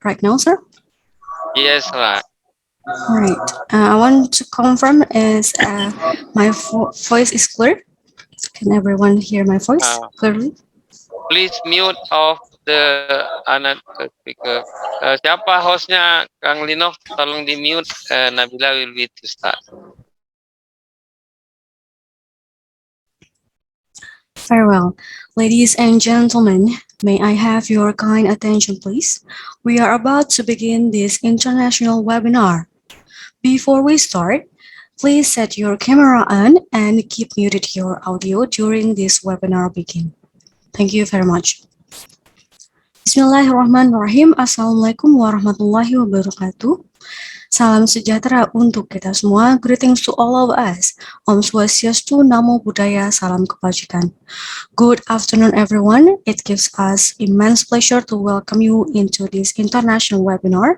right now, sir? Yes, right. Right. I want to confirm is my voice is clear? Can everyone hear my voice Uh, clearly? please mute off the another speaker. Siapa hostnya Kang Lino? Tolong di mute. Nabila will be to start. Very well. Ladies and gentlemen, may I have your kind attention, please? We are about to begin this international webinar. Before we start, please set your camera on and keep muted your audio during this webinar begin. Thank you very much. Bismillahirrahmanirrahim. Assalamualaikum warahmatullahi wabarakatuh. Salam sejahtera untuk kita semua. Greetings to all of us. Om Swastiastu, Namo Buddhaya, Salam Kebajikan. Good afternoon, everyone. It gives us immense pleasure to welcome you into this international webinar.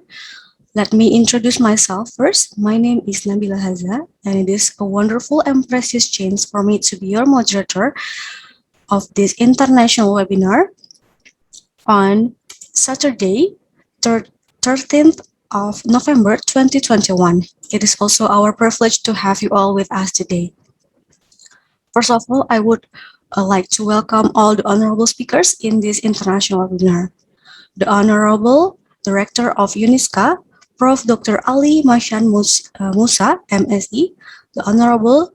Let me introduce myself first. My name is Nabila Haza, and it is a wonderful and precious chance for me to be your moderator of this international webinar on Saturday, 13th of November 2021. It is also our privilege to have you all with us today. First of all, I would like to welcome all the honorable speakers in this international webinar. The Honorable Director of Uniska, Prof. Dr. Ali Mashan Musa, MSE, the Honorable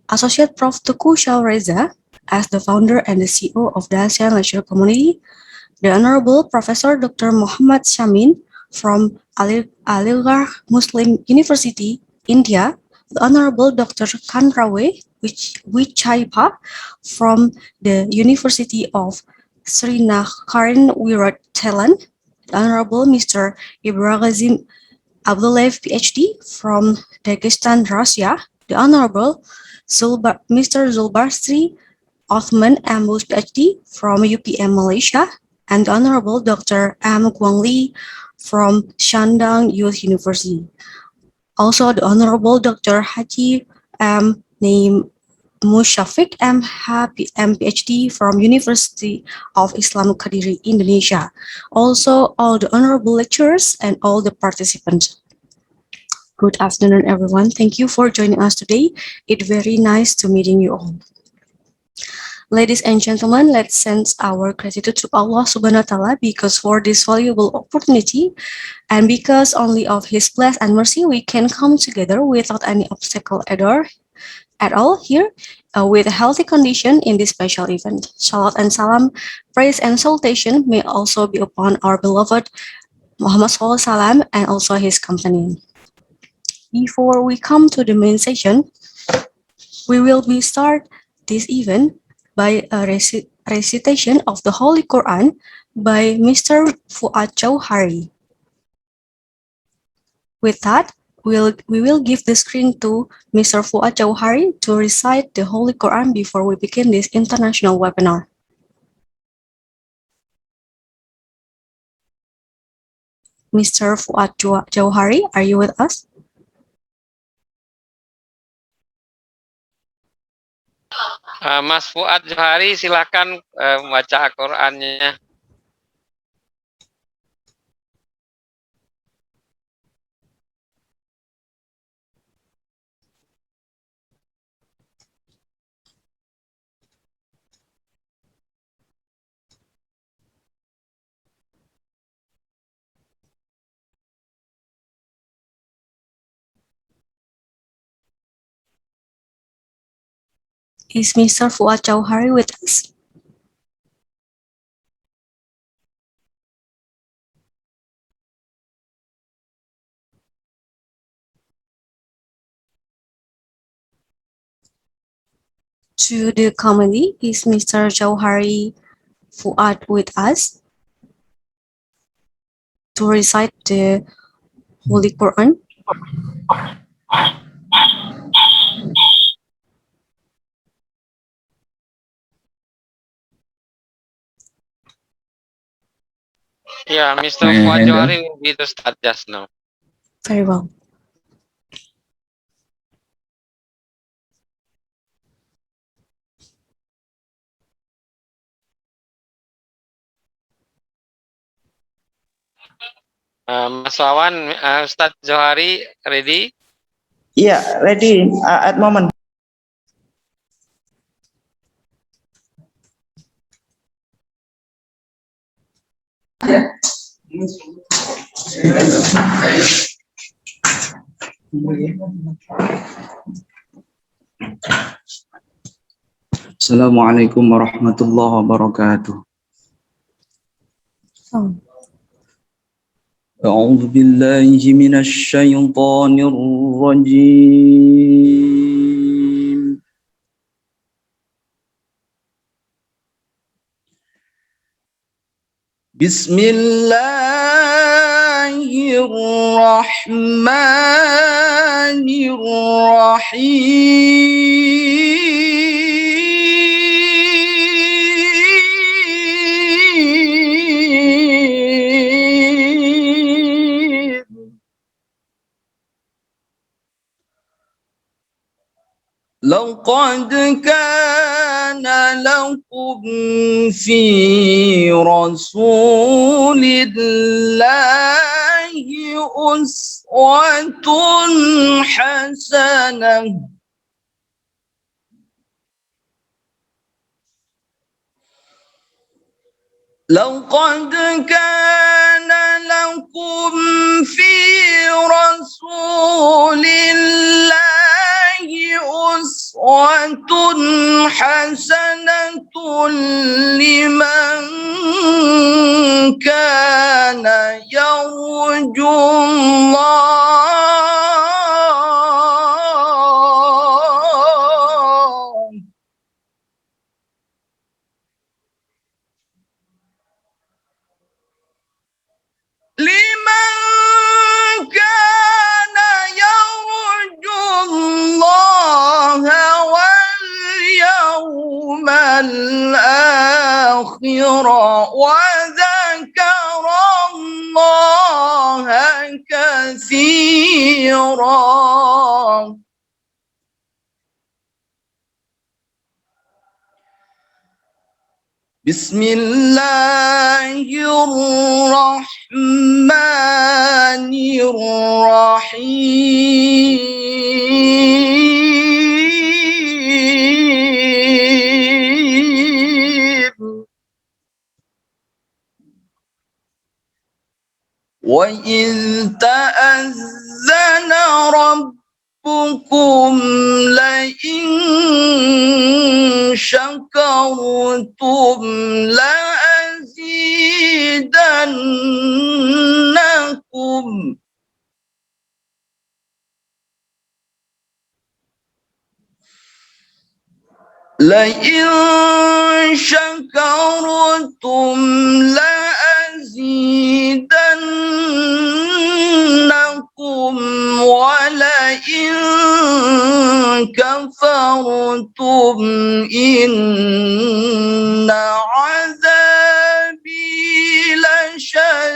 Associate Prof. Tuku Reza, as the founder and the CEO of the ASEAN Leisure Community, the Honorable Professor Dr. Muhammad Shamin from Aligarh Muslim University, India, the Honorable Dr. Kanrawe Wichaipa from the University of Srinagar, Wirat, Thailand, the Honorable Mr. Ibrahim Abdullayev, PhD from Dagestan, Russia, the Honorable Mr. Zulbastri Othman Ambus, PhD from UPM, Malaysia, and the Honorable Dr. M. Guangli from Shandong Youth University. Also, the Honorable Dr. Haji M. Naim Musyafiq M. PhD from University of Islam Kediri, Indonesia. Also, all the honorable lecturers and all the participants. Good afternoon, everyone. Thank you for joining us today. It's very nice to meeting you all. Ladies and gentlemen, let's send our gratitude to Allah Subhanahu wa Ta'ala because for this valuable opportunity and because only of His blessing and mercy we can come together without any obstacle at all here with a healthy condition in this special event. Salat and salam, praise and salutation may also be upon our beloved Muhammad SAW and also his companion. Before we come to the main session, we will start this event by a recitation of the Holy Quran by Mr. Fuad Jauhari. With that, we will give the screen to Mr. Fuad Jauhari to recite the Holy Quran before we begin this international webinar. Mr. Fuad Jauhari, are you with us? Mas Fuad Johari, silakan membaca Al-Qur'annya. Is Mr. Fuad Jauhari with us? To the committee, is Mr. Jauhari Fuad with us to recite the Holy Quran? Yeah, Mr. My Fuad hand Johari up. will be to start just now. Very well. Mas Wawan, Ustadz Johari, ready? Yeah, ready at moment. Assalamualaikum warahmatullahi wabarakatuh. أعوذ بالله من الشيطان الرجيم. بسم الله الرحمن الرحيم. لقد كان لكم في رسول الله أسوة حسنة لقد كان لكم في رسول الله أسوة حسنة لمن كان يرجو الله واليوم الآخر وذكر الله كثيرا. بسم الله الرحمن الرحيم. وإذ تأذن ربكم لئن شكرتم لأزيدنكم لئن شكرتم لأزيدنكم ولئن كفرتم إن عذابي لشديد.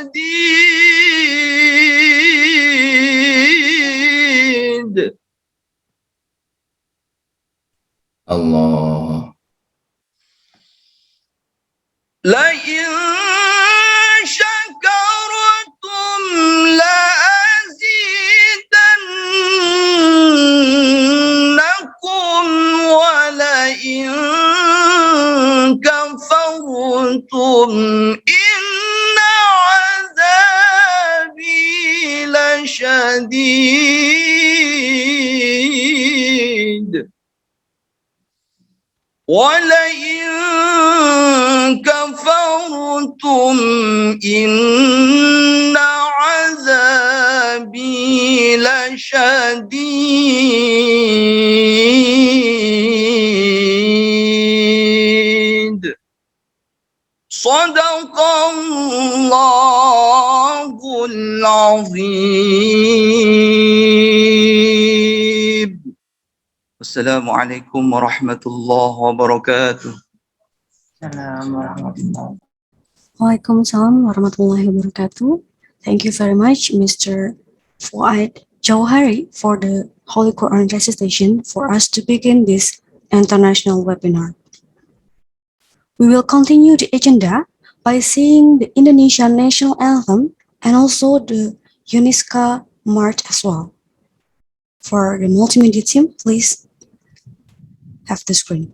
الله. لئن شكرتم لأزيدنكم ولئن كفرتم إن عذابي لشديد. ولئن كفرتم إن عذابي لشديد. صدق الله العظيم. السلام عليكم ورحمة الله وبركاته. Waalaikumsalam warahmatullahi wabarakatuh. Thank you very much, Mr. Fuad Jauhari, for the Holy Quran recitation for us to begin this international webinar. We will continue the agenda by singing the Indonesian national anthem and also the Uniska March as well. For the multimedia team, please have the screen.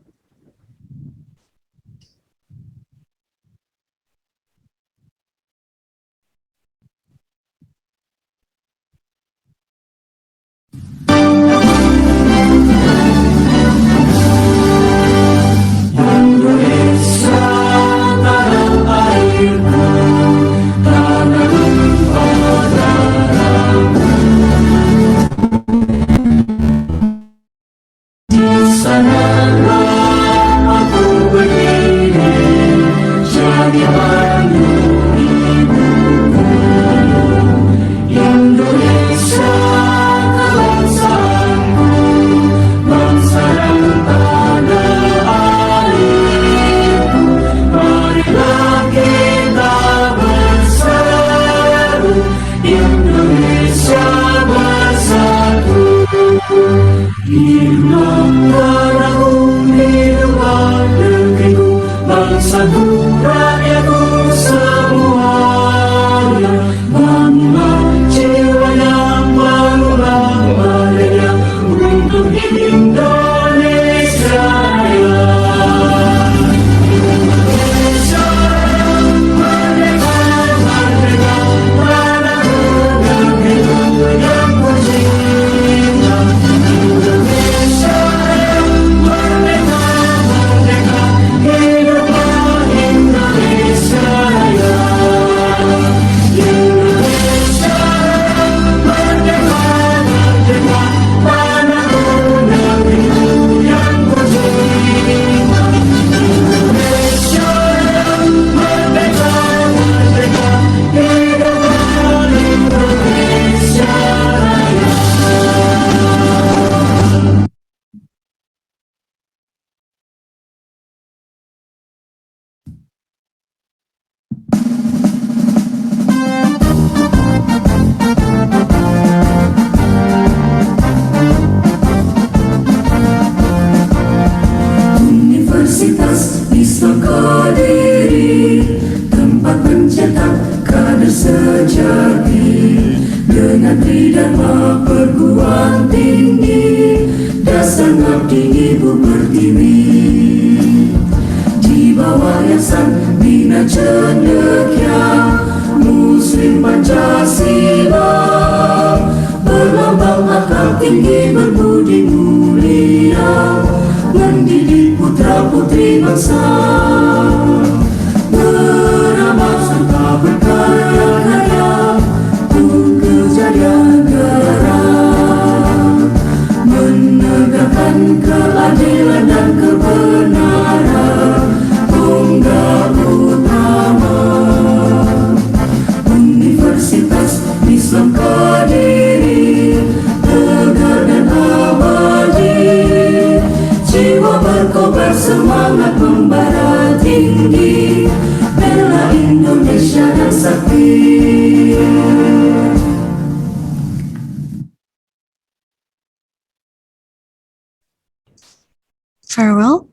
Farewell.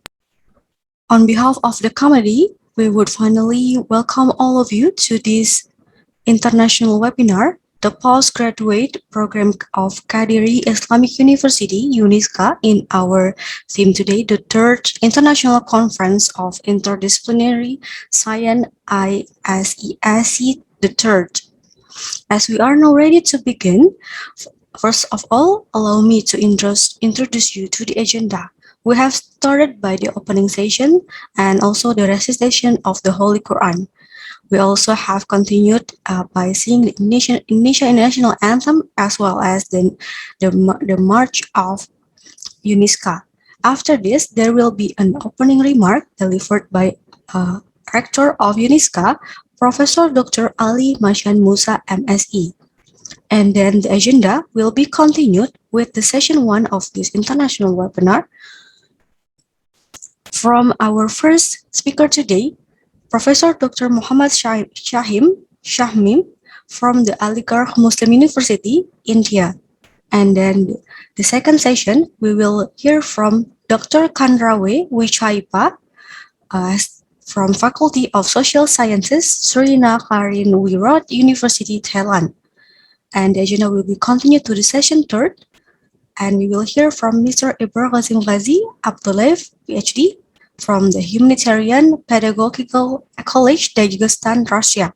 On behalf of the committee, we would finally welcome all of you to this international webinar, the Postgraduate Program of Kadiri Islamic University, Uniska, in our theme today, the third International Conference of Interdisciplinary Science, ISESC, the third. As we are now ready to begin, first of all, allow me to introduce you to the agenda. We have started by the opening session and also the recitation of the Holy Quran. We also have continued by singing the Indonesian national anthem as well as the March of Uniska. After this, there will be an opening remark delivered by Rector of Uniska, Professor Dr. Ali Masyan Musa, MSE. And then the agenda will be continued with the session 1 of this international webinar. From our first speaker today, Professor Dr. Muhammad Shahmim from the Aligarh Muslim University, India. And then the second session, we will hear from Dr. Kanrawe Wichaipa from Faculty of Social Sciences, Surina Karin Wirot, University, Thailand. And the agenda will be continued to the session third, and we will hear from Mr. Ibrahim Ghazi Abdullayev, PhD, from the Humanitarian Pedagogical College, Dagestan, Russia.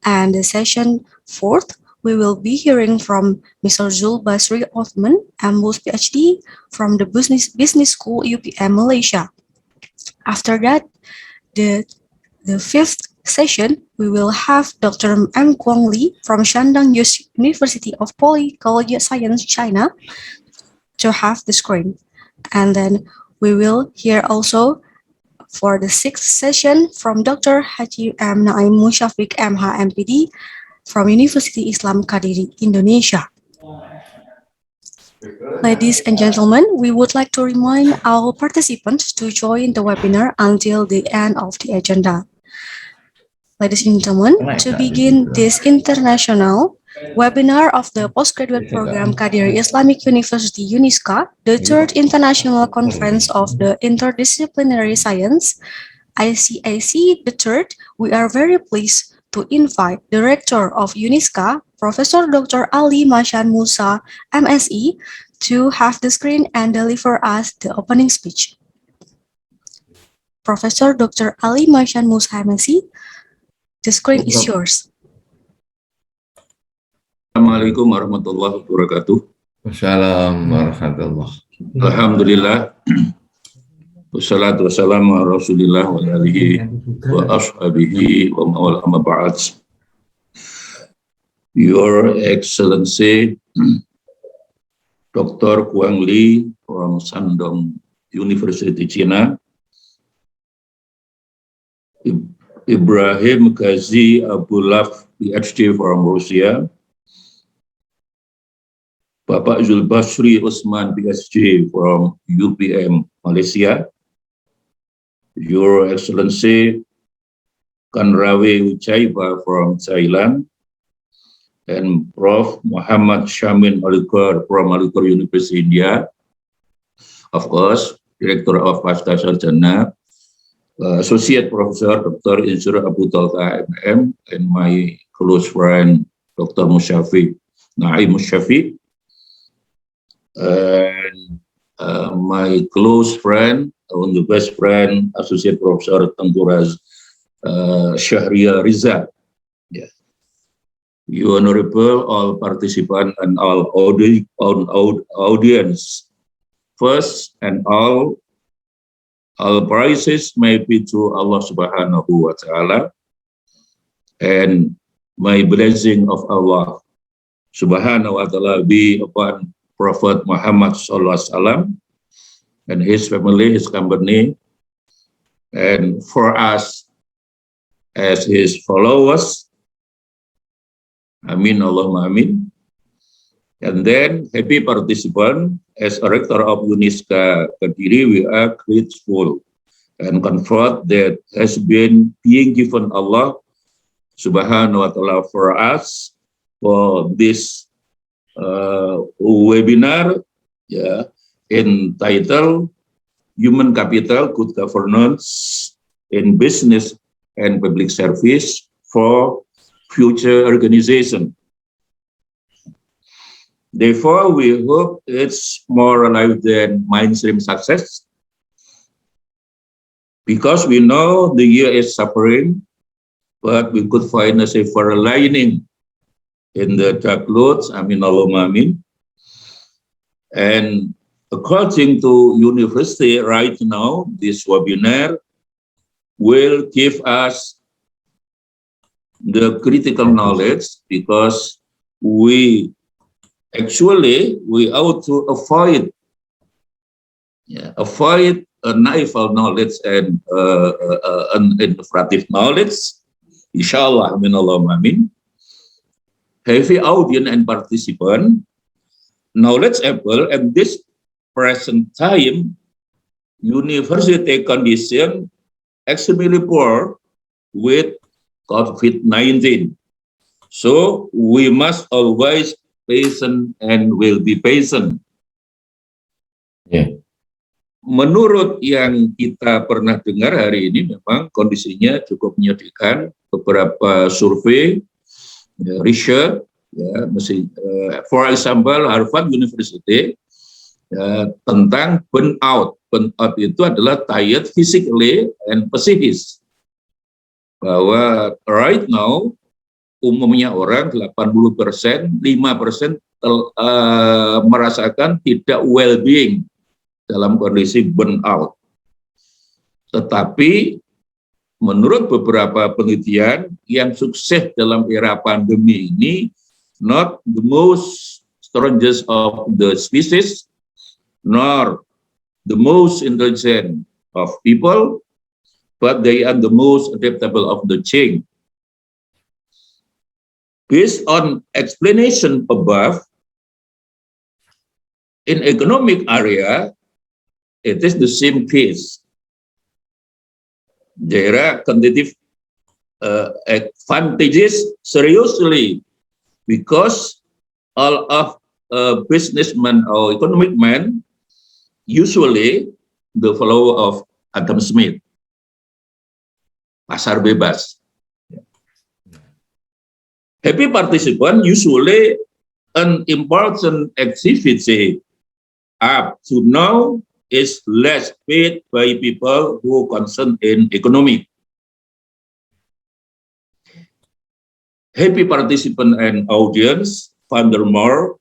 And the session fourth, we will be hearing from Mr. Zul Basri Othman, MBOS PhD, from the Business School UPM, Malaysia. After that, the fifth session, we will have Dr. M. Guang Li from Shandong University of Polycology Science, China, to have the screen. And then we will hear also for the sixth session from Dr. Haji M. Naim Musyafiq MH MPD from University Islam Kadiri, Indonesia. Ladies and gentlemen, we would like to remind our participants to join the webinar until the end of the agenda. Ladies and gentlemen, to begin this international webinar of the postgraduate program Kadiri Islamic University Uniska, the third international conference of the interdisciplinary science, ICAC the third, we are very pleased to invite the Rector of Uniska, Professor Dr. Ali Mashan Musa, MSE, to have the screen and deliver us the opening speech. Professor Dr. Ali Mashan Musa, MSE, the screen is yours. Assalamualaikum warahmatullahi wabarakatuh. Wassalamualaikum warahmatullahi wabarakatuh. Alhamdulillah. Wassalatu wassalamu ala Rasulillah wa alihi wa ashabihi wa ma'al amma ba'd. Your Excellency, Dr. Guang Li from Shandong University, China, Ibrahim Ghazi Abdullayev, PhD from Russia, Bapak Zul Basri Osman, PhD from UPM, Malaysia, Your Excellency Kanrawi Uchaiba from Thailand, and Prof. Muhammad Shamin Alikar from Alikar University, India, of course, Director of Pasca Sarjana, Associate Professor Dr. Insur Abu Talha MM, and my close friend Dr. Naim Musyafiq, and my close friend, the best friend, Associate Professor Tengkuraz Syahria Riza. Yeah. You honorable all participants and all audience. First and all praises may be to Allah Subhanahu wa Ta'ala, and my blessing of Allah Subhanahu wa Ta'ala be upon Prophet Muhammad Sallallahu Alaihi Wasallam and his family, his company, and for us as his followers. Amin, Allahumma amin. And then, happy participant, as a rector of Uniska Kadiri, we are grateful and comfort that has been being given Allah Subhanahu wa Ta'ala for us for this webinar, yeah, entitled Human Capital, Good Governance in Business and Public Service for Future Organization. Therefore, we hope it's more alive than mainstream success, because we know the year is suffering, but we could find a silver lining in the dark clouds. Amin, Allahumma amin. And according to university right now, this webinar will give us the critical knowledge, because we ought to avoid naïve knowledge and interpretive knowledge. Inshallah, amin, Allahumma amin. Heavy audience and participant, knowledgeable at this present time, university condition extremely poor with COVID-19. So we must always patient and will be patient. Yeah. menurut yang kita pernah dengar hari ini, memang kondisinya cukup menyedihkan. Beberapa survei, research, ya, for example, Harvard University tentang burnout. Burnout itu adalah tired physically and psychically. Bahwa right now umumnya orang 80%, 5% merasakan tidak well-being dalam kondisi burnout. Tetapi menurut beberapa penelitian yang sukses dalam era pandemi ini, not the most strongest of the species, nor the most intelligent of people, but they are the most adaptable of the change. Based on explanation above, in economic area, it is the same case. There are competitive advantages seriously because all of businessmen or economic men usually the follower of Adam Smith, pasar bebas. Happy participant usually an important activity up to now is less paid by people who concerned in economy. Happy participant and audience, furthermore,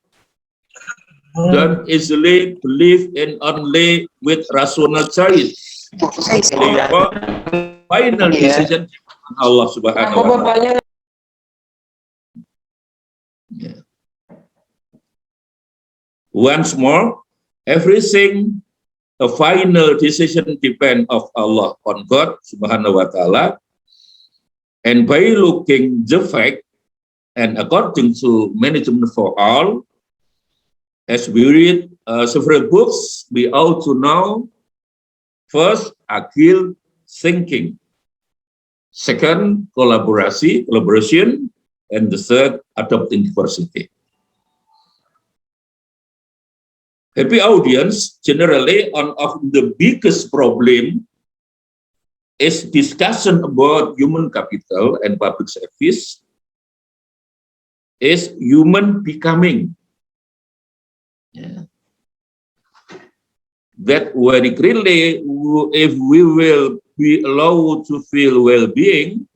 don't easily believe in only with rational choice. Final decision Allah Subhanahu wa Ta'ala. Once more, everything, the final decision depends of Allah on God Subhanahu wa Ta'ala. And by looking the fact, and according to Management for All, as we read several books, we ought to know, first, agile thinking. Second, collaboration. And the third, adopting diversity. Happy audience, generally, one of the biggest problem is discussion about human capital and public service is human becoming. Yeah. That very clearly, if we will be allowed to feel well-being,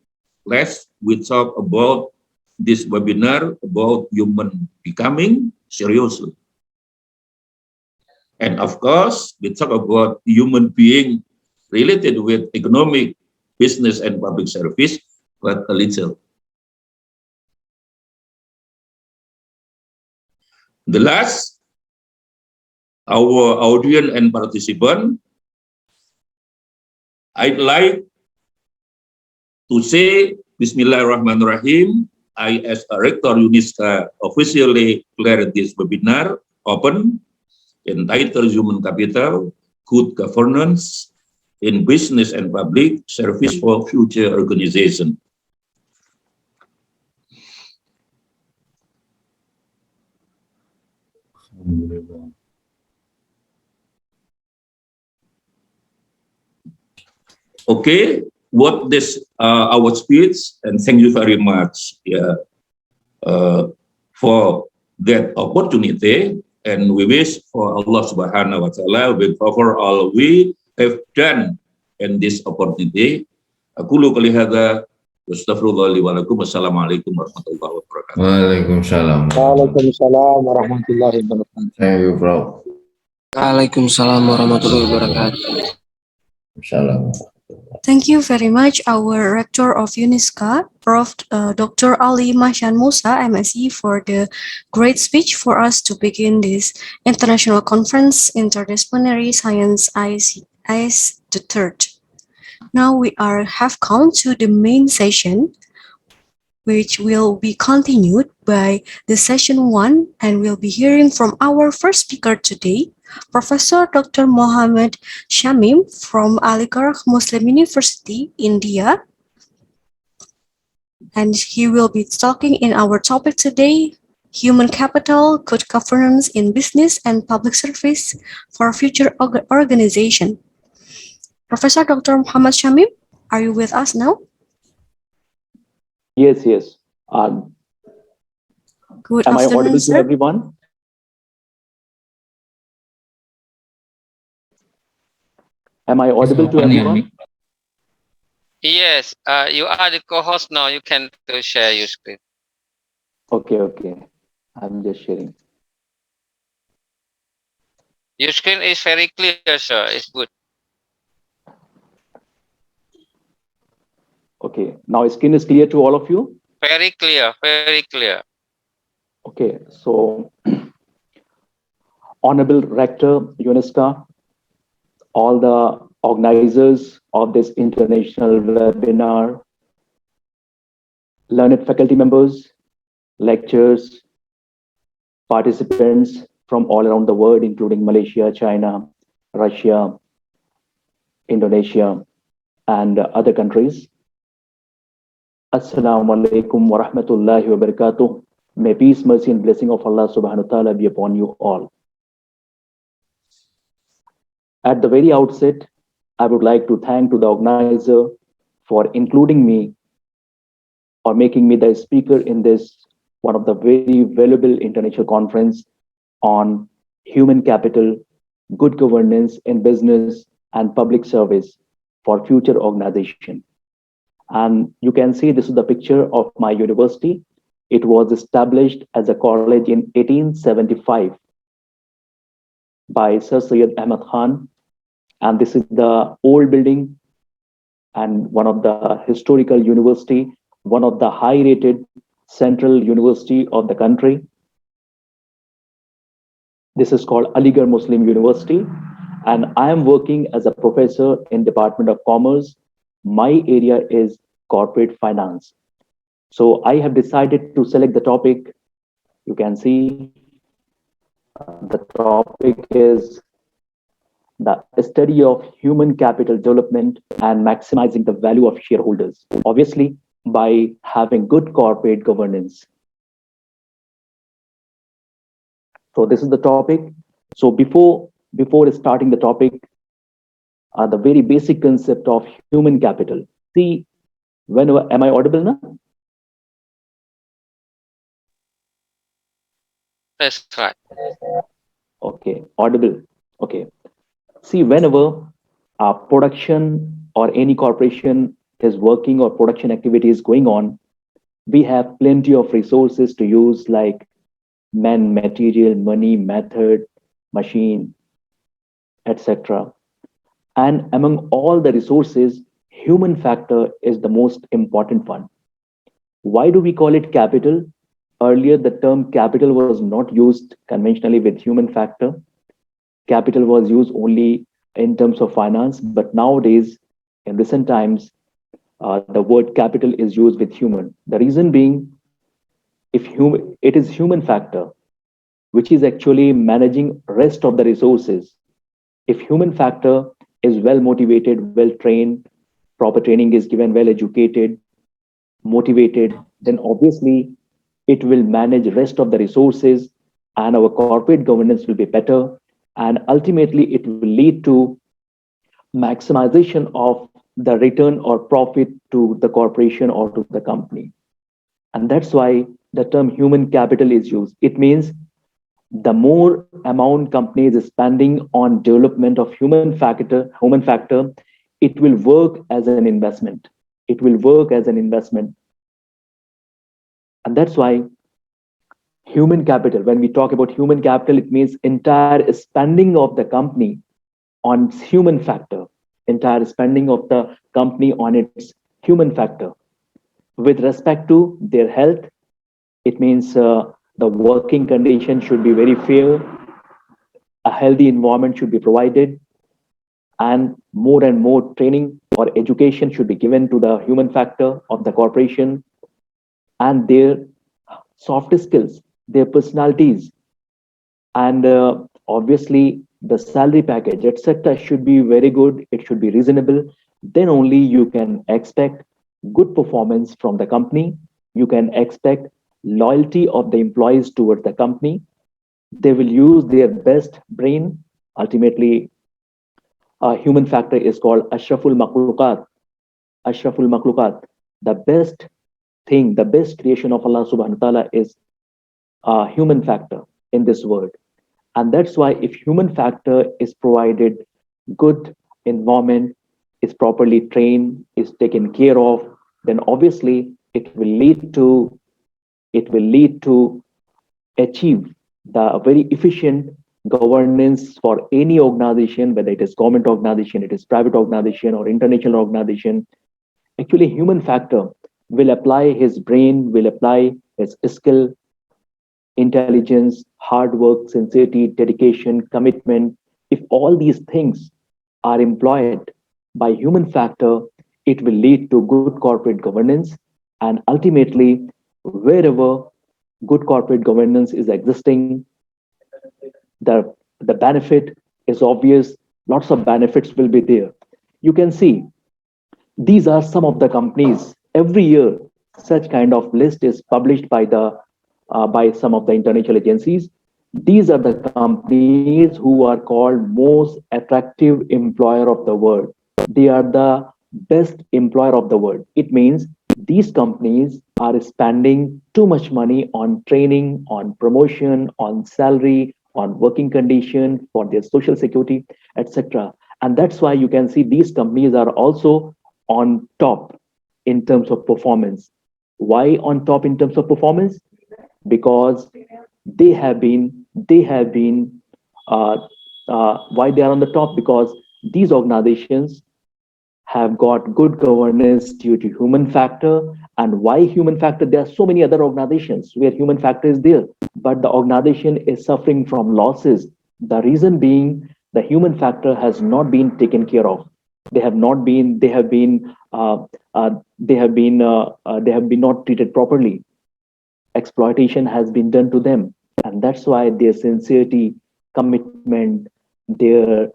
let's we talk about this webinar about human becoming seriously. And of course, we talk about human being related with economic, business, and public service, but a little. The last, our audience and participant, I'd like to say, Bismillahirrahmanirrahim, I as a rector Uniska officially declare this webinar open, entitled Human Capital, Good Governance in Business and Public Service for Future Organization. Okay, what this our speech, and thank you very much for that opportunity, and we wish for Allah Subhanahu wa Ta'ala will cover all we have done in this opportunity. Aku lu kali hadza wastaghfirullah li wa lakum. Wassalamualaikum warahmatullahi wabarakatuh. Waalaikumsalam. Waalaikumsalam warahmatullahi wabarakatuh. Thank you, bro. Waalaikumsalam warahmatullahi wabarakatuh. Salam. Thank you very much, our Rector of Uniska, Prof. Dr. Ali Mahshan Musa, MSc, for the great speech for us to begin this International Conference Interdisciplinary Science IS the third. Now we have come to the main session, which will be continued by the session 1, and we'll be hearing from our first speaker today, Professor Dr. Mohammed Shamim from Aligarh Muslim University, India. And he will be talking in our topic today, Human Capital, Good Governance in Business and Public Service for Future Organization. Professor Dr. Muhammad Shamim, are you with us now? Yes. Good Am I afternoon, audible to sir. everyone? Am I audible to everyone? Yes, you are the co-host now. You can to share your screen. Okay. I'm just sharing. Your screen is very clear, sir. It's good. Okay. Now screen is clear to all of you? Very clear, very clear. Okay. So, Honorable Rector Uniska, all the organizers of this international webinar, learned faculty members, lecturers, participants from all around the world, including Malaysia, China, Russia, Indonesia, and other countries. Assalamu alaikum wa rahmatullahi wa barakatuh. May peace, mercy, and blessing of Allah subhanahu wa ta'ala be upon you all. At the very outset, I would like to thank to the organizer for including me or making me the speaker in this one of the very valuable international conference on human capital, good governance in business and public service for future organization. And you can see this is the picture of my university. It was established as a college in 1875 by Sir Syed Ahmad Khan. And this is the old building and one of the historical university, one of the high rated central university of the country. This is called Aligarh Muslim University. And I am working as a professor in Department of Commerce. My area is corporate finance. So I have decided to select the topic. You can see the topic is the study of human capital development and maximizing the value of shareholders, obviously by having good corporate governance. So this is the topic. So before starting the topic, the very basic concept of human capital. See, whenever, am I audible now? That's right. Okay, audible. Okay. See, whenever production or any corporation is working or production activity is going on, we have plenty of resources to use like man, material, money, method, machine, etc. And among all the resources, human factor is the most important one. Why do we call it capital? Earlier, the term capital was not used conventionally with human factor. Capital was used only in terms of finance, but nowadays, in recent times, the word capital is used with human. The reason being, it is human factor, which is actually managing rest of the resources. If human factor is well motivated, well trained, proper training is given, well educated, motivated, then obviously it will manage rest of the resources and our corporate governance will be better. And ultimately it will lead to maximization of the return or profit to the corporation or to the company. And that's why the term human capital is used. It means the more amount company is spending on development of human factor, it will work as an investment. It will work as an investment. And that's why human capital, when we talk about human capital, it means entire spending of the company on human factor, entire spending of the company on its human factor. With respect to their health, it means the working condition should be very fair, a healthy environment should be provided, and more training or education should be given to the human factor of the corporation and their soft skills, their personalities, and obviously the salary package, etc., should be very good. It should be reasonable. Then only you can expect good performance from the company. You can expect loyalty of the employees towards the company. They will use their best brain. Ultimately, human factor is called Ashraful Makhluqat. Ashraful Makhluqat. The best thing, the best creation of Allah subhanahu wa ta'ala is human factor in this world. And that's why if human factor is provided good environment, is properly trained, is taken care of, then obviously it will lead to achieve the very efficient governance for any organization, whether it is government organization, it is private organization or international organization. Actually, human factor will apply his brain, will apply his skill, intelligence, hard work, sincerity, dedication, commitment. If all these things are employed by human factor, it will lead to good corporate governance. And ultimately, wherever good corporate governance is existing, the benefit is obvious. Lots of benefits will be there. You can see these are some of the companies. Every year, such kind of list is published by some of the international agencies. These are the companies who are called most attractive employer of the world. They are the best employer of the world. It means these companies are spending too much money on training, on promotion, on salary, on working condition, for their social security, etc. And that's why you can see these companies are also on top in terms of performance. Why on top in terms of performance? Because they have been why they are on the top, because these organizations have got good governance due to human factor. And why human factor? There are so many other organizations where human factor is there, but the organization is suffering from losses. The reason being the human factor has not been taken care of. They have been not treated properly. Exploitation has been done to them. And that's why their sincerity, commitment, their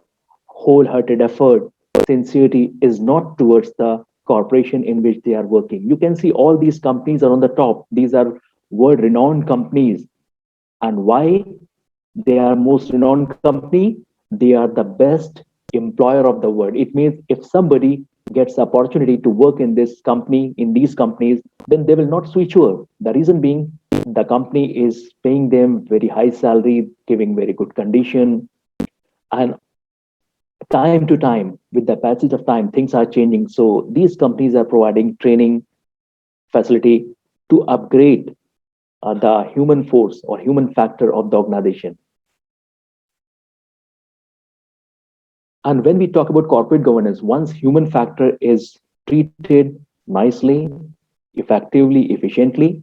wholehearted effort, sincerity is not towards the corporation in which they are working. You can see all these companies are on the top. These are world renowned companies. And why they are most renowned company? They are the best employer of the world. It means if somebody gets the opportunity to work in this company, in these companies, then they will not switch over. The reason being the company is paying them very high salary, giving very good condition. And time to time, with the passage of time, things are changing. So these companies are providing training facility to upgrade the human force or human factor of the organization. And when we talk about corporate governance, once human factor is treated nicely, effectively, efficiently,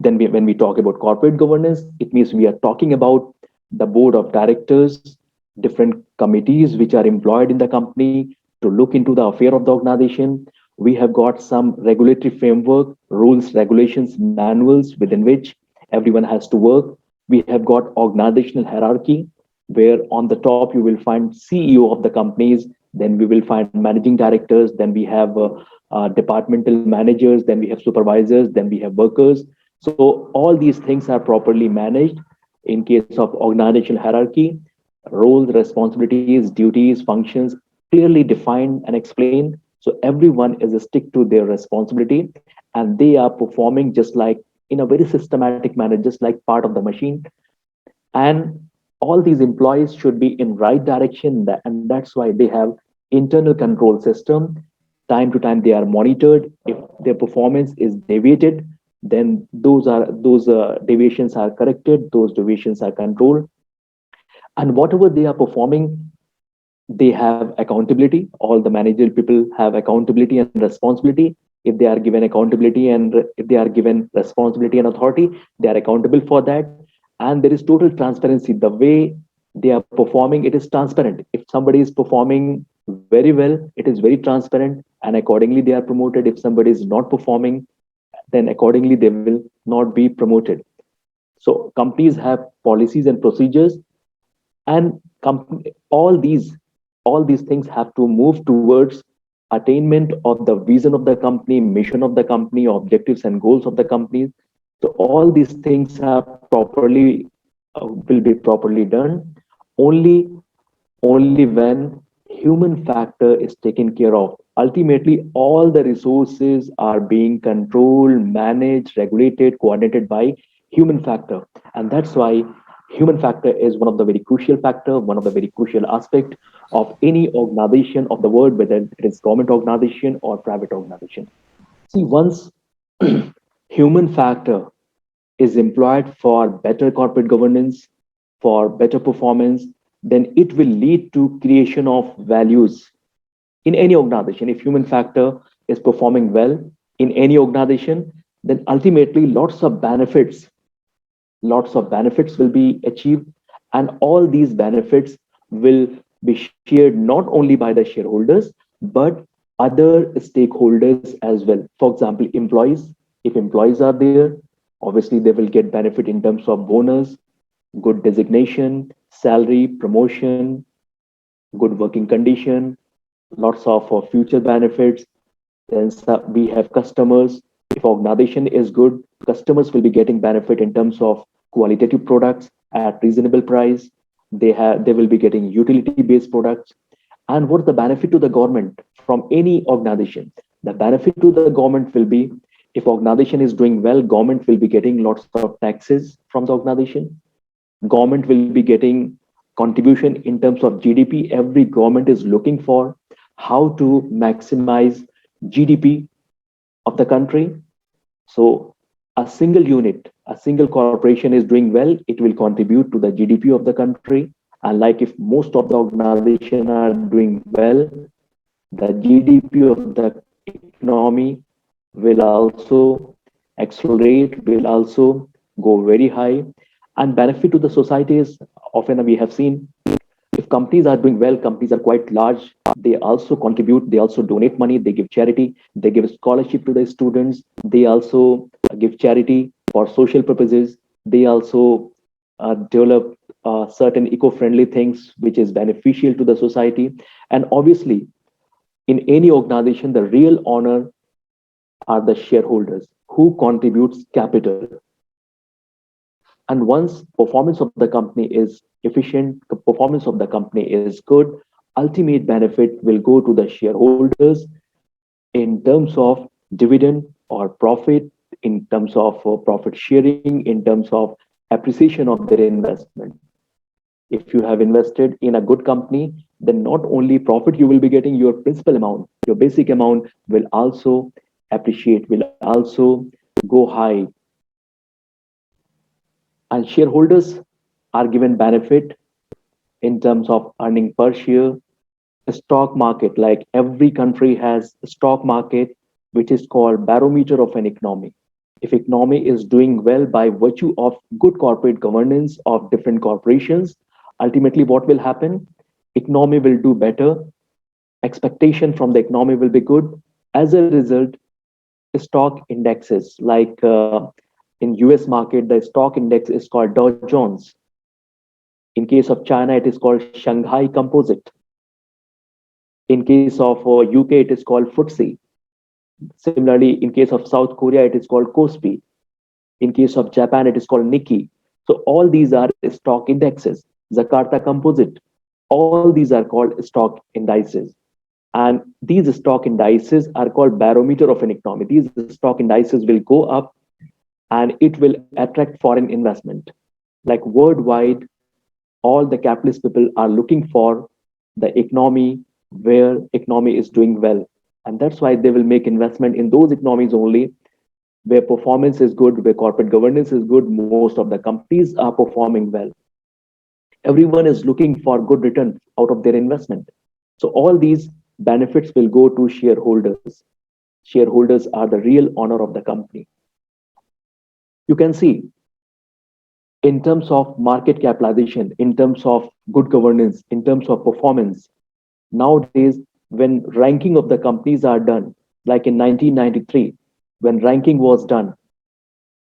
then when we talk about corporate governance, it means we are talking about the board of directors, different committees which are employed in the company to look into the affair of the organization. We have got some regulatory framework, rules, regulations, manuals within which everyone has to work. We have got organizational hierarchy, where on the top you will find CEO of the companies, then we will find managing directors, then we have departmental managers, then we have supervisors, then we have workers. So all these things are properly managed in case of organizational hierarchy. Roles, responsibilities, duties, functions clearly defined and explained. So everyone is a stick to their responsibility, and they are performing just like in a very systematic manner, just like part of the machine. And all these employees should be in right direction, and that's why they have internal control system. Time to time they are monitored. If their performance is deviated, then those deviations are corrected, those deviations are controlled. And whatever they are performing, they have accountability. All the managerial people have accountability and responsibility. If they are given accountability and if they are given responsibility and authority, they are accountable for that. And there is total transparency. The way they are performing, it is transparent. If somebody is performing very well, it is very transparent, and accordingly they are promoted. If somebody is not performing, then accordingly they will not be promoted. So companies have policies and procedures, and all these things have to move towards attainment of the vision of the company, mission of the company, objectives and goals of the company. So all these things are properly will be properly done only only when human factor is taken care of. Ultimately, all the resources are being controlled, managed, regulated, coordinated by human factor. And that's why human factor is one of the very crucial factor, one of the very crucial aspect of any organization of the world, whether it is government organization or private organization. See, once human factor is employed for better corporate governance, for better performance, then it will lead to creation of values in any organization. If human factor is performing well in any organization, then ultimately lots of benefits will be achieved, and all these benefits will be shared not only by the shareholders but other stakeholders as well. For example, employees. If employees are there, obviously they will get benefit in terms of bonus, good designation, salary, promotion, good working condition, lots of future benefits. Then we have customers. If organization is good, customers will be getting benefit in terms of qualitative products at reasonable price. They will be getting utility based products. And what is the benefit to the government from any organization? The benefit to the government will be, if organization is doing well, government will be getting lots of taxes from the organization. Government will be getting contribution in terms of GDP. Every government is looking for how to maximize GDP of the country. So a single unit, a single corporation is doing well, it will contribute to the GDP of the country. And like if most of the organization are doing well, the GDP of the economy will also accelerate, will also go very high. And benefit to the societies, often we have seen, if companies are doing well, companies are quite large, they also contribute, they also donate money, they give charity, they give scholarship to the students, they also give charity for social purposes, they also develop certain eco-friendly things which is beneficial to the society. And obviously, in any organization, the real honor are the shareholders who contributes capital. And once performance of the company is efficient, the performance of the company is good, ultimate benefit will go to the shareholders in terms of dividend or profit, in terms of profit sharing, in terms of appreciation of their investment. If you have invested in a good company, then not only profit you will be getting, your principal amount, your basic amount will also appreciate, will also go high. And shareholders are given benefit in terms of earning per share. A stock market, like every country has a stock market, which is called barometer of an economy. If economy is doing well by virtue of good corporate governance of different corporations, ultimately what will happen? Economy will do better. Expectation from the economy will be good. As a result, stock indexes like in US market, the stock index is called Dow Jones. In case of China, it is called Shanghai Composite. In case of UK, it is called FTSE. Similarly, in case of South Korea, it is called KOSPI. In case of Japan, it is called Nikkei. So all these are stock indexes. Jakarta Composite. All these are called stock indices. And these stock indices are called barometer of an economy. These stock indices will go up and it will attract foreign investment. Like worldwide, all the capitalist people are looking for the economy where economy is doing well. And that's why they will make investment in those economies only where performance is good, where corporate governance is good. Most of the companies are performing well. Everyone is looking for good return out of their investment. So all these benefits will go to shareholders. Shareholders are the real owner of the company. You can see in terms of market capitalization, in terms of good governance, in terms of performance, nowadays, when ranking of the companies are done, like in 1993, when ranking was done,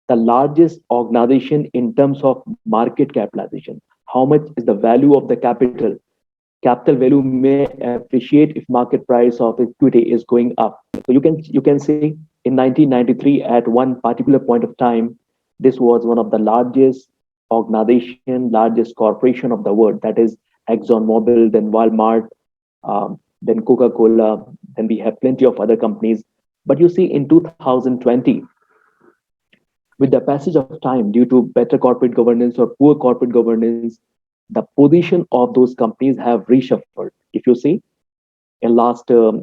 the largest organization in terms of market capitalization, how much is the value of the capital? Capital value may appreciate if market price of equity is going up. So you can see in 1993 at one particular point of time, This was one of the largest organization, largest corporation of the world. That is ExxonMobil, then Walmart, then Coca-Cola, then we have plenty of other companies. But you see, in 2020, with the passage of time, due to better corporate governance or poor corporate governance, the position of those companies have reshuffled. If you see, in last uh,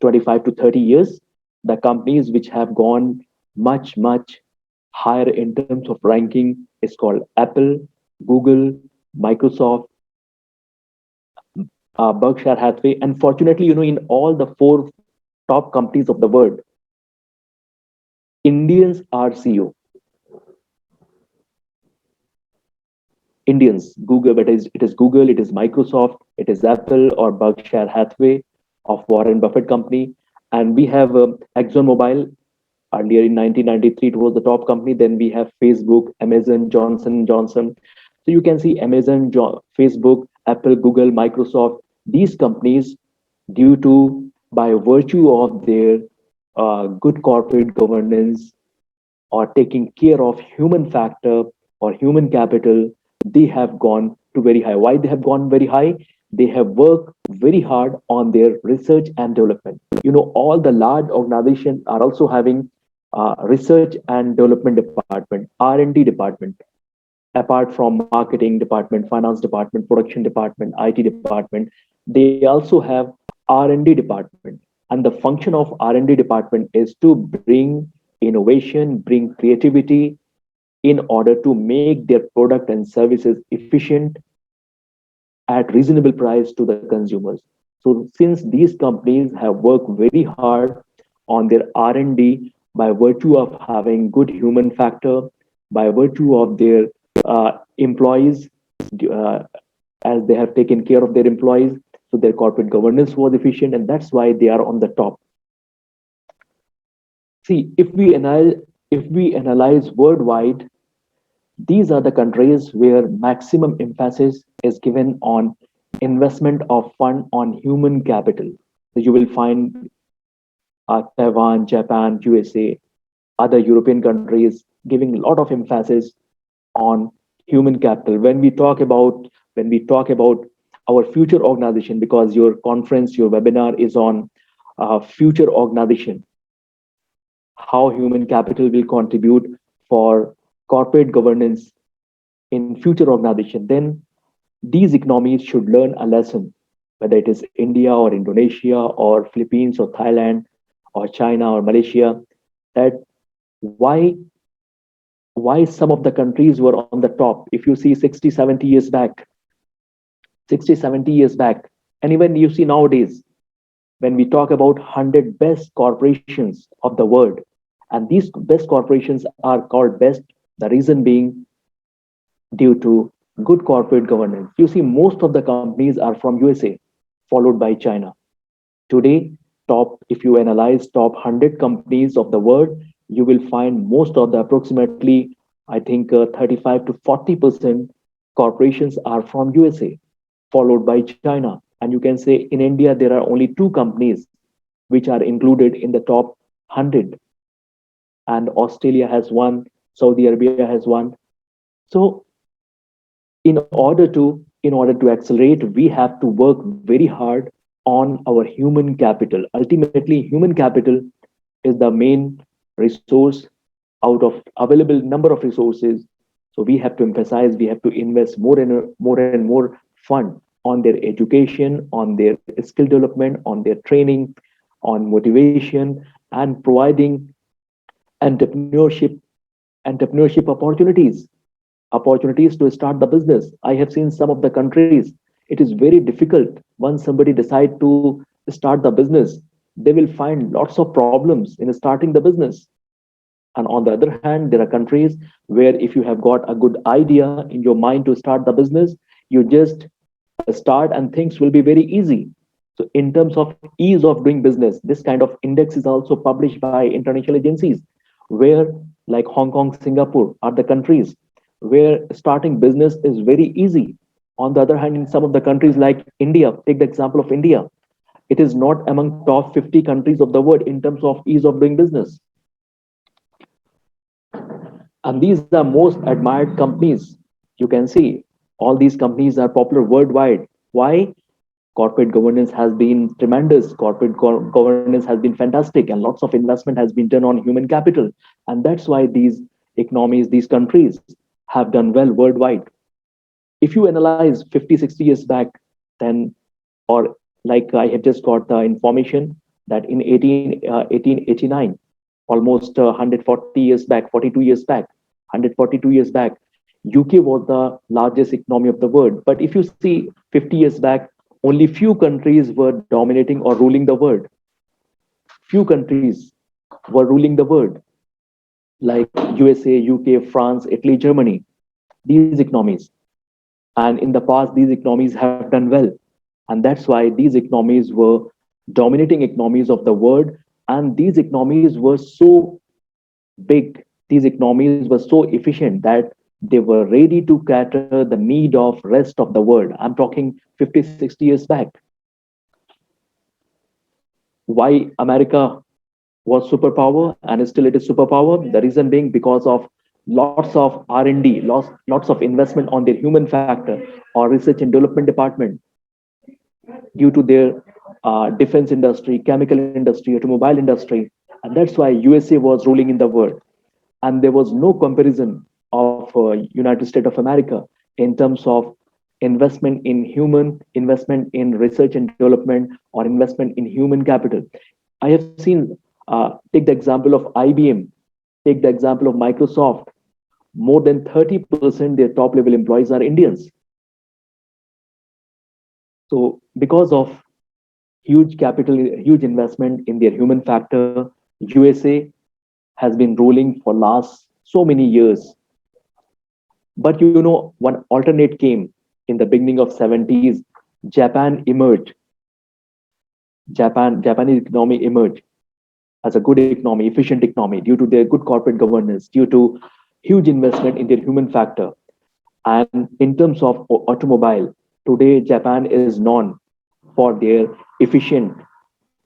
25 to 30 years, the companies which have gone much higher in terms of ranking is called Apple, Google, Microsoft, Berkshire Hathaway, and fortunately, in all the four top companies of the world, Indians are CEO. Indians, Google, but it is Google, it is Microsoft, it is Apple or Berkshire Hathaway of Warren Buffett company, and we have ExxonMobil. Earlier in 1993, it was the top company. Then we have Facebook, Amazon, Johnson Johnson. So you can see Amazon, Facebook, Apple, Google, Microsoft. These companies, due to by virtue of their good corporate governance or taking care of human factor or human capital, they have gone to very high. Why they have gone very high? They have worked very hard on their research and development. All the large organizations are also having research and development department, R&D department. Apart from marketing department, finance department, production department, IT department, they also have R&D department. And the function of R&D department is to bring innovation, bring creativity in order to make their product and services efficient at reasonable price to the consumers. So since these companies have worked very hard on their R&D by virtue of having good human factor, by virtue of their employees, uh, as they have taken care of their employees, so their corporate governance was efficient, and that's why they are on the top. See, if we analyze worldwide, these are the countries where maximum emphasis is given on investment of fund on human capital. So you will find Taiwan, Japan, USA, other European countries giving a lot of emphasis on human capital. When we talk about our future organization, because your conference, your webinar is on future organization, how human capital will contribute for corporate governance in future organization, then these economies should learn a lesson, whether it is India or Indonesia or Philippines or Thailand or China or Malaysia, that why why some of the countries were on the top. If you see 60 70 years back, and even you see nowadays, when we talk about 100 best corporations of the world, and these best corporations are called best, the reason being due to good corporate governance. You see, most of the companies are from USA, followed by China. Today, if you analyze top 100 companies of the world, you will find most of the approximately, I think, 35 to 40% corporations are from USA, followed by China. And you can say in India, there are only two companies which are included in the top 100, and Australia has one, Saudi Arabia has one. So in order to accelerate, we have to work very hard on our human capital. Ultimately, human capital is the main resource out of available number of resources. So we have to emphasize, we have to invest more and more fund on their education, on their skill development, on their training, on motivation, and providing entrepreneurship opportunities to start the business. I have seen some of the countries, it is very difficult. Once somebody decide to start the business, they will find lots of problems in starting the business. And on the other hand, there are countries where if you have got a good idea in your mind to start the business, you just start and things will be very easy. So in terms of ease of doing business, this kind of index is also published by international agencies, where like Hong Kong, Singapore are the countries where starting business is very easy. On the other hand, in some of the countries like India, take the example of India, it is not among top 50 countries of the world in terms of ease of doing business. And these are most admired companies. You can see all these companies are popular worldwide. Why? Corporate governance has been tremendous. Governance has been fantastic, and lots of investment has been done on human capital. And that's why these economies, these countries have done well worldwide. If you analyze 50, 60 years back, then, or like I have just got the information that in 1889, almost 140 years back, 42 years back, 142 years back, UK was the largest economy of the world. But if you see 50 years back, only few countries were dominating or ruling the world. Few countries were ruling the world, like USA, UK, France, Italy, Germany, these economies. And in the past, these economies have done well. And that's why these economies were dominating economies of the world. And these economies were so big, these economies were so efficient that they were ready to cater the need of rest of the world. I'm talking 50, 60 years back. Why America was superpower and still it is superpower? The reason being because of lots of R&D, lots of investment on their human factor or research and development department, due to their defense industry, chemical industry, automobile industry. And that's why USA was ruling in the world. And there was no comparison of United States of America in terms of investment in human, investment in research and development, or investment in human capital. I have seen, take the example of IBM, take the example of Microsoft. More than 30% their top level employees are Indians. So because of huge capital, huge investment in their human factor, USA has been ruling for last so many years. But you know, one alternate came in the beginning of 70s. Japan emerged. Japanese economy emerged as a good economy, efficient economy, due to their good corporate governance, due to huge investment in their human factor. And in terms of automobile, today Japan is known for their efficient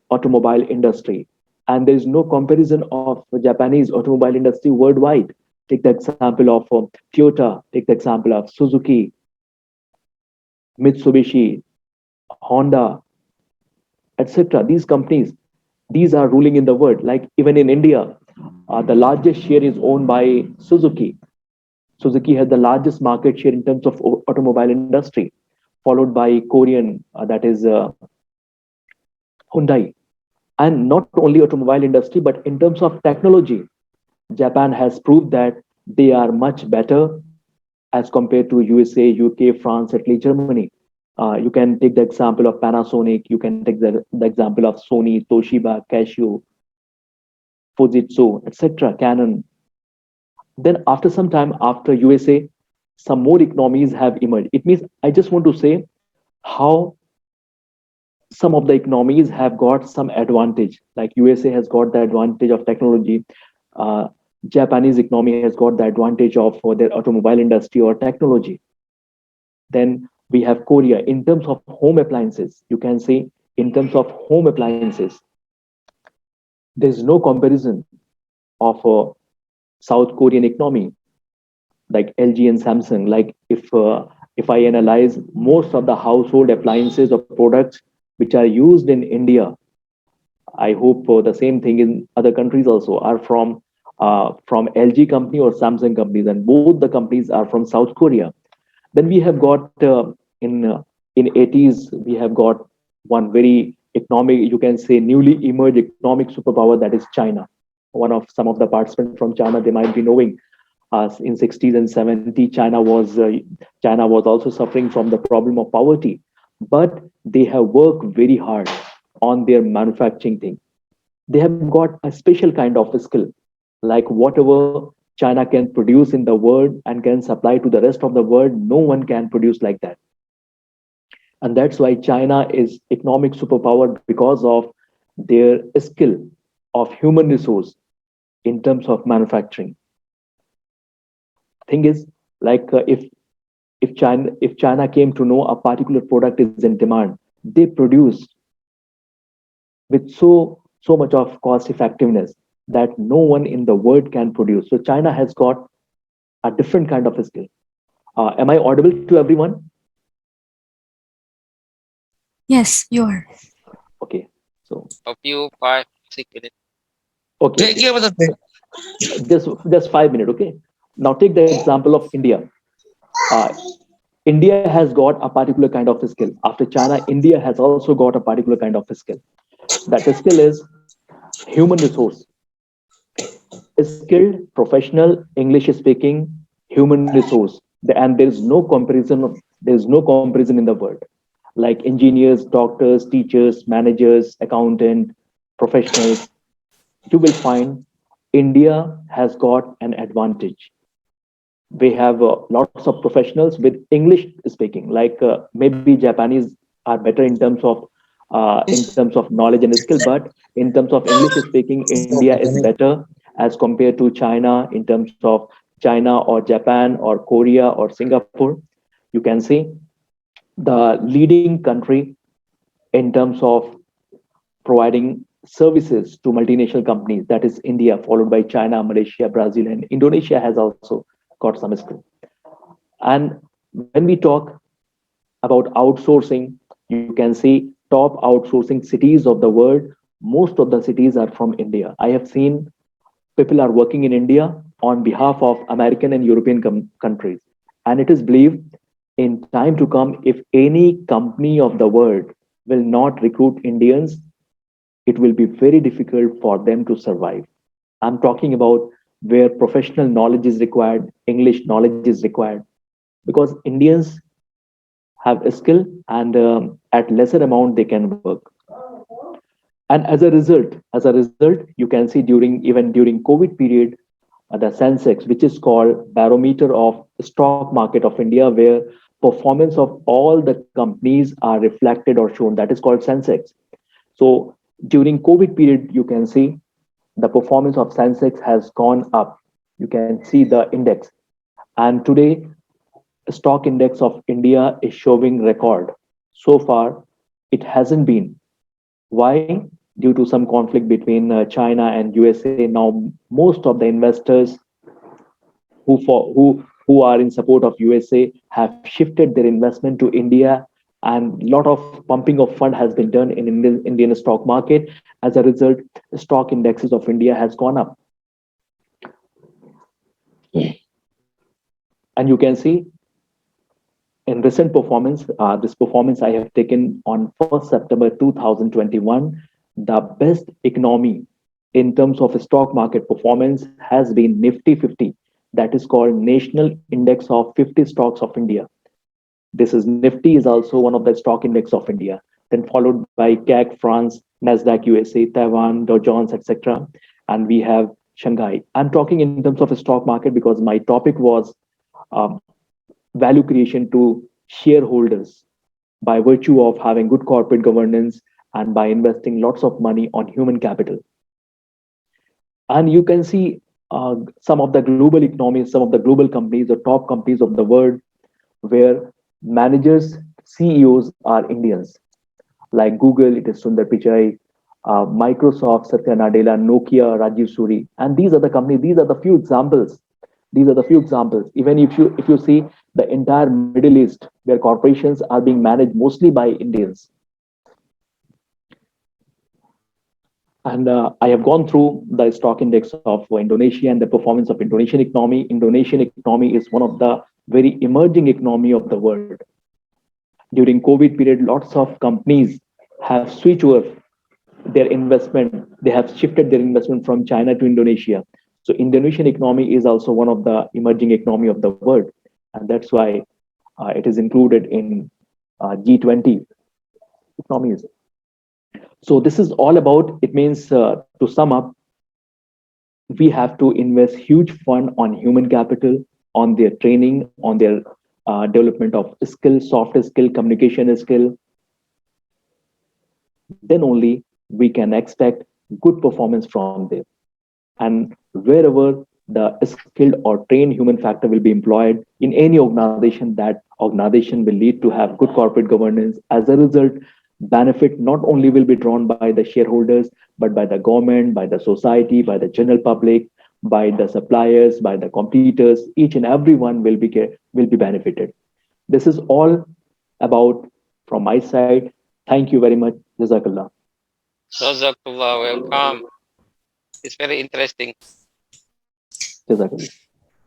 automobile industry. And there is no comparison of the Japanese automobile industry worldwide. Take the example of Toyota, take the example of Suzuki, Mitsubishi, Honda, etc. These companies, these are ruling in the world. Like even in India, the largest share is owned by Suzuki. Suzuki has the largest market share in terms of automobile industry, followed by Korean, that is Hyundai. And not only automobile industry, but in terms of technology, Japan has proved that they are much better as compared to USA, UK, France, Italy, Germany. You can take the example of Panasonic, you can take the example of Sony, Toshiba, Casio, Fujitsu, etc., Canon. Then after some time, after USA, some more economies have emerged. It means I just want to say how some of the economies have got some advantage. Like USA has got the advantage of technology. Uh, Japanese economy has got the advantage of their automobile industry or technology. Then we have Korea in terms of home appliances. You can say in terms of home appliances, there's no comparison of South Korean economy like LG and Samsung. Like if I analyze most of the household appliances or products which are used in India, I hope the same thing in other countries also are from LG company or Samsung companies, and both the companies are from South Korea. Then we have got in 80s we have got one very economic, you can say newly emerged economic superpower, that is China. One of some of the participants from China, they might be knowing, in 60s and 70s China was also suffering from the problem of poverty, but they have worked very hard on their manufacturing thing. They have got a special kind of skill, like whatever China can produce in the world and can supply to the rest of the world, no one can produce like that. And that's why China is economic superpower, because of their skill of human resource in terms of manufacturing. Thing is, like if China came to know a particular product is in demand, they produce with so much of cost effectiveness that no one in the world can produce. So China has got a different kind of a skill. Am I audible to everyone? Yes, you are. Okay. So, A few 5, 6 minutes. okay. Just 5 minutes. Okay. Now take the example of India. Uh, India has got a particular kind of a skill. After China, India has also got a particular kind of a skill. That skill is human resource, skilled, professional, English speaking, human resource. And there is no comparison. There is no comparison in the world. Like engineers, doctors, teachers, managers, accountant, professionals, you will find India has got an advantage. We have lots of professionals with English speaking, like maybe Japanese are better in terms of knowledge and skill, but in terms of English speaking, India is better as compared to China, in terms of China or Japan or Korea or Singapore. You can see the leading country in terms of providing services to multinational companies, that is India, followed by China, Malaysia, Brazil, and Indonesia has also got some skill. And when we talk about outsourcing, you can see top outsourcing cities of the world. Most of the cities are from India. I have seen people are working in India on behalf of American and European countries. And it is believed in time to come, if any company of the world will not recruit Indians, it will be very difficult for them to survive. I'm talking about where professional knowledge is required, English knowledge is required, because Indians have a skill and at lesser amount they can work. And as a result, you can see during COVID period, the Sensex, which is called barometer of stock market of India, where performance of all the companies are reflected or shown. That is called Sensex. So during COVID period, you can see the performance of Sensex has gone up. You can see the index. And today, stock index of India is showing record. So far, it hasn't been. Why? Due to some conflict between China and USA. Now, most of the investors who are in support of USA have shifted their investment to India, and a lot of pumping of fund has been done in Indian stock market. As a result, stock indexes of India has gone up, and you can see in recent performance, this performance I have taken on 1st September 2021, the best economy in terms of stock market performance has been Nifty 50. That is called National Index of 50 Stocks of India. This is Nifty is also one of the stock index of India. Then followed by CAC France, Nasdaq USA, Taiwan, Dow Jones, etc. And we have Shanghai. I'm talking in terms of a stock market because my topic was um, value creation to shareholders by virtue of having good corporate governance and by investing lots of money on human capital. And you can see some of the global economies, some of the global companies, the top companies of the world, where managers, CEOs are Indians. Like Google, it is Sundar Pichai, Microsoft, Satya Nadella, Nokia, Rajiv Suri, and these are the companies. These are the few examples. These are the few examples. Even if you see the entire Middle East, where corporations are being managed mostly by Indians. And I have gone through the stock index of Indonesia and the performance of Indonesian economy. Indonesian economy is one of the very emerging economy of the world. During COVID period, lots of companies have switched over their investment. They have shifted their investment from China to Indonesia. So Indonesian economy is also one of the emerging economy of the world, and that's why it is included in G20 economies. So this is all about. It means to sum up, we have to invest huge fund on human capital, on their training, on their development of skill, soft skill, communication skill. Then only we can expect good performance from them. And wherever the skilled or trained human factor will be employed in any organization, that organization will lead to have good corporate governance. As a result, benefit not only will be drawn by the shareholders, but by the government, by the society, by the general public, by the suppliers, by the competitors. Each and everyone will be benefited. This is all about from my side. Thank you very much. Jazakallah. Jazakallah, welcome. It's very interesting. Jazakallah.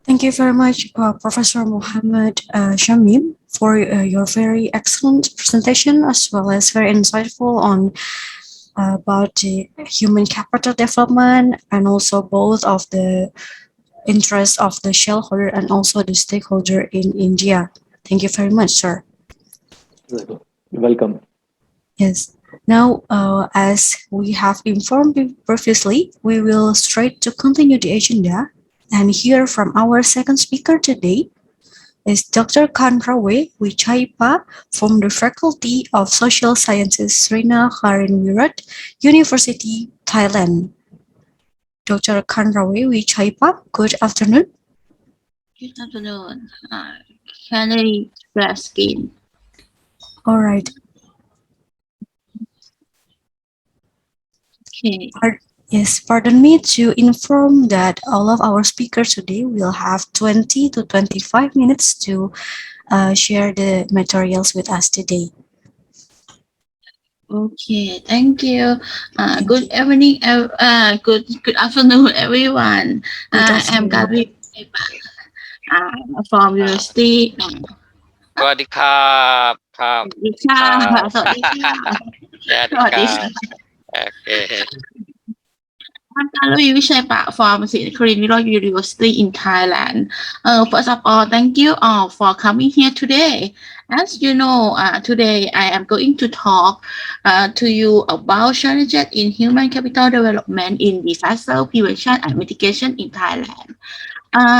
Thank you very much, Professor Muhammad Shamim, for your very excellent presentation, as well as very insightful on about the human capital development and also both of the interests of the shareholder and also the stakeholder in India. Thank you very much, sir. You're welcome. Yes. Now, as we have informed you previously, we will straight to continue the agenda and hear from our second speaker today is Dr. Kanrawe Wichaipa from the Faculty of Social Sciences Srina Harinwirat University, Thailand. Dr. Kanrawe Wichaipa, good afternoon. Good afternoon. Can I share screen? All right. Okay. Yes, pardon me to inform that all of our speakers today will have 20 to 25 minutes to share the materials with us today. Okay, thank you. Good evening, good afternoon, everyone. I'm Gabi from University. สวัสดีครับครับ สวัสดีค่ะสวัสดีค่ะ สวัสดีครับโอเค I'm Gabi Wichaipa from Srina University in Thailand. First of all, thank you all for coming here today. As you know, today I am going to talk to you about challenges in human capital development in disaster prevention and mitigation in Thailand.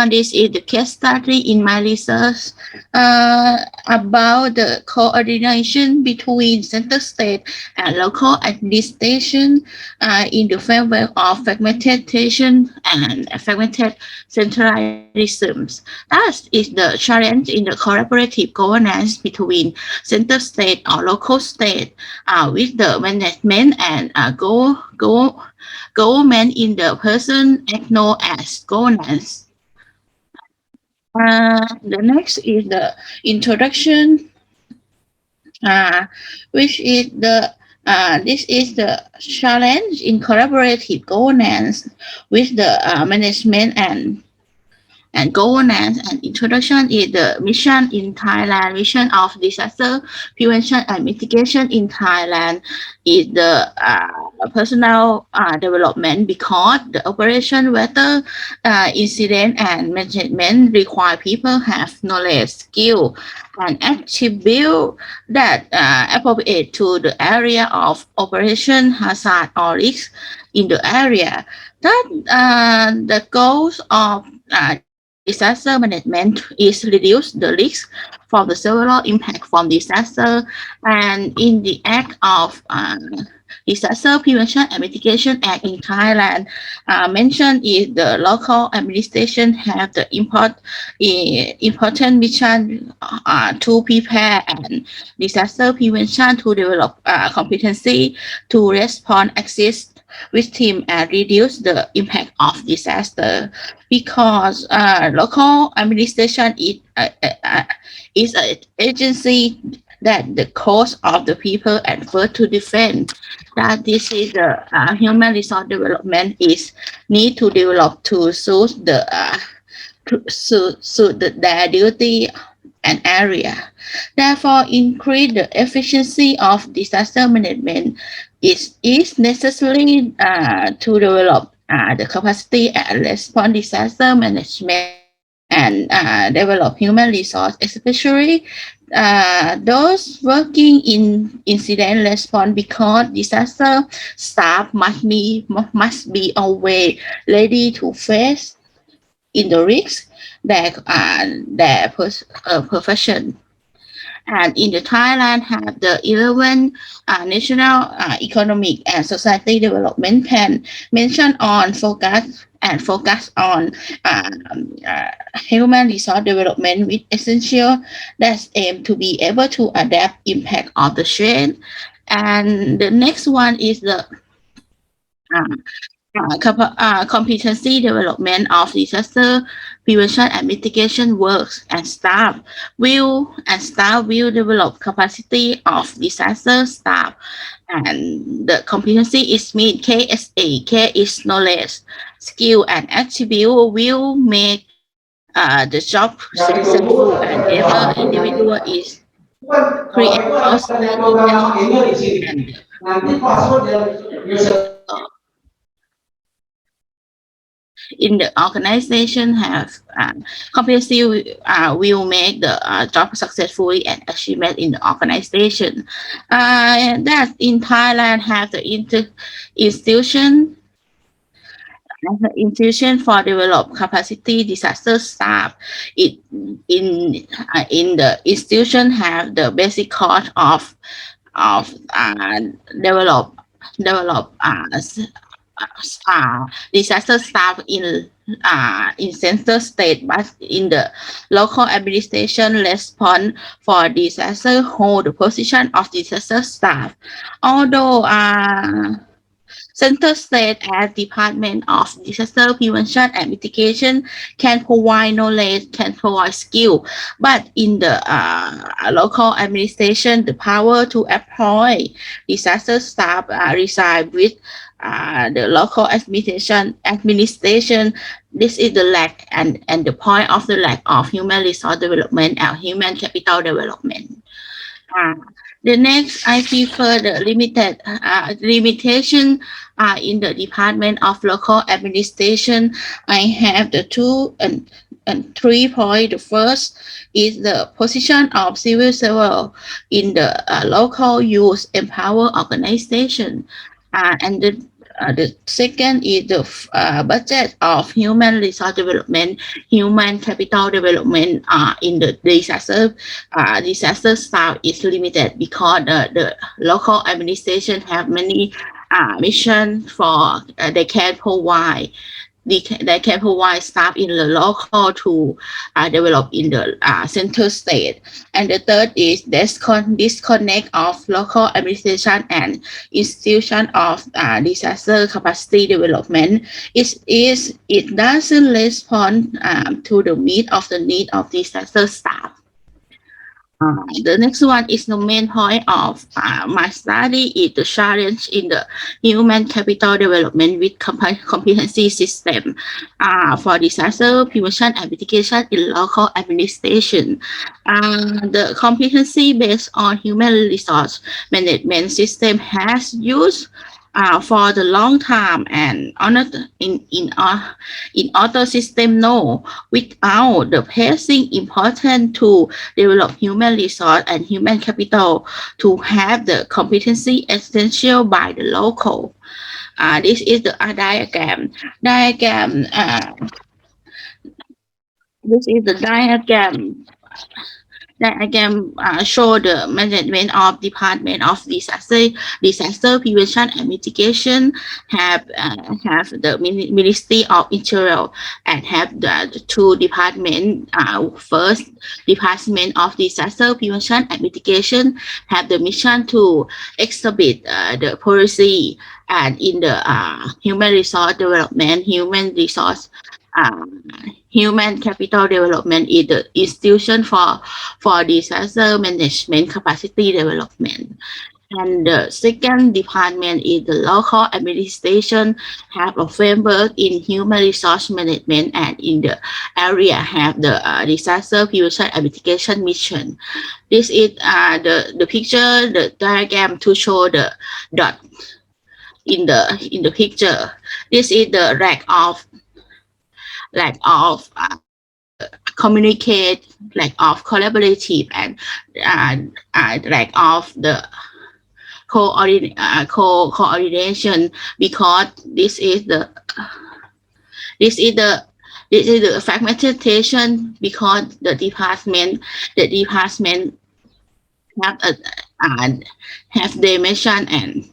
This is the case study in my research about the coordination between center state and local administration in the framework of fragmentation and fragmented centralism. That is the challenge in the collaborative governance between center state or local state with the management and government in the person known as governance. The next is the introduction, which is this is the challenge in collaborative governance with the management and governance. And introduction is the mission in Thailand. Mission of disaster prevention and mitigation in Thailand is the personal development, because the operation, weather, incident and management require people have knowledge, skill, and attribute that appropriate to the area of operation, hazard or risk in the area. That the goals of disaster management is reduce the risk from the several impact from disaster. And in the act of Disaster Prevention and Mitigation Act in Thailand, mentioned is the local administration have the important mission to prepare and disaster prevention, to develop competency, to respond, assist victim and reduce the impact of disaster, because local administration is an agency that the cause of the people and first to defend. That this is the human resource development is need to develop to suit their duty and area. Therefore, increase the efficiency of disaster management is necessary to develop the capacity and respond disaster management and develop human resource, especially those working in incident response, because disaster staff must be always ready to face in the risk their profession. And in the Thailand have the 11 national economic and society development plan mentioned on focus on human resource development with essential that aim to be able to adapt impact of the change. And the next one is the competency development of disaster prevention and mitigation works, and staff will develop capacity of disaster staff. And the competency is mean KSA. K is knowledge, skill, and attribute will make the job successful, and ever individual is create outstanding achievement, and in the organization have competency will make the job successfully and achievement in the organization. That in Thailand have the institution for develop capacity disaster staff. It in the institution have the basic course of develop disaster staff in center state, but in the local administration response for disaster hold the position of disaster staff. Although center state and Department of Disaster Prevention and Mitigation can provide knowledge, can provide skill, but in the local administration, the power to employ disaster staff reside with the local administration. This is the lack and the point of the lack of human resource development and human capital development. The next, I prefer the limitation in the Department of Local Administration. I have the 2 and 3 points. The first is the position of civil servant in the local youth empower organization, and the second is the budget of human resource development, human capital development in the disaster staff is limited because the local administration have many missions for they can provide staff in the local to develop in the center state. And the third is disconnect of local administration and institution of disaster capacity development. It doesn't respond to the need of disaster staff. The next one is the main point of my study is the challenge in the human capital development with competency system for disaster prevention and mitigation in local administration. The competency based on human resource management system has used for the long time, and in other system no, without the pressing important to develop human resource and human capital to have the competency essential by the local. This is the diagram. This is the diagram. Show the management of Department of Disaster Prevention and Mitigation have the Ministry of Interior and have the 2 departments. First, Department of Disaster Prevention and Mitigation have the mission to exhibit the policy and in the human resource development, human capital development is the institution for disaster management capacity development. And the second department is the local administration have a framework in human resource management, and in the area have the disaster prevention and mitigation mission. This is the picture, the diagram to show the dot in the picture. This is the lack of communicate, lack of collaborative, and lack of the coordination, because this is the fragmentation, because the department have dimension and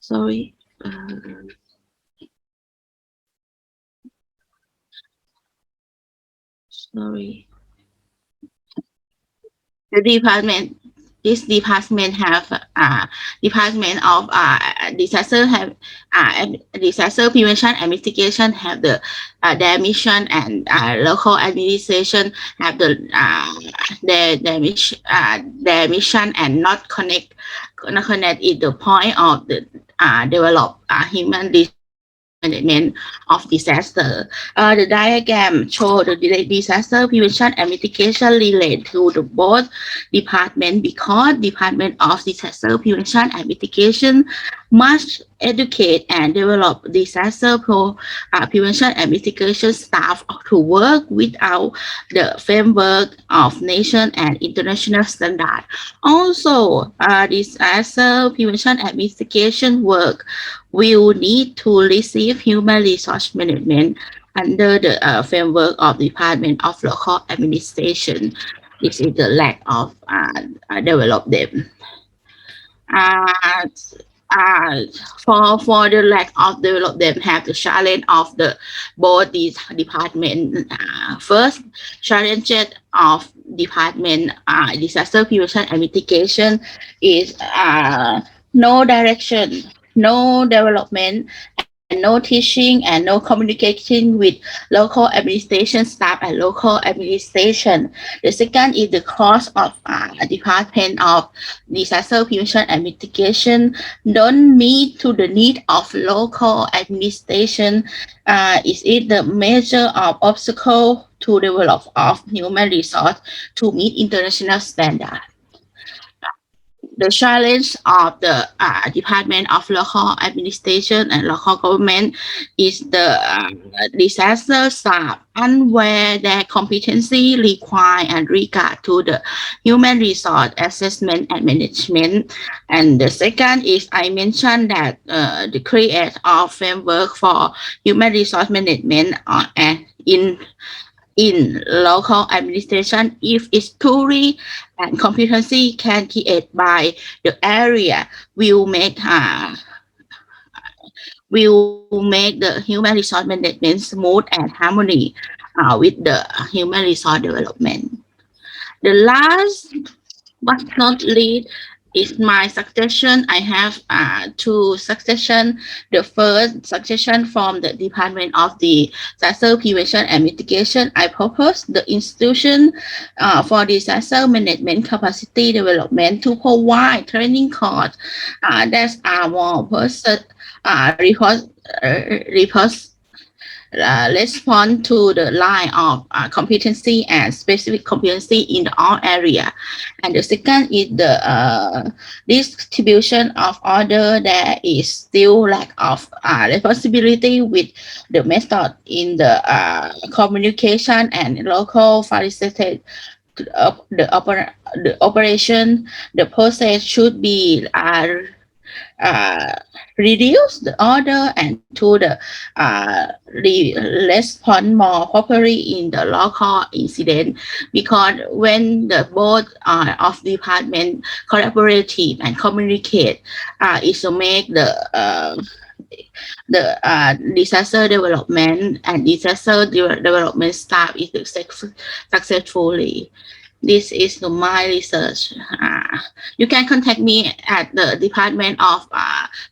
sorry. Sorry. The department this department have department of disaster prevention and mitigation have their mission, and local administration have their mission, and not connect is the point of the develop human management of disaster. The diagram show the disaster prevention and mitigation relate to the both department, because Department of Disaster Prevention and Mitigation must educate and develop disaster prevention and mitigation staff to work without the framework of nation and international standard. Also, disaster prevention and mitigation work will need to receive human resource management under the framework of Department of Local Administration. This is the lack of develop them. For the lack of develop them, have the challenge of the both these department. First challenge of department disaster prevention and mitigation is no direction, no development, and no teaching, and no communicating with local administration staff and local administration. The second is the cost of Department of Disaster Prevention and Mitigation don't meet to the need of local administration. Is it the measure of obstacle to develop of human resource to meet international standard? The challenge of the Department of Local Administration and Local Government is the disaster staff unaware their competency required and regard to the human resource assessment and management. And the second is I mentioned that the create of framework for human resource management and in local administration, if it's truly and competency can create by the area, will make the human resource management smooth and harmony with the human resource development. The last but not least is my suggestion. I have two suggestions. The first suggestion from the Department of the Disaster Prevention and Mitigation, I propose the institution for disaster management capacity development to provide training course that are more respond to the line of competency and specific competency in all area. And the second is the distribution of order. There is still lack of responsibility with the method in the communication and local facilitate the operation. The process should be reduce the order and to the respond more properly in the local incident, because when the both of department collaborative and communicate is to make the disaster development and disaster development staff is successfully. This is my research. You can contact me at the Department of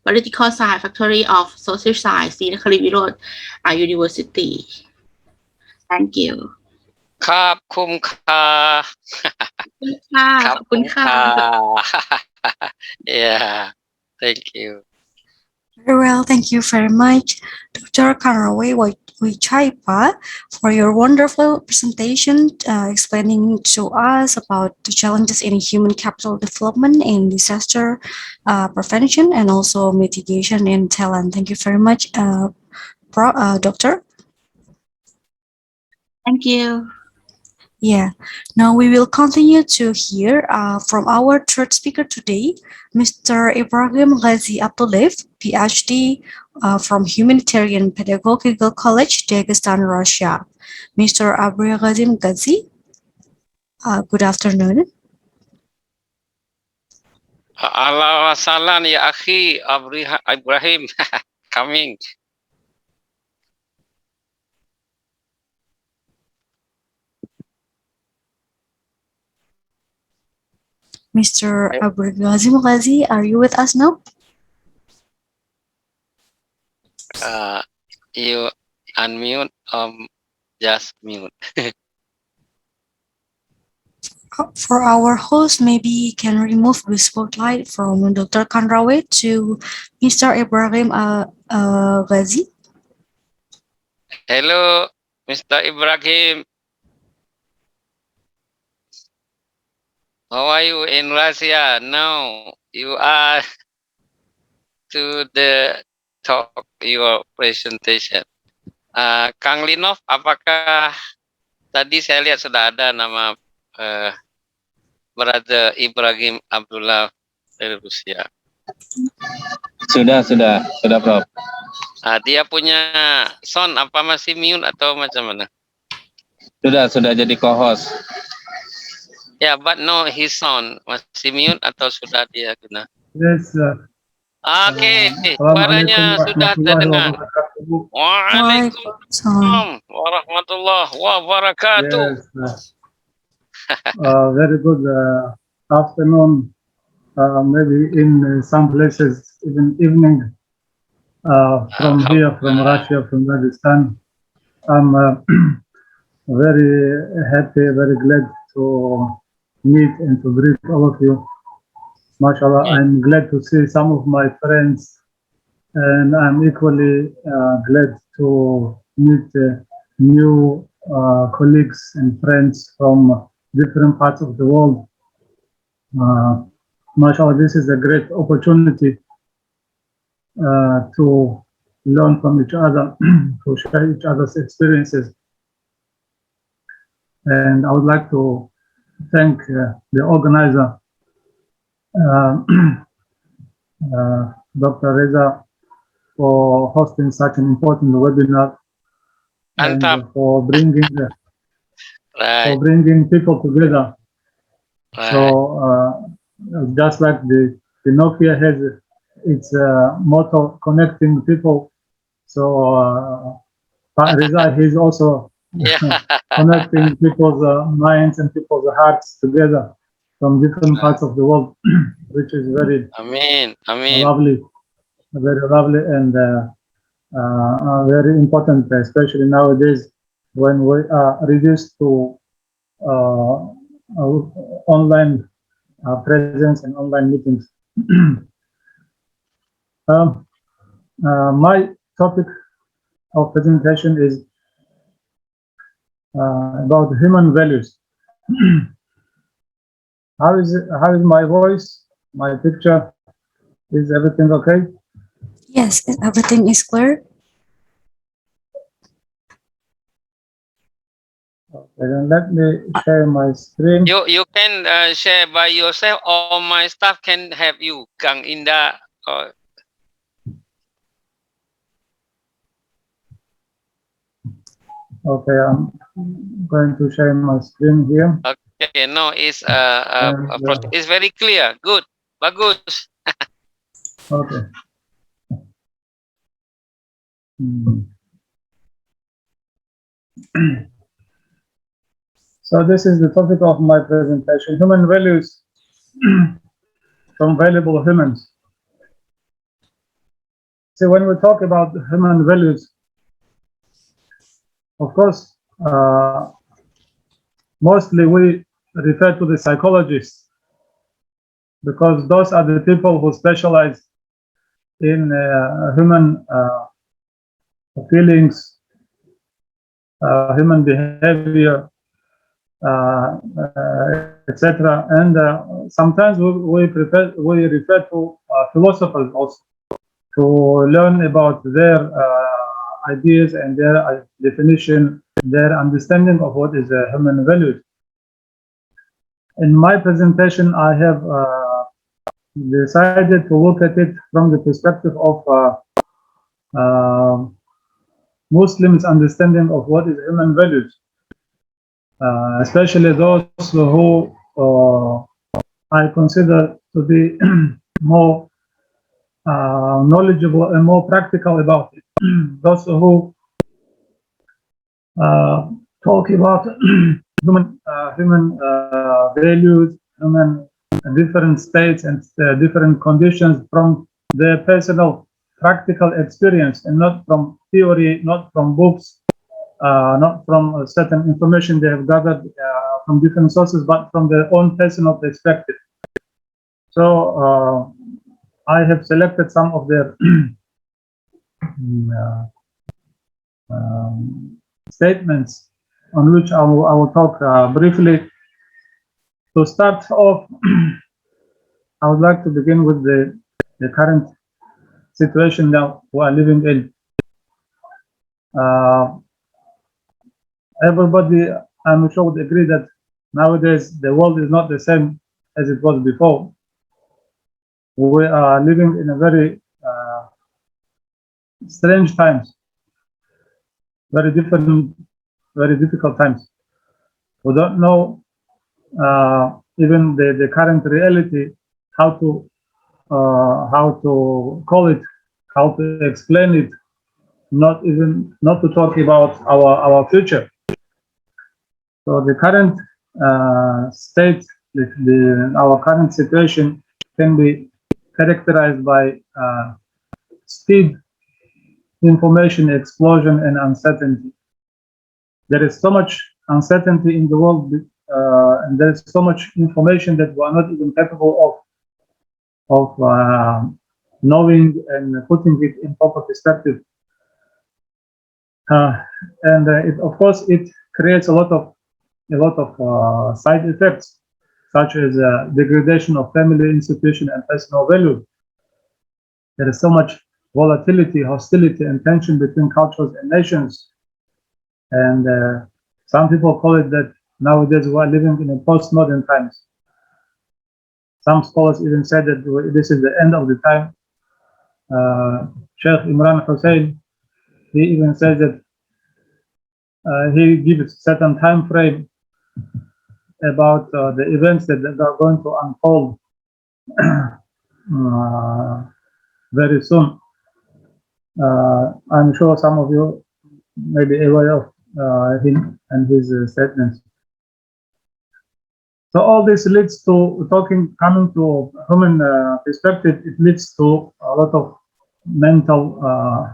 Political Science, Faculty of Social Science, Road, University. Thank you. ครับคุ้มค่า ขอบคุณค่ะ Yeah, thank you. Very well, thank you very much, Dr. Karawi Wichaipa, for your wonderful presentation explaining to us about the challenges in human capital development and disaster prevention and also mitigation in Thailand. Thank you very much, Doctor. Thank you. Yeah, now we will continue to hear from our third speaker today, Mr. Ibrahim Ghazi Abdullayev, PhD from Humanitarian Pedagogical College, Dagestan, Russia. Mr. Ibrahim Ghazi, good afternoon. Allah wasalan ya akhi Ibrahim coming. Mr. Abrigazim Ghazi, are you with us now? You unmute, just mute. For our host, maybe can remove the spotlight from Dr. Kanrawe to Mr. Ibrahim Ghazi. Hello, Mr. Ibrahim. How are you in Russia? Now you are to the talk your presentation. Kang Linov, apakah tadi saya lihat sudah ada nama Brother Ibrahim Abdullah dari Rusia. Sudah, Prof. Dia punya sound apa masih mute atau macam mana? Sudah jadi co-host. Ya, but no his sound masih mute atau sudah dia guna? Yes. Oke, suaranya sudah terdengar. Waalaikumsalam warahmatullahi wabarakatuh. Yes. Very good afternoon. Maybe in some places even evening. From here, from Russia, from Pakistan. I'm very happy, very glad to meet and to greet all of you. MashaAllah, I'm glad to see some of my friends, and I'm equally glad to meet new colleagues and friends from different parts of the world. MashaAllah, this is a great opportunity to learn from each other, to share each other's experiences. And I would like to thank the organizer, Dr. Reza, for hosting such an important webinar and for bringing people together. So just like the Nokia has its motto, connecting people. So Reza, he's also connecting people's minds and people's hearts together from different parts of the world, which is very lovely, very lovely, and very important, especially nowadays when we are reduced to online presence and online meetings. My topic of presentation is about human values. How is my voice, my picture? Is everything okay? Yes, everything is clear. Okay, then let me share my screen. You can share by yourself, or my staff can help you, Kang Indah. Okay, I'm going to share my screen here. Okay, no, it's very clear. Good, bagus. Okay. So this is the topic of my presentation: human values from valuable humans. So when we talk about human values, of course, mostly we refer to the psychologists, because those are the people who specialize in human feelings, human behavior, etc. And sometimes we refer to philosophers also to learn about their ideas and their definition, their understanding of what is human values. In my presentation, I have decided to look at it from the perspective of Muslims' understanding of what is human values, especially those who I consider to be more knowledgeable and more practical about it. Those who talk about human values, human different states and different conditions from their personal practical experience, and not from theory, not from books, not from certain information they have gathered from different sources, but from their own personal perspective. So I have selected some of their statements on which I will talk briefly. To start off, I would like to begin with the current situation that we are living in. Everybody, I'm sure, would agree that nowadays the world is not the same as it was before. We are living in a very strange times, very difficult times. We don't know even the current reality, how to call it, how to explain it, not to talk about our future. So the current state, our current situation can be characterized by speed, information explosion, and uncertainty. There is so much uncertainty in the world, and there is so much information that we are not even capable of knowing and putting it in proper perspective. And of course, it creates a lot of side effects, such as degradation of family, institution, and personal value. There is so much volatility, hostility, and tension between cultures and nations. And some people call it that nowadays we are living in a postmodern times. Some scholars even said that this is the end of the time. Sheikh Imran Hussein, he even says that he gives certain time frame about the events that are going to unfold very soon. I'm sure some of you may be aware of him and his statements. So all this leads to coming to human perspective, it leads to a lot of mental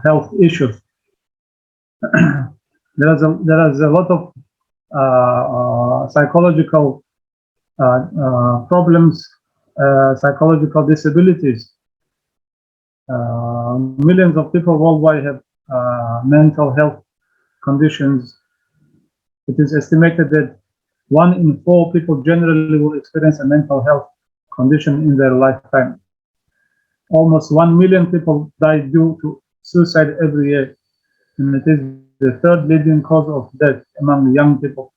health issues. There is a lot of psychological problems, psychological disabilities. Millions of people worldwide have mental health conditions. It is estimated that 1 in 4 people generally will experience a mental health condition in their lifetime. Almost 1 million people die due to suicide every year, and it is the 3rd leading cause of death among young people.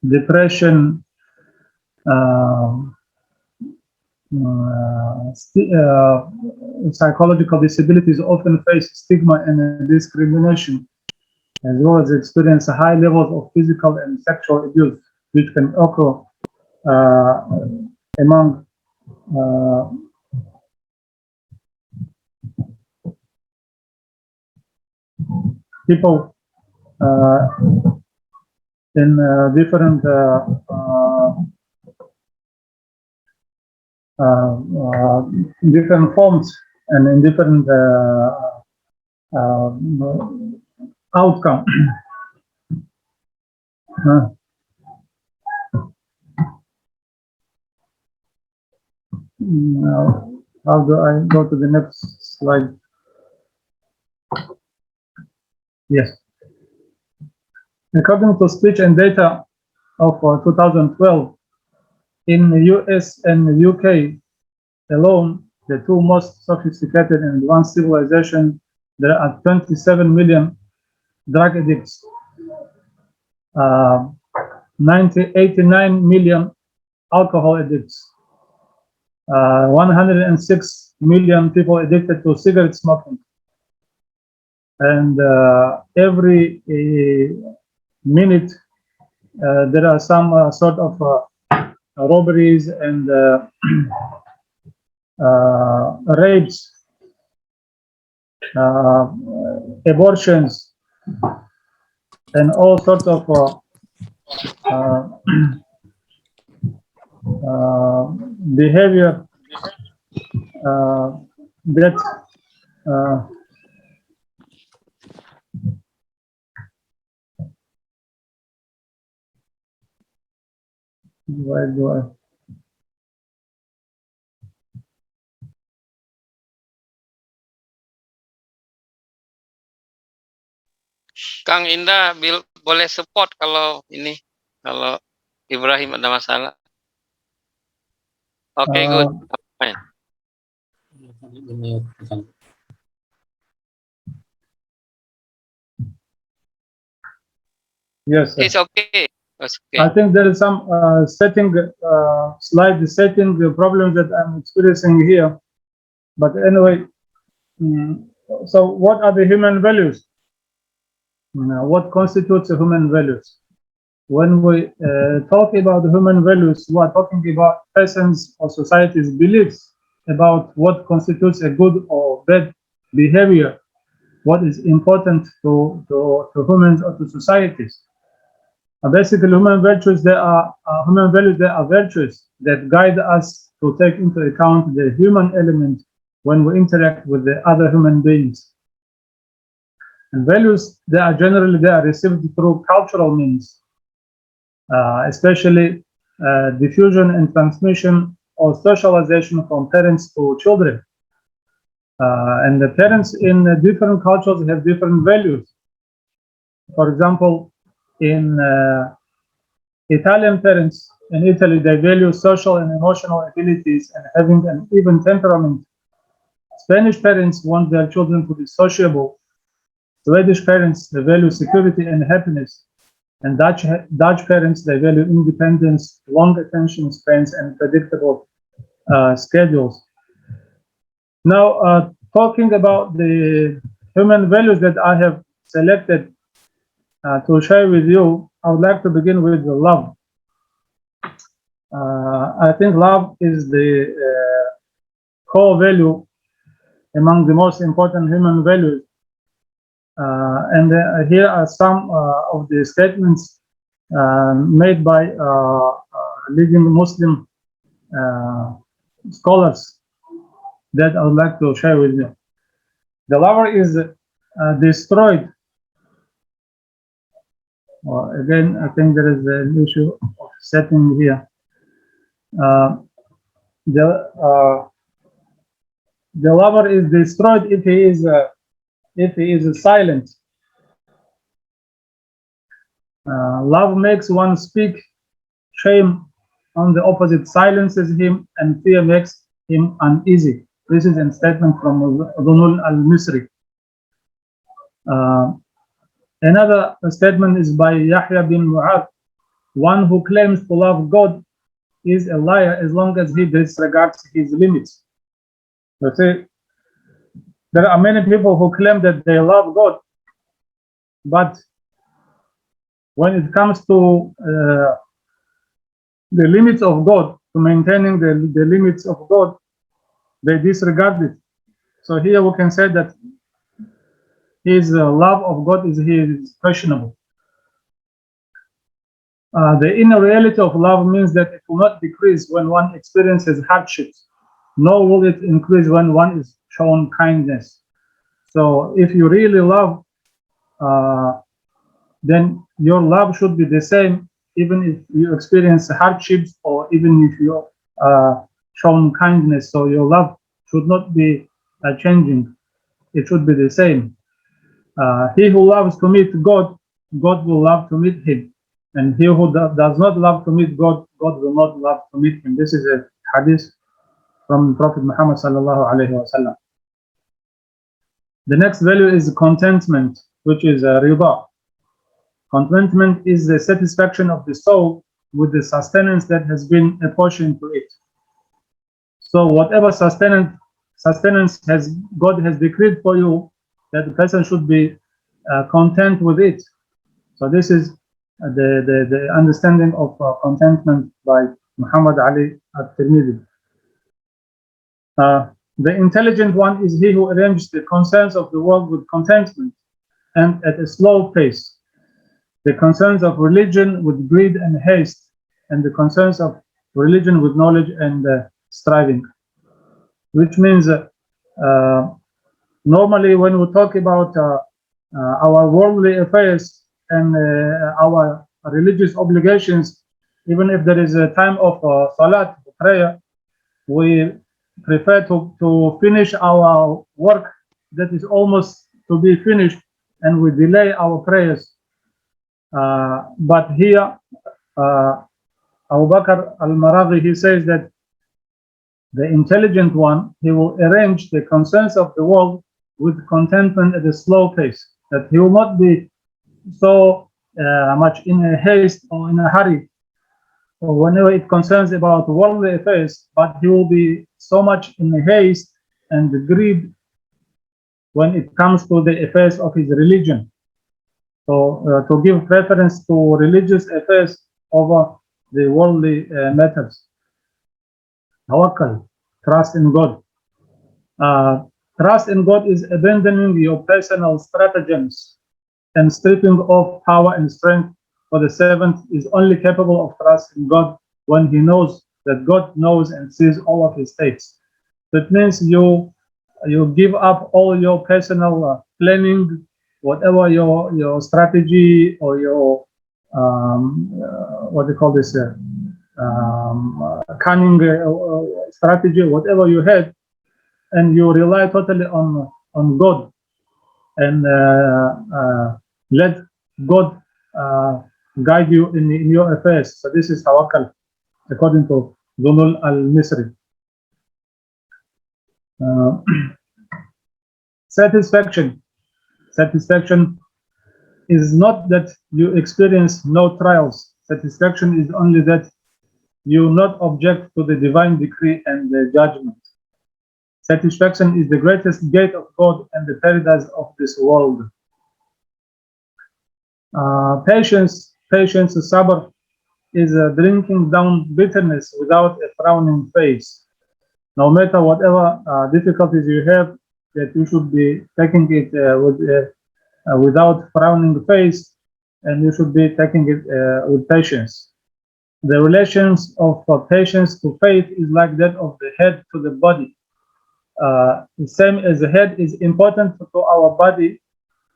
Depression, psychological disabilities often face stigma and discrimination, as well as experience high levels of physical and sexual abuse, which can occur among people in different different forms and in different outcome. Now, how do I go to the next slide? Yes. According to speech and data of 2012, in the US and the UK alone, the 2 most sophisticated and advanced civilizations, there are 27 million drug addicts, 89 million alcohol addicts, 106 million people addicted to cigarette smoking, and every minute there are some sort of robberies and rapes, abortions, and all sorts of behavior that where do I? Kang Indah boleh support kalau Ibrahim ada masalah. Oke, good. Fine. Yes, sir. It's okay. It's okay. I think there is some slide setting problems that I'm experiencing here. But anyway, so what are the human values? What constitutes the human values? When we talk about the human values, we are talking about persons or society's beliefs about what constitutes a good or bad behavior, what is important to humans or to societies. Basically, human values, they are virtues that guide us to take into account the human element when we interact with the other human beings. And values, they are received through cultural means, especially diffusion and transmission or socialization from parents to children. And the parents in different cultures have different values. For example, in Italian parents in Italy, they value social and emotional abilities and having an even temperament. Spanish parents want their children to be sociable. Swedish parents, they value security and happiness. And Dutch parents, they value independence, long attention spans, and predictable schedules. Now, talking about the human values that I have selected to share with you, I would like to begin with the love. I think love is the core value among the most important human values. And here are some of the statements made by leading Muslim scholars that I would like to share with you. The lover is destroyed. Well, again, I think there is an issue of setting here. The lover is destroyed if he is silent. Love makes one speak, shame on the opposite silences him, and fear makes him uneasy. This is a statement from Dhunul al-Misri. Another statement is by Yahya bin Mu'adh. One who claims to love God is a liar as long as he disregards his limits. So say, there are many people who claim that they love God, but when it comes to the limits of God, to maintaining the limits of God, they disregard it. So here we can say that his love of God is questionable. The inner reality of love means that it will not decrease when one experiences hardships, nor will it increase when one is shown kindness. So if you really love, then your love should be the same even if you experience hardships or even if you shown kindness. So your love should not be changing. It should be the same. He who loves to meet God, God will love to meet him. And he who does not love to meet God, God will not love to meet him. This is a hadith from Prophet Muhammad sallallahu alaihi wasallam. The next value is contentment, which is rida. Contentment is the satisfaction of the soul with the sustenance that has been apportioned to it. So whatever sustenance God has decreed for you, that the person should be content with it. So this is the understanding of contentment by Muhammad Ali at-Tirmidhi. The intelligent one is he who arranges the concerns of the world with contentment and at a slow pace. The concerns of religion with greed and haste, and the concerns of religion with knowledge and striving, which means normally when we talk about our worldly affairs and our religious obligations, even if there is a time of salat, prayer, we prefer to finish our work that is almost to be finished, and we delay our prayers. But here, Abu Bakr al-Maraghi, he says that the intelligent one, he will arrange the concerns of the world with contentment at a slow pace, that he will not be so much in a haste or in a hurry, or whenever it concerns about worldly affairs, but he will be so much in a haste and greed when it comes to the affairs of his religion. So to give preference to religious affairs over the worldly matters. Tawakkal, trust in God. Trust in God is abandoning your personal stratagems and stripping off power and strength, for the servant is only capable of trust in God when he knows that God knows and sees all of his states. That means you give up all your personal planning, whatever your strategy or your what do you call this cunning strategy, whatever you had, and you rely totally on God, and let God guide you in your affairs. So this is tawakkal, according to Zunul al-Misri. Satisfaction. Satisfaction is not that you experience no trials. Satisfaction is only that you not object to the divine decree and the judgment. Satisfaction is the greatest gate of God and the paradise of this world. Patience, sabr, is drinking down bitterness without a frowning face. No matter whatever difficulties you have, that you should be taking it without frowning face, and you should be taking it with patience. The relations of patience to faith is like that of the head to the body. The same as the head is important to our body,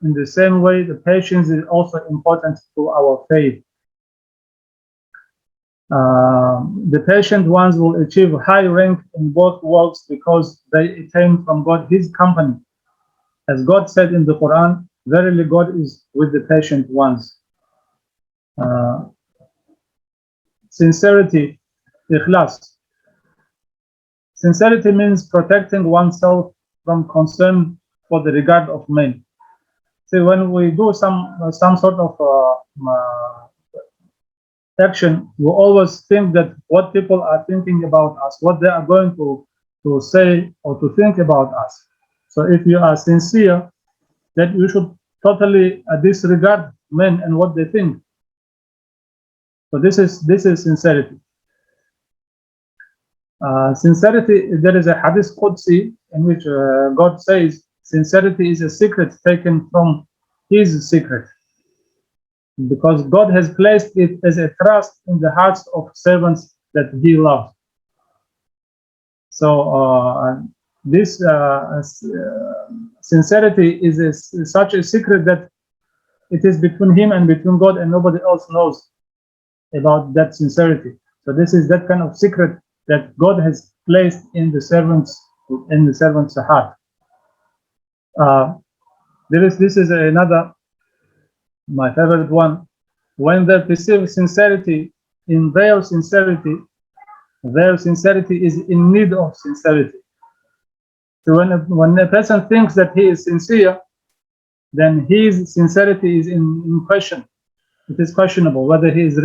in the same way the patience is also important to our faith. The patient ones will achieve high rank in both worlds because they attain from God His company. As God said in the Quran, verily God is with the patient ones. Sincerity, ikhlas. Sincerity means protecting oneself from concern for the regard of men. See, when we do some sort of action, we always think that what people are thinking about us, what they are going to say or to think about us. So if you are sincere, that you should totally disregard men and what they think. So this is sincerity. Sincerity, there is a hadith Qudsi in which God says sincerity is a secret taken from His secret, because God has placed it as a trust in the hearts of servants that He loves. So this sincerity is such a secret that it is between Him and between God, and nobody else knows about that sincerity. So this is that kind of secret that God has placed in the servant's heart. This is another, my favorite one. When they perceive sincerity in their sincerity is in need of sincerity. So when a person thinks that he is sincere, then his sincerity is in question. It is questionable whether he is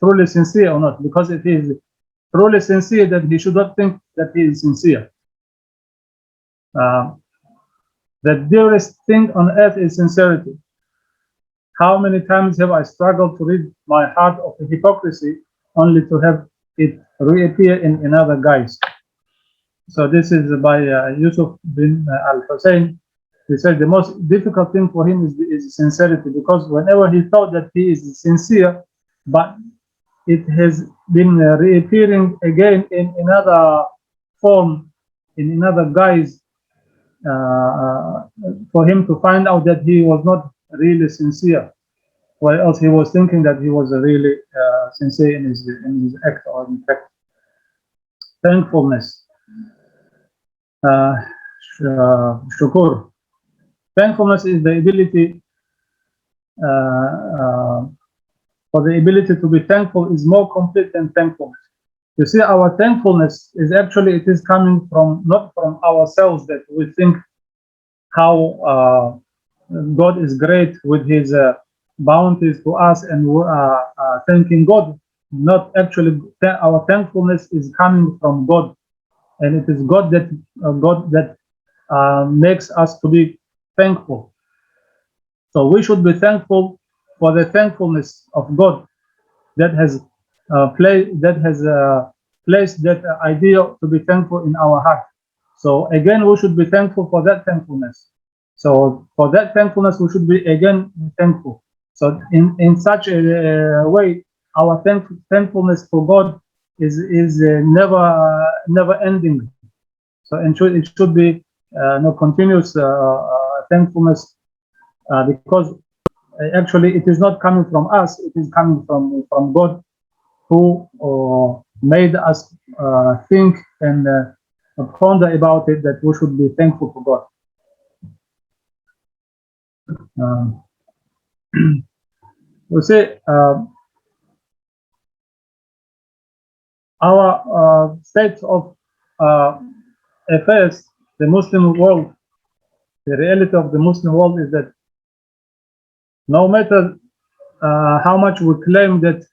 truly sincere or not, because if he is truly sincere, then he should not think that he is sincere. The dearest thing on earth is sincerity. How many times have I struggled to rid my heart of hypocrisy only to have it reappear in another guise? So this is by Yusuf bin al-Hussein. He said the most difficult thing for him is sincerity, because whenever he thought that he is sincere, but it has been reappearing again in another form, in another guise, for him to find out that he was not really sincere, or else he was thinking that he was really sincere in his act or in fact. Thankfulness, shukur. Thankfulness is the ability, for the ability to be thankful is more complete than thankfulness. You see, our thankfulness is actually, it is coming from, not from ourselves, that we think how God is great with his bounties to us and we are thanking God. Not actually, our thankfulness is coming from God, and it is God that makes us to be thankful. So we should be thankful for the thankfulness of God that has placed that idea to be thankful in our heart. So again, we should be thankful for that thankfulness. So for that thankfulness, we should be again thankful. So in such a way, our thankfulness for God is never ending. So it should be no continuous thankfulness, because actually it is not coming from us, it is coming from God, who made us think and ponder about it, that we should be thankful to God. We say our state of affairs, the Muslim world, the reality of the Muslim world is that no matter how much we claim that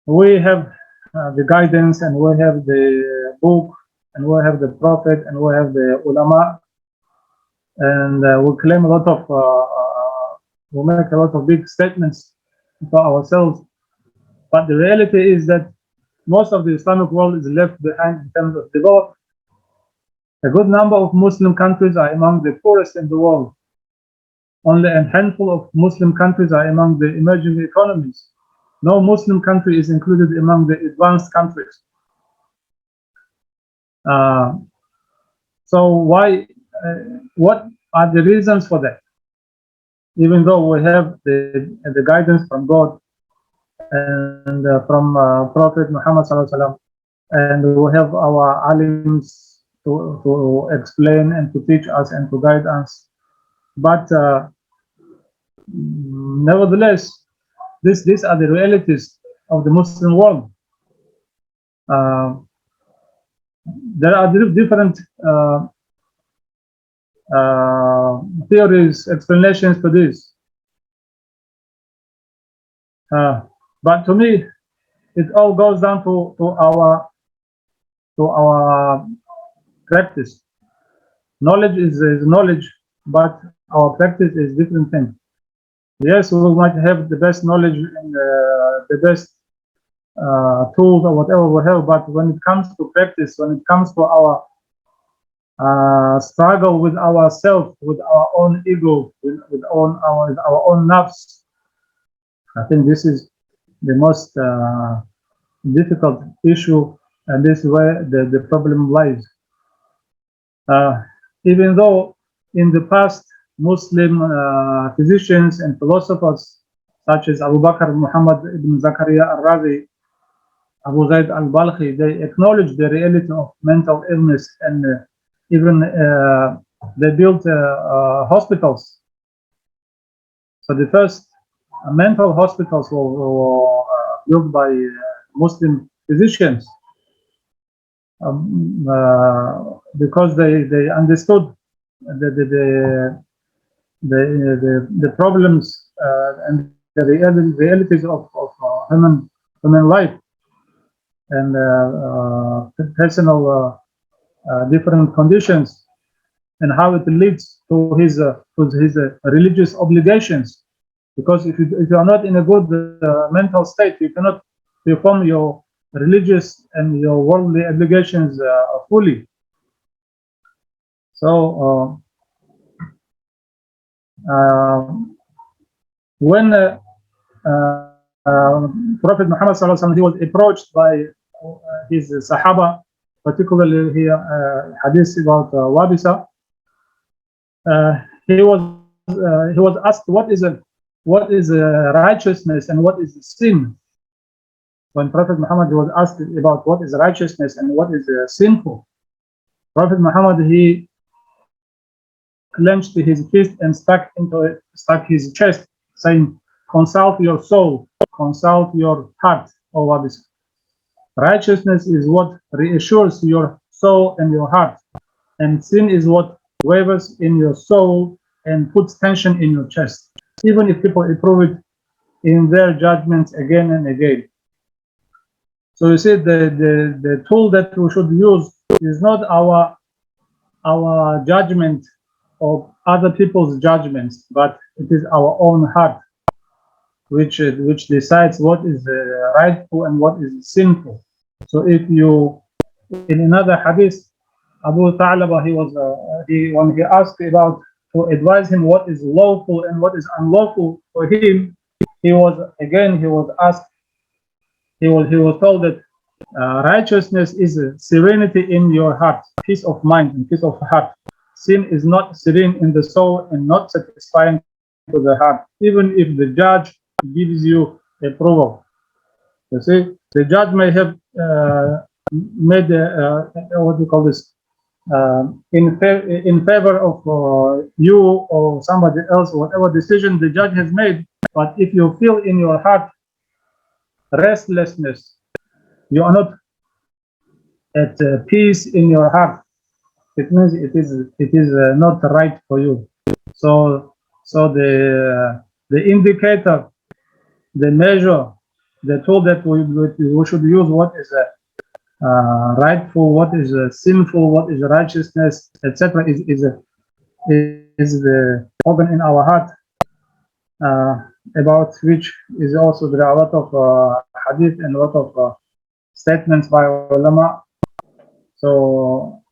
we have the guidance, and we have the book, and we have the prophet, and we have the ulama, and we claim a lot of we make a lot of big statements for ourselves, but the reality is that most of the Islamic world is left behind in terms of development. A good number of Muslim countries are among the poorest in the world. Only a handful of Muslim countries are among the emerging economies. No Muslim country is included among the advanced countries. So why? What are the reasons for that? Even though we have the guidance from God and from Prophet Muhammad Sallallahu Alaihi Wasallam, and we have our alims to explain and to teach us and to guide us, but nevertheless, these are the realities of the Muslim world. There are different theories, explanations to this. But to me, it all goes down to our practice. Knowledge is knowledge, but our practice is different thing. Yes, we might have the best knowledge and the best tools or whatever we have, but when it comes to practice, when it comes to our struggle with ourselves, with our own ego, with our own nafs, I think this is the most difficult issue, and this is where the problem lies. Even though in the past Muslim physicians and philosophers such as Abu Bakr Muhammad ibn Zakaria al-Razi, Abu Zaid al-Balkhi, they acknowledge the reality of mental illness, and even they built hospitals. So the first mental hospitals were built by Muslim physicians, because they understood the problems and the realities of human life, and personal different conditions, and how it leads to his religious obligations. Because if you are not in a good mental state, you cannot perform your religious and your worldly obligations fully. So when Prophet Muhammad sallallahu alaihi wasallam, he was approached by his Sahaba, particularly here hadith about Wabisa. He was asked what is righteousness and what is sin. When Prophet Muhammad was asked about what is righteousness and what is sinful, Prophet Muhammad, he clenched his fist and stuck his chest, saying, "Consult your soul, consult your heart, O Wabisa. Righteousness is what reassures your soul and your heart, and sin is what wavers in your soul and puts tension in your chest, even if people approve it in their judgments again and again." So you see, the tool that we should use is not our judgment of other people's judgments, but it is our own heart, which decides what is rightful and what is sinful. So if you, in another hadith, Abu Ta'laba, when he asked about to advise him what is lawful and what is unlawful for him, he was asked, he was told that righteousness is serenity in your heart, peace of mind and peace of heart. Sin is not serene in the soul and not satisfying to the heart, even if the judge gives you approval. You see, the judge may have made what do you call this, in favor of you or somebody else, whatever decision the judge has made. But if you feel in your heart restlessness, you are not at peace in your heart, it means it is not right for you. So the indicator, the measure, the tool that we should use, what is rightful, what is sinful, what is righteousness, etc., is the organ in our heart, about which is also there are a lot of hadith and a lot of statements by ulama. So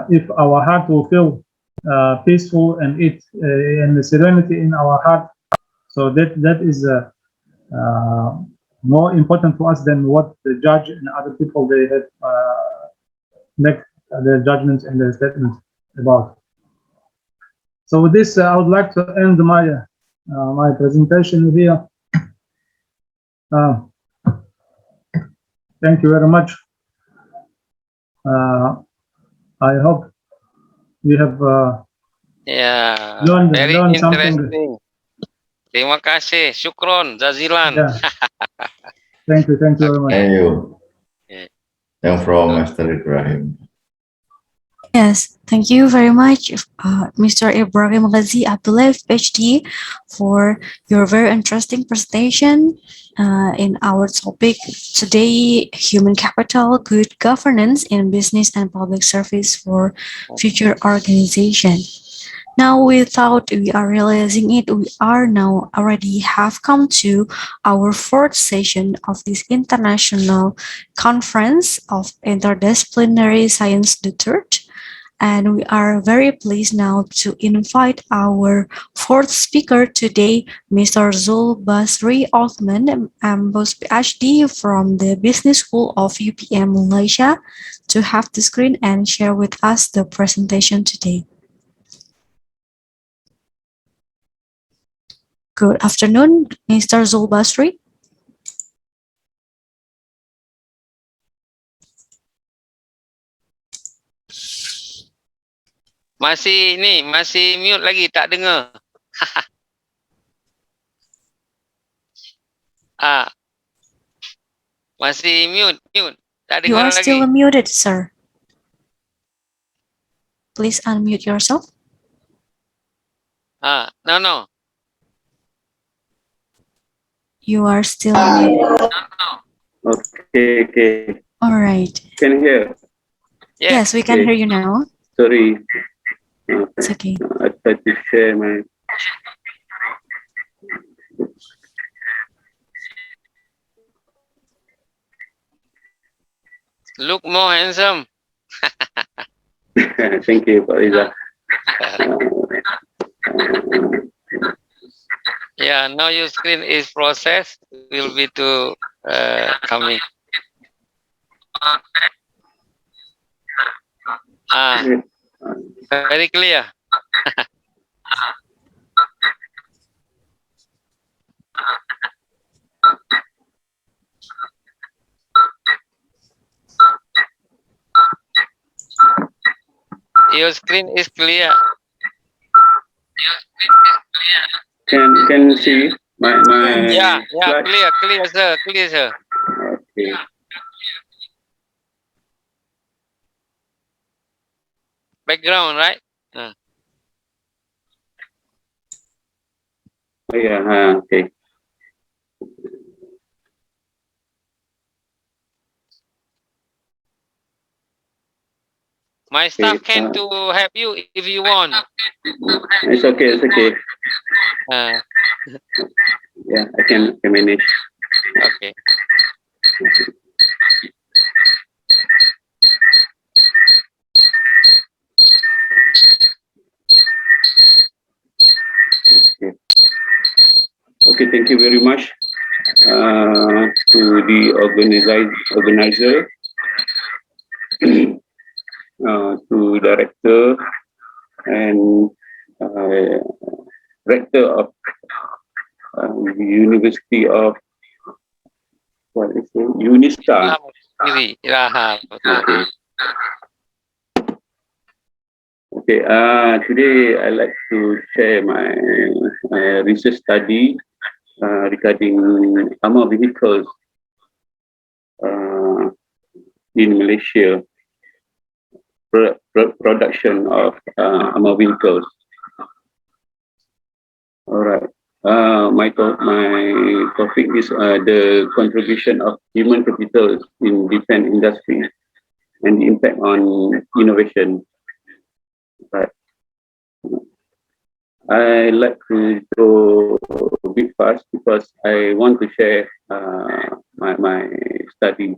if our heart will feel peaceful and and the serenity in our heart, so that is more important to us than what the judge and other people they have make their judgments and their statements about. So with this, I would like to end my my presentation here. Thank you very much. I hope we have learned very something. interesting. Terima kasih, syukron, jazilan. Yeah. Thank you very much. Thank you. Okay. Yang from Master Ibrahim. Yes, thank you very much, Mr. Ibrahim Ghazi Abdullah, PhD, for your very interesting presentation in our topic today, human capital, good governance in business and public service for future organization. Now, without we are realizing it, we are now already have come to our fourth session of this international conference of interdisciplinary science, the third. And we are very pleased now to invite our fourth speaker today, Mr. Zul Basri Othman, both PhD from the Business School of UPM Malaysia, to have the screen and share with us the presentation today. Good afternoon, Mr. Zul Basri. Masih mute lagi, tak dengar. Masih mute, tak You dengar are lagi. still muted, sir. Please unmute yourself. No. You are still muted. Okay. All right. Can you hear? Yes, we can hear you now. Sorry. It's okay. I tried to share my. Look more handsome. Thank you, Pak Riza. Yeah, now your screen is processed. will be to coming. Very clear. Your screen is clear. Can you see my Yeah, slide? clear, sir. Okay. Background, right? Oh, yeah. Okay. My staff can to help you if you want. It's okay. It's okay. Yeah, I can manage. Okay. Okay, thank you very much to the organizer, to director and rector of University of Uniska. Okay. Okay. Today I like to share my research study regarding armor vehicles in Malaysia, production of armor vehicles. All right. My topic is the contribution of human capital in defense industry and the impact on innovation. Right. I like to go a bit fast because I want to share my study.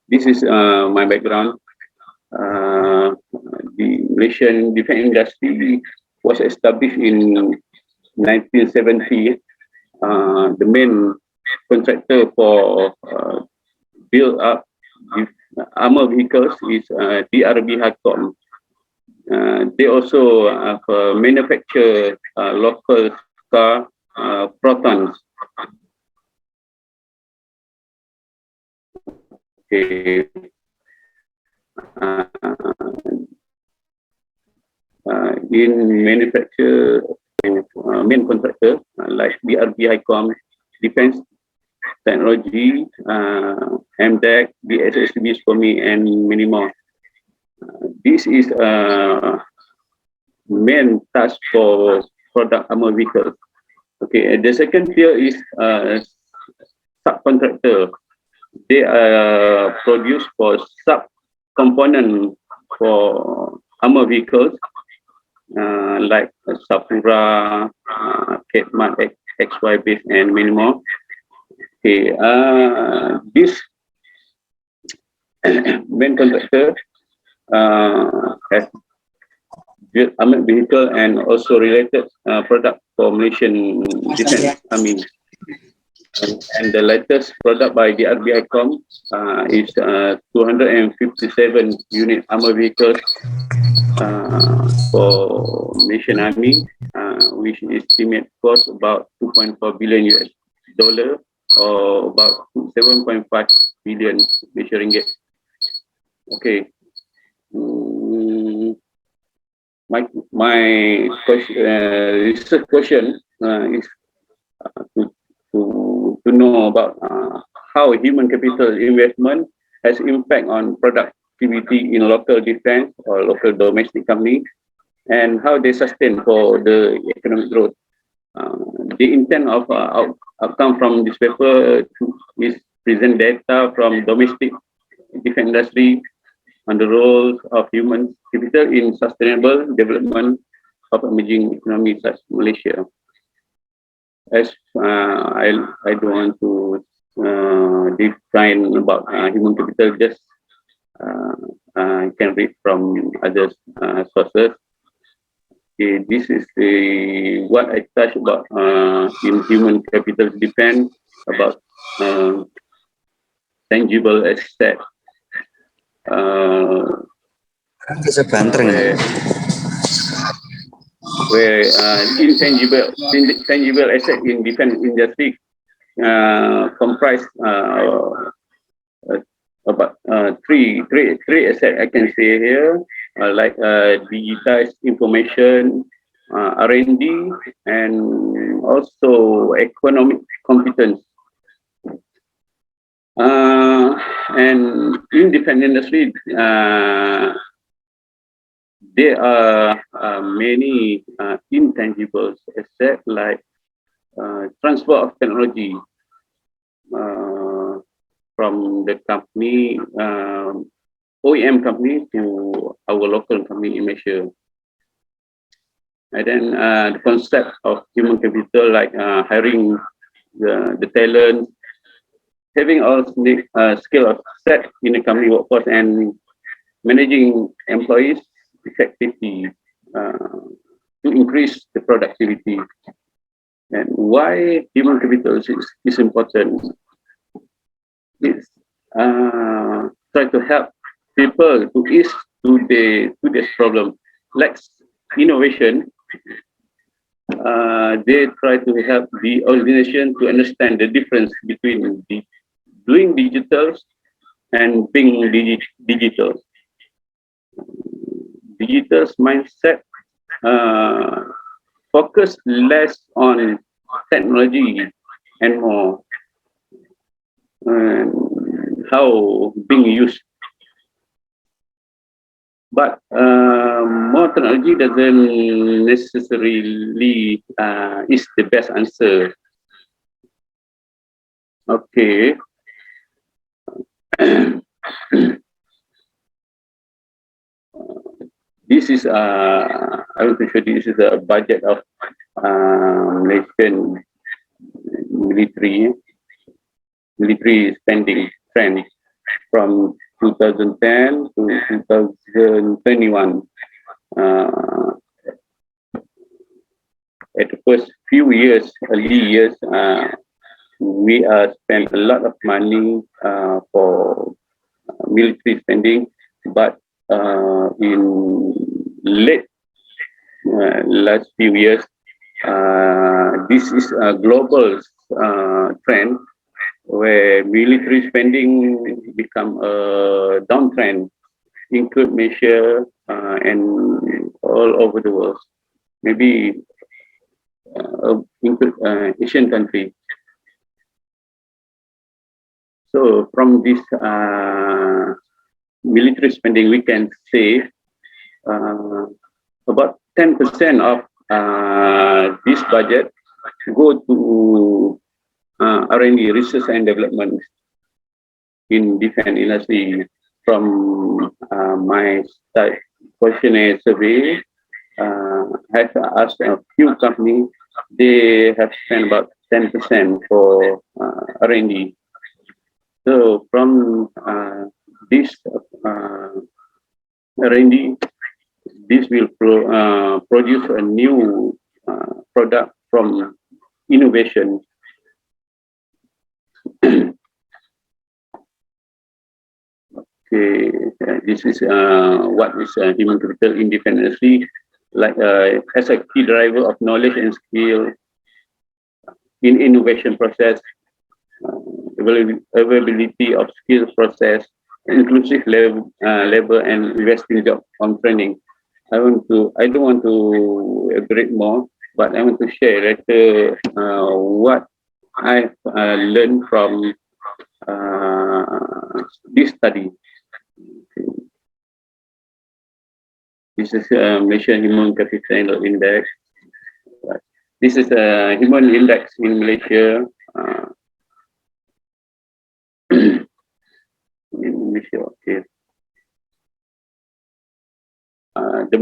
This is my background. The Malaysian defense industry was established in 1970. The main contractor for build up armor vehicles is DRB Hacom. They also manufacture local car protons. Okay. In manufacture, main contractor like DRB Hacom, Defense Technology, MDEC, BSSB for me, and many more. This is main task for product armor vehicles. Okay, the second tier is subcontractor. They are produced for sub-component for armor vehicles like Sapura, Ketmat, XY base, and many more. Okay, this main contractor has built armored vehicle and also related product for Malaysian defense army. And the latest product by DRB Hacom is 257 unit armored vehicles for Malaysian army, which estimate cost about $2.4 billion or about 7.5 billion Malaysian ringgit. Okay. My research question is to know about how human capital investment has impact on productivity in local defense or local domestic company, and how they sustain for the economic growth. The intent of outcome from this paper is present data from domestic defense industry on the role of human capital in sustainable development of emerging economies such as Malaysia. As I don't want to define about human capital, just you can read from other sources. Okay, this is what I touched about in human capital defense, about tangible asset. Where intangible asset in defense industry comprise about three assets I can say here, like digitized information, R&D, and also economic competence. And in defense industry, there are many intangible assets like transfer of technology from the company, OEM company to our local company in Malaysia. And then the concept of human capital, like hiring the talent, having all skill set in the company workforce, and managing employees effectively to increase the productivity. And why human capital is important? It's try to help people to ease to this problem. Like innovation, they try to help the organization to understand the difference between doing digital and being digital. Digital's mindset focus less on technology and more how being used. But more technology doesn't necessarily is the best answer. Okay. This is I want to show this is a budget of Malaysian military spending trend from 2010 to 2021. At the first few years, early years, we spent a lot of money for military spending, but in late last few years, this is a global trend where military spending become a downtrend, include Malaysia and all over the world, maybe include Asian country. So from this military spending, we can say about 10% of this budget go to R&D, research and development in defense industry. From my questionnaire survey, I've asked a few companies, they have spent about 10% for R&D. So from this R&D, this will produce a new product from innovation. Okay, this is what is human capital independently, like as a key driver of knowledge and skill in innovation process, availability of skills process, inclusive labor and investing job on training. I don't want to elaborate more, but I want to share later what I've learned from this study. This is Malaysian Human Capital Index. This is a human index in Malaysia. In Malaysia, okay. The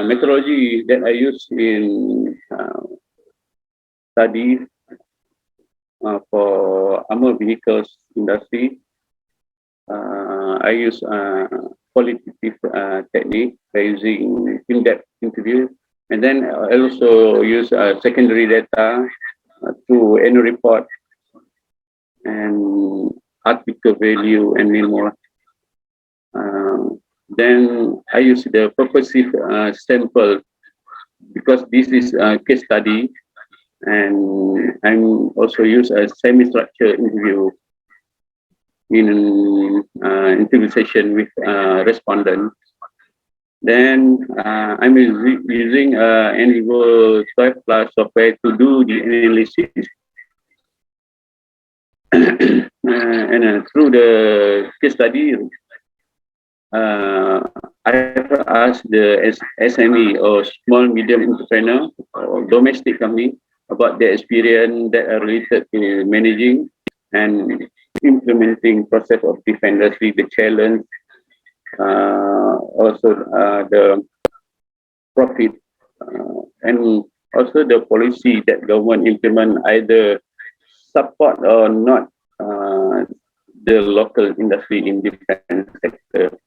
methodology that I use in study for armored vehicles industry, I use qualitative technique by using in-depth interview, and then I also use secondary data through annual report and article value and many more. Then I use the purposive sample because this is a case study, and I'm also use a semi-structured interview in interview session with respondent. Then I'm using Enable 12 Plus software to do the analysis. And through the case study, I've asked the SME or small medium entrepreneur or domestic company about their experience that are related to managing and implementing process of defenders with the challenge, also the profit, and also the policy that government implement either support or not the local industry in defense sector.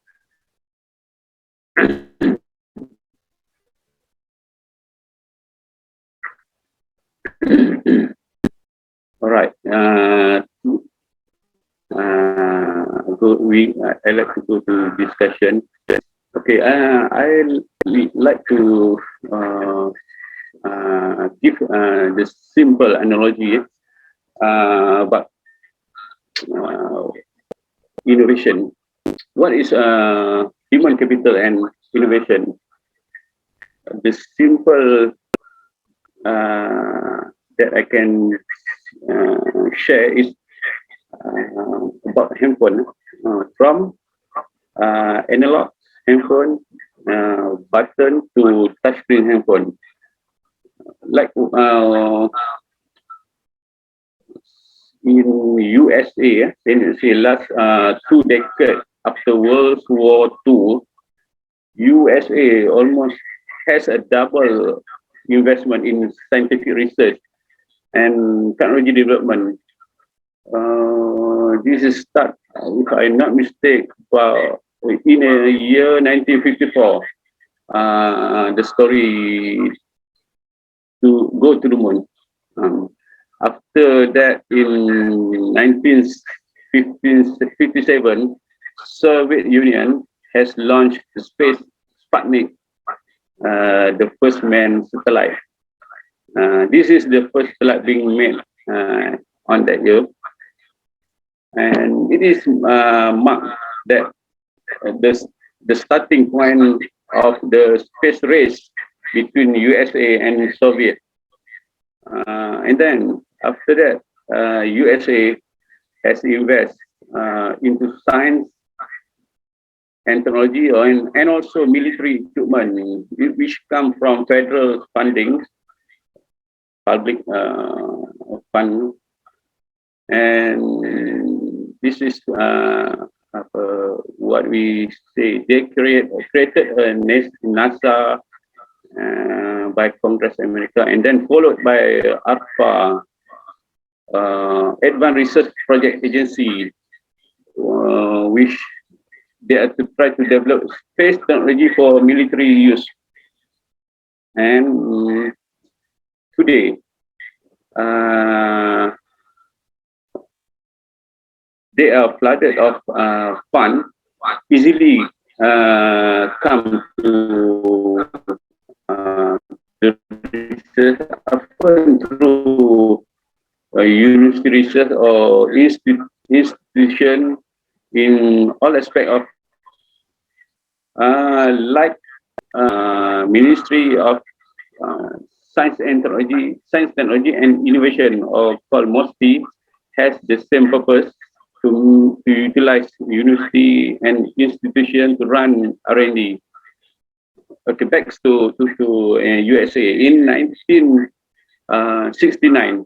All right. I like to go to discussion. Okay. I like to give the simple analogy about innovation. What is human capital and innovation? The simple that I can share is about handphone. From analog handphone button to touchscreen handphone. Like in USA, in the last 2 decades after World War II, USA almost has a double investment in scientific research and technology development. This is start, if I'm not mistaken, in the year 1954. The story to go to the moon. After that, in 1957, Soviet Union has launched the space Sputnik, the first manned satellite. This is the first satellite being made on that year, and it is marked that the starting point of the space race between USA and Soviet. And then after that, USA has invested into science and technology and also military equipment, which come from federal funding, public fund. And this is what we say. They created a NASA by Congress America, and then followed by ARPA, Advanced Research Project Agency, which they are to try to develop space technology for military use. And today, they are flooded of funds, easily come to the research, often through university research or institution in all aspects of like Ministry of Science, Technology and Innovation, or called MOSTI, has the same purpose to utilize university and institution to run R&D. Okay, back to USA in 1969.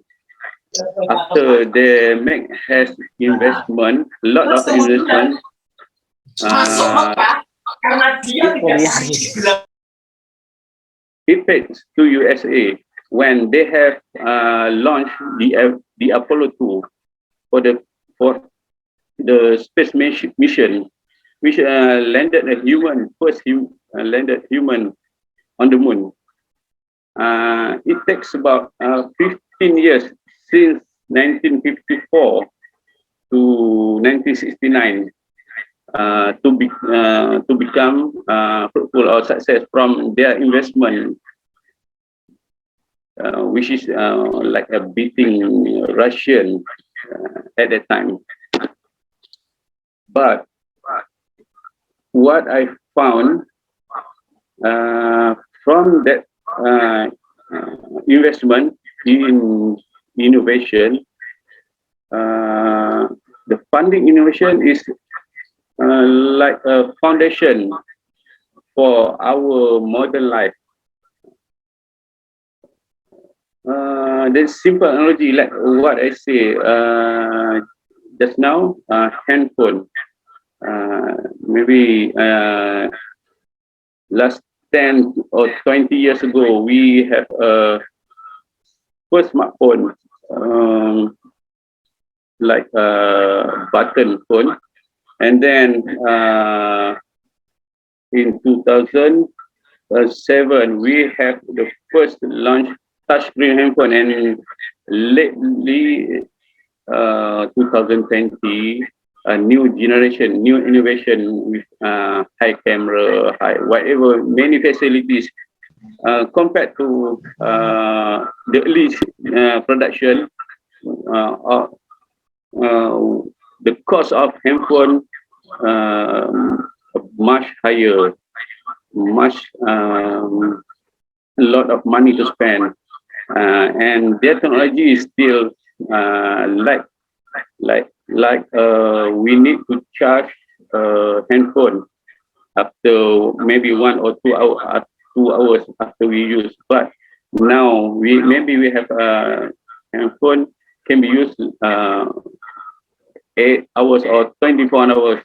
After the make has investment, a lot of investment. It takes to USA when they have launched the Apollo 2 for the space mission, which landed a landed human on the moon. It takes about 15 years since 1954 to 1969 to become fruitful or success from their investment, which is like a beating Russian at that time. But what I found from that investment in innovation, the funding innovation is like a foundation for our modern life. The simple analogy, like what I say just now, handphone. Maybe last 10 or 20 years ago, we have a first smartphone, like a button phone. And then in 2007, we have the first launch touchscreen handphone, and lately 2020, a new generation, new innovation with high camera, high whatever, many facilities compared to the early production. The cost of handphone much higher, much a lot of money to spend, and their technology is still we need to charge handphone after maybe 1 or 2 hours, 2 hours after we use. But now we have a handphone can be used 8 hours or 24 hours.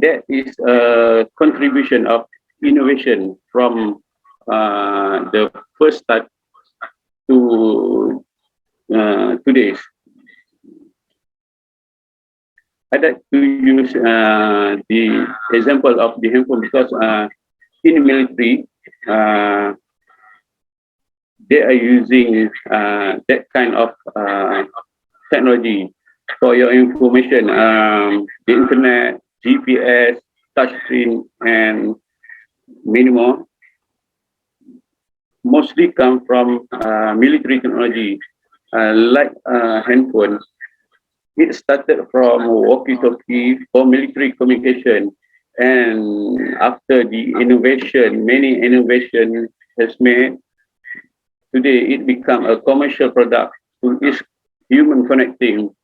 That is a contribution of innovation from the first start to today's. I'd like to use the example of the handphone because in the military, they are using that kind of technology. For your information, the internet, GPS, touchscreen, and many more, mostly come from military technology, like handphone. It started from walkie-talkie for military communication, and after the innovation, many innovation has made. Today, it become a commercial product to ease human connecting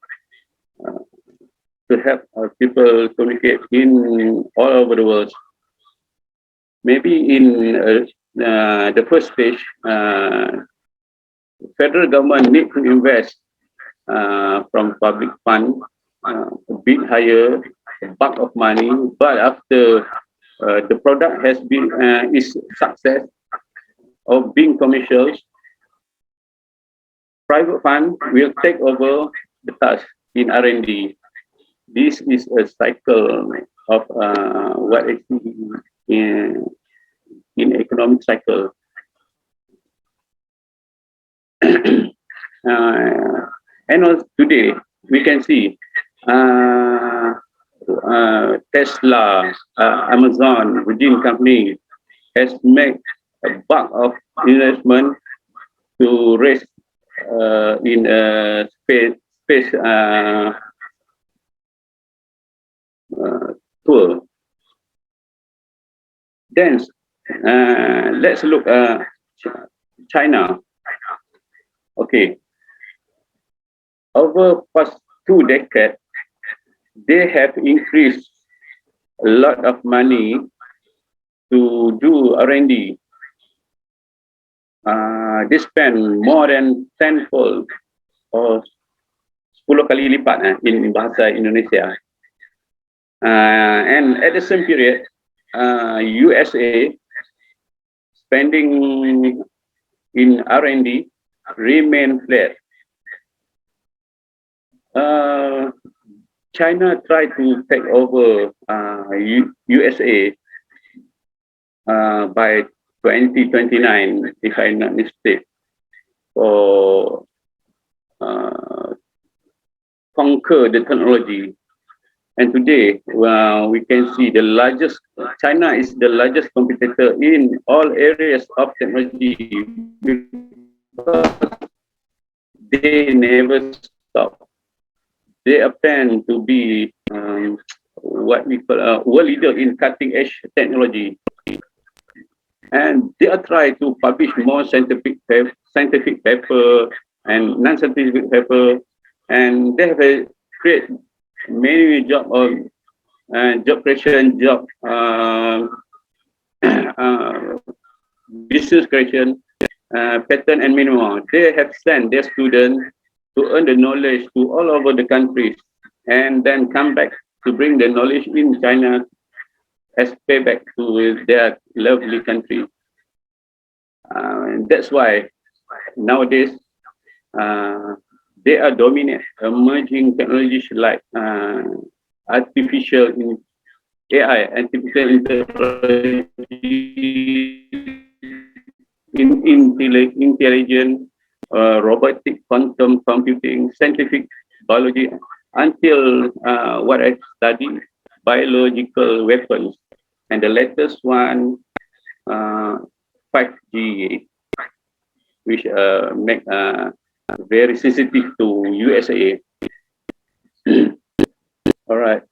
to help people communicate in all over the world. Maybe in the first stage, federal government need to invest from public fund a bit higher bulk of money, but after the product has been is success of being commercial, private fund will take over the task in R&D. This is a cycle of what is in economic cycle. And also today we can see Tesla, Amazon, Virgin company has made a bulk of investment to raise in space tour. Then let's look at China. Okay, over past 2 decades, they have increased a lot of money to do R&D. They spend more than tenfold or 10 kali lipat in bahasa Indonesia. And at the same period, USA spending in R&D remain flat. China tried to take over USA by 2029, if I'm not mistaken, for conquer the technology. And today, we can see China is the largest competitor in all areas of technology because they never stop. They plan to be what we call a world leader in cutting edge technology. And they are trying to publish more scientific paper and non-scientific paper, and they have create many job creation, business creation, patent and many more. They have sent their students to earn the knowledge to all over the countries and then come back to bring the knowledge in China as payback to their lovely country. That's why nowadays they are dominant emerging technologies like artificial AI, artificial intelligence, robotic, quantum computing, scientific biology, until what I study, biological weapons, and the latest one, 5G, which make very sensitive to USA. All right,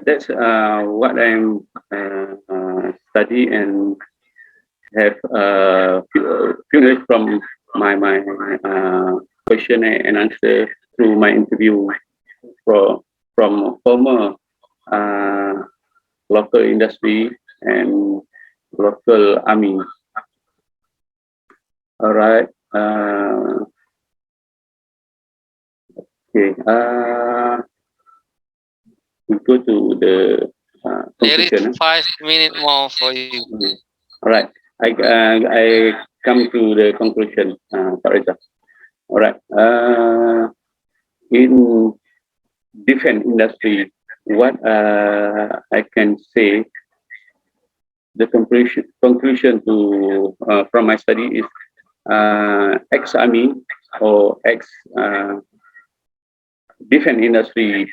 that's what I'm study and have few from my question and answer through my interview from former local industry and local army. All right. Okay. We go to the There is conclusion. 5 minutes more for you. All right. I come to the conclusion, Pak Reza. All right. In defense industry, what I can say, the conclusion to from my study is ex-army or ex-defense industry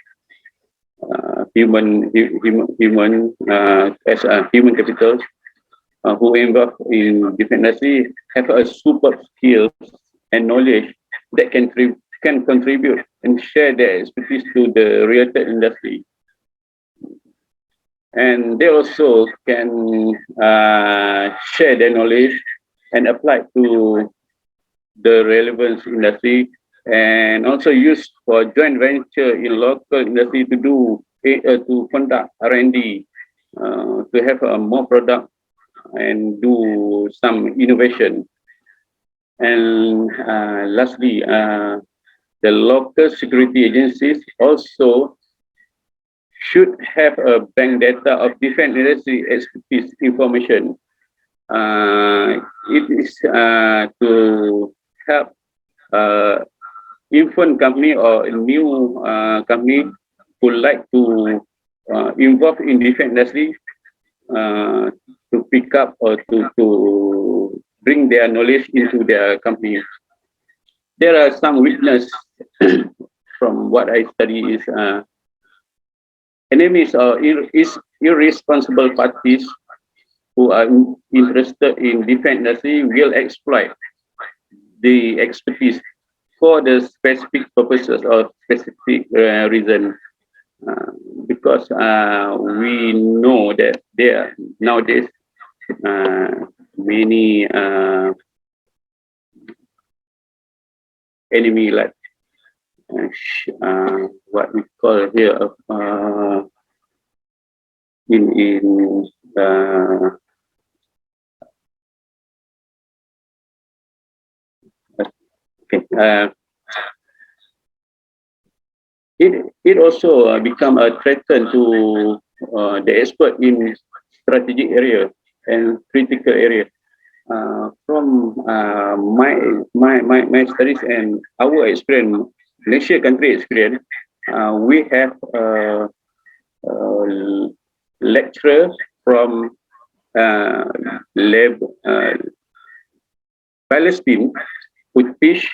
human as a human capital who involved in defense industry have a super skills and knowledge that can contribute and share their expertise to the real estate industry. And they also can share their knowledge and apply to the relevant industry, and also use for joint venture in local industry to do to conduct R&D, to have more product and do some innovation. And lastly, the local security agencies also should have a bank data of defense industry expertise information. It is to help infant company or a new company who like to involve in defense industry to pick up or to bring their knowledge into their company. There are some weakness from what I study is enemies or irresponsible parties who are interested in defense industry will exploit the expertise for the specific purposes or specific reason, because we know that there are nowadays many enemy like what we call here in okay, it also become a threat to the expert in strategic area and critical area. From my studies and our experience, Malaysia country experience, we have a lecturer from Palestine who teach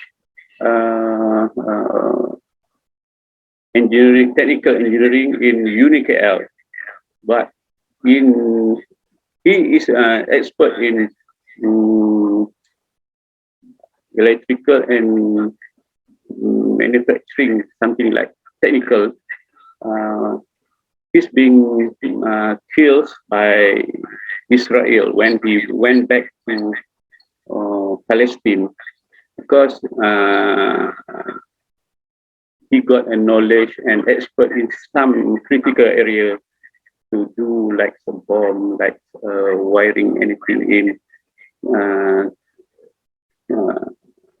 engineering, technical engineering in Uniska, but he is an expert in electrical and manufacturing, something like technical. He's being killed by Israel when he went back to Palestine, because he got a knowledge and expert in some critical area to do like some bomb, like wiring anything in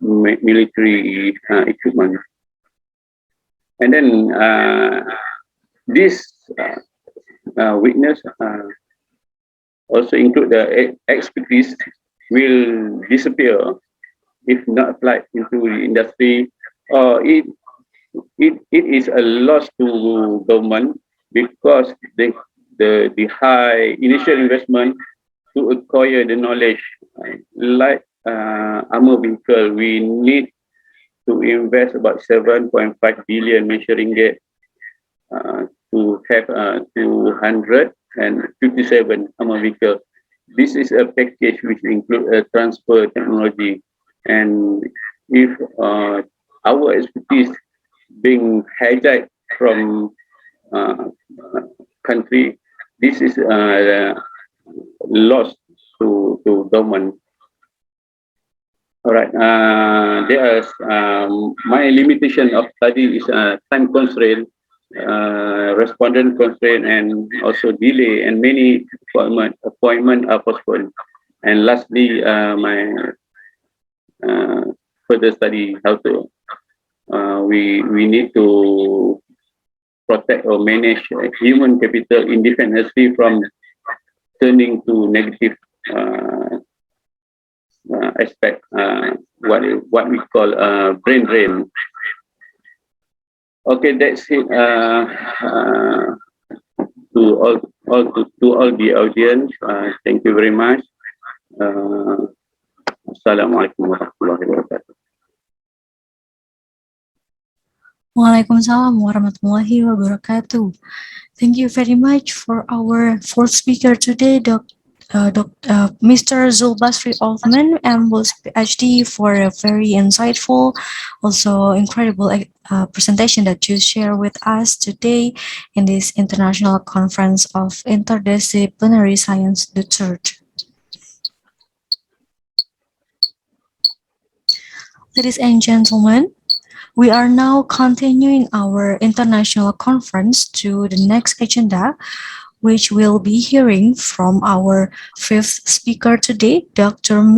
military equipment. And then this witness also include the expertise will disappear if not applied into the industry, or it is a loss to government, because the high initial investment to acquire the knowledge, like armor vehicle, we need to invest about 7.5 billion Malaysian ringgit to have 257 armor vehicle. This is a package which includes a transfer technology, and if our expertise being hijacked from country, this is lost to government. All right. There's my limitation of study is time constraint, respondent constraint, and also delay, and many appointment are postponed. And lastly, my further study how to we need to protect or manage human capital independently from turning to negative aspect, what we call brain drain. Okay, that's it. To all the audience, thank you very much. Assalamualaikum warahmatullahi wabarakatuh. Waalaikumsalam warahmatullahi wabarakatuh. Thank you very much for our fourth speaker today, Mr. Zulbasri Altman, MBOS PhD, for a very insightful, also incredible presentation that you share with us today in this International Conference of Interdisciplinary Science, the third. Ladies and gentlemen, we are now continuing our international conference to the next agenda, which we'll be hearing from our fifth speaker today, Dr. M.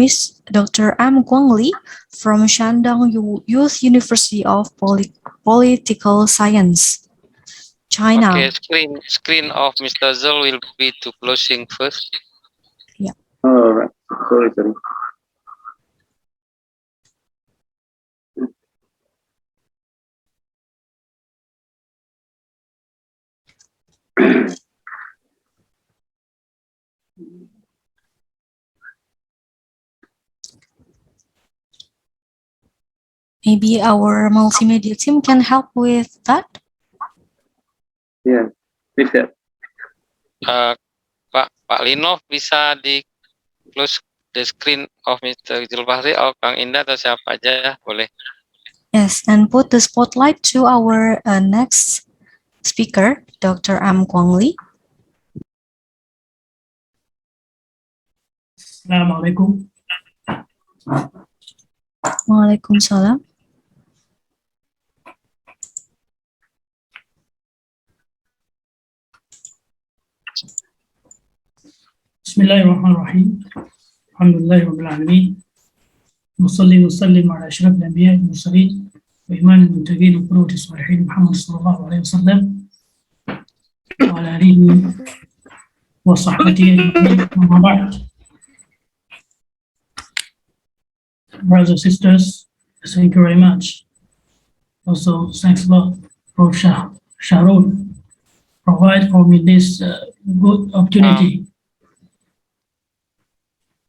Guang Li from Shandong Youth University of Political Science, China. Okay, screen of Mr. Zul will be to closing first. Yeah. All right. Sorry. Maybe our multimedia team can help with that. Yeah, please help. Pak Lino, bisa di close the screen of Mr. Zulbasri atau Kang Indah atau siapa aja boleh. Yes, and put the spotlight to our next speaker, Dr. M. Guang Li. Assalamualaikum. Waalaikumsalam. Bismillahirrahmanirrahim. Alhamdulillahirabbil alamin. Nusalli ala asyrafil anbiya'i wal mursalin wa imamil muttaqin wa qudwatis salihin Muhammad sallallahu alaihi wasallam wa ala alihi wa sahbihi wa ba'd. Brothers and sisters, thank you very much. Also, thanks a lot for Sharon provide for me this good opportunity.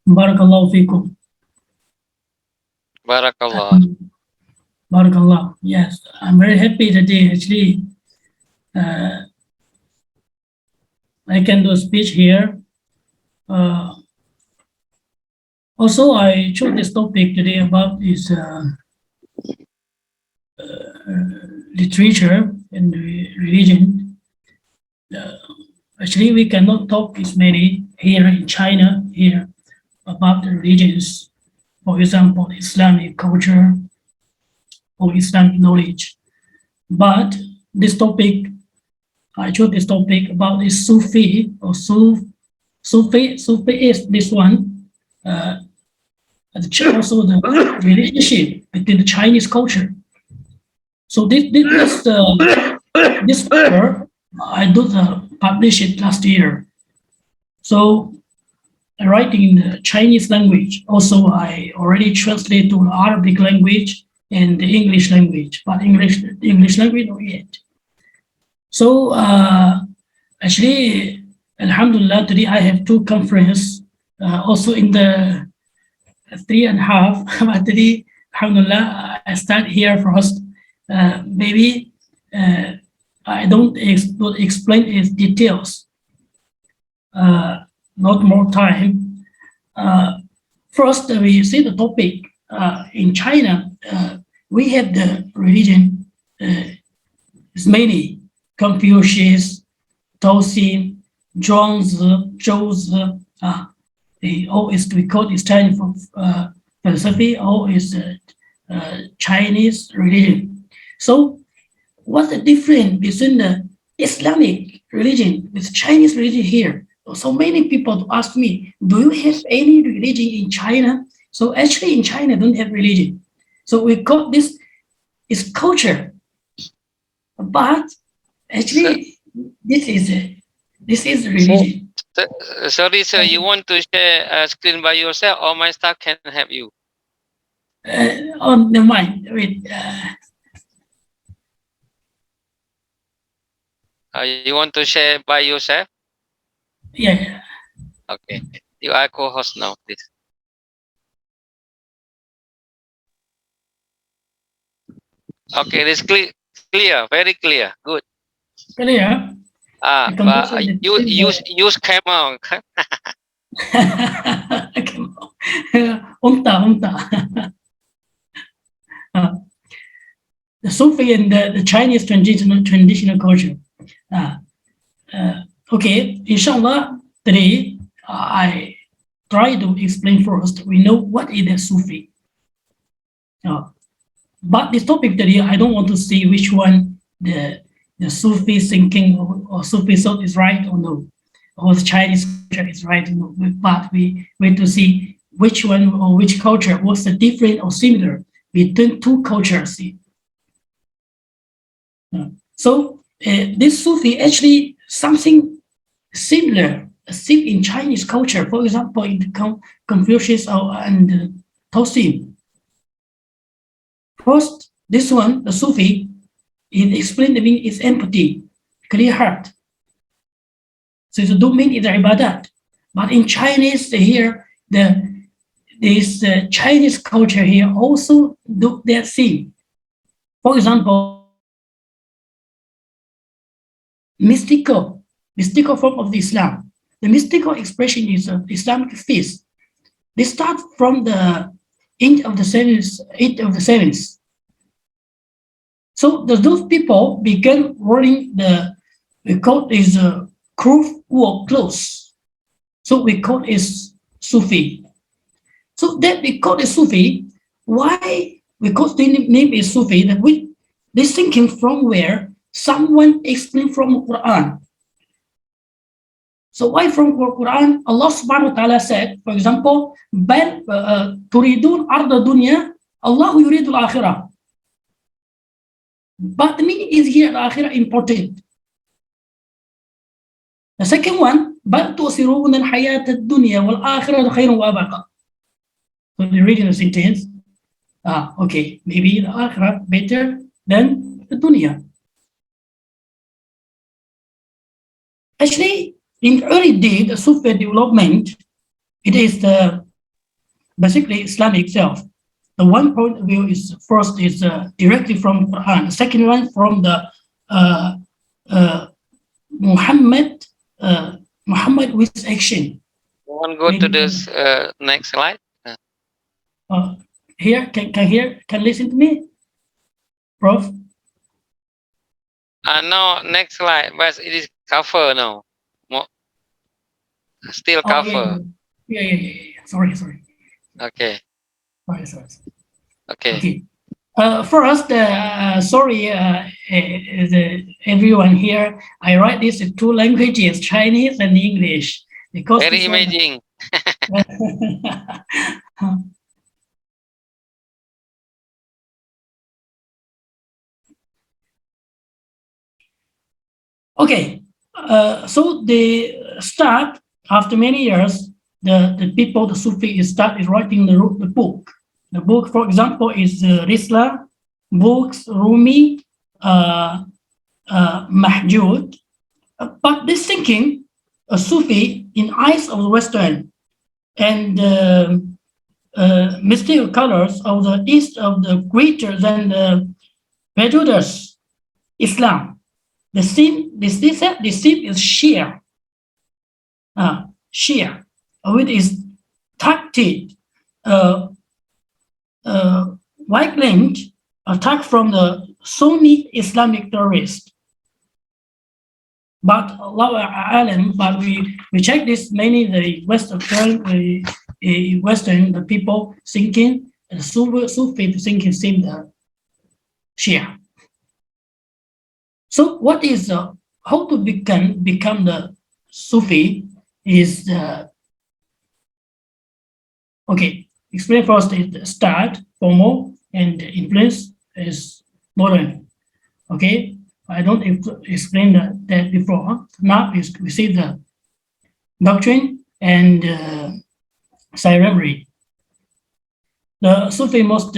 Barakallahu fikum. Barakallah. Barakallah. Yes, I'm very happy today. Actually, I can do a speech here. Also, I chose this topic today about this literature and religion. Actually, we cannot talk as many here in China here about the religions. For example, Islamic culture or Islamic knowledge. But this topic, I chose this topic about this Sufi or Sufi is this one. Also the relationship between the Chinese culture. So this paper I published it last year. So I write in the Chinese language. Also, I already translate to the Arabic language and the English language, but English language not yet. So actually, Alhamdulillah, today I have two conferences. Also in the 3.5, but today, Alhamdulillah, I start here first. Maybe I don't explain its details. Not more time. First, we see the topic. In China, we have the religion, is many: Confucius, Taoism, Zhuangzi, Zhouzi. All is we call it standing for philosophy. All is Chinese religion. So, what's the difference between the Islamic religion with Chinese religion here? So many people ask me, do you have any religion in China? So actually in China, don't have religion. So we call this is culture. But actually, this is religion. Sorry, sir, you want to share a screen by yourself or my staff can help you? On the mind, wait. You want to share by yourself? Yeah. Okay. You are co-host now, please. Okay, it's clear, very clear. Good. Clear. But you use camera. The Sufi and the Chinese traditional culture. Okay, inshallah, today I try to explain first. We know what is a Sufi. But this topic today, I don't want to see which one the Sufi thinking or Sufi thought is right or no, or the Chinese culture is right or no. But we want to see which one or which culture, what's the different or similar between two cultures. So this Sufi actually something similar in Chinese culture. For example, in the Confucius and Taoism. First, this one, the Sufi, it explained the meaning is empathy, clear heart. So the domain is the ibadat. But in Chinese here, this Chinese culture here also do their thing. For example, mystical form of the Islam. The mystical expression is Islamic feast. They start from the end of the seventh. So those people began wearing we call it clothes. So we call it Sufi. So that we call it Sufi. Why? Because the name is Sufi. That this thinking from where someone explained from Quran. So why from Quran? Allah subhanahu wa ta'ala said, for example, bal turidun arda dunya, Allahu yuridul akhirah. But the meaning is here, the akhirah important. The second one, bal tu'sirun al-hayat ad-dunya wal akhirah khairun wa abqa. So the original sentence, okay, maybe the akhirah better than the dunya. Actually, in early days, the Sufi development, it is basically Islamic itself. The one point of view is first is directly from Quran. The second one from the Muhammad, Muhammad with action. Want go to this next slide? Here, can listen to me, Prof? No, next slide, but it is cover now. Still cover. Yeah. Sorry. Okay. Sorry. Okay. First, sorry, everyone here. I write this in two languages, Chinese and English, because Very amazing. Okay, so the start after many years, the people, the Sufi, started writing the book. The book, for example, is Risla, books, Rumi, Mahjud. But this thinking, a Sufi in eyes of the Western and mystical colors of the East of the greater than the prejudice Islam. The theme is Shia. Shia, which is tactic, right-linked attack from the Sunni Islamic terrorists. But but we check this mainly the Western the people thinking and Sufi thinking seem the Shia. So what is how to become the Sufi is okay. Explain first is the start, formal, and influence is modern. Okay, I don't explain that before. Now we see the doctrine and ceremony. The Sufi most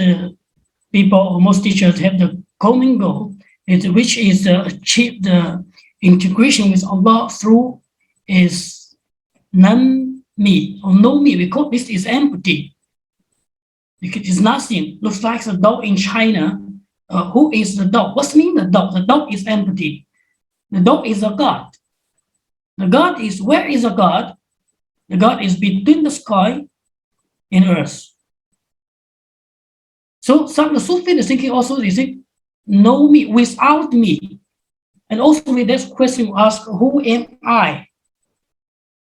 people or most teachers have the common goal, which is achieve the integration with Allah through is non-me or no me. We call this is empty. It is nothing. Looks like a dog in China. Who is the dog? What's mean the dog? The dog is empty. The dog is a god. The god is, where is a god? The god is between the sky and earth. So some the Sufi is thinking also, they think, know me without me. And also with this question ask, who am I?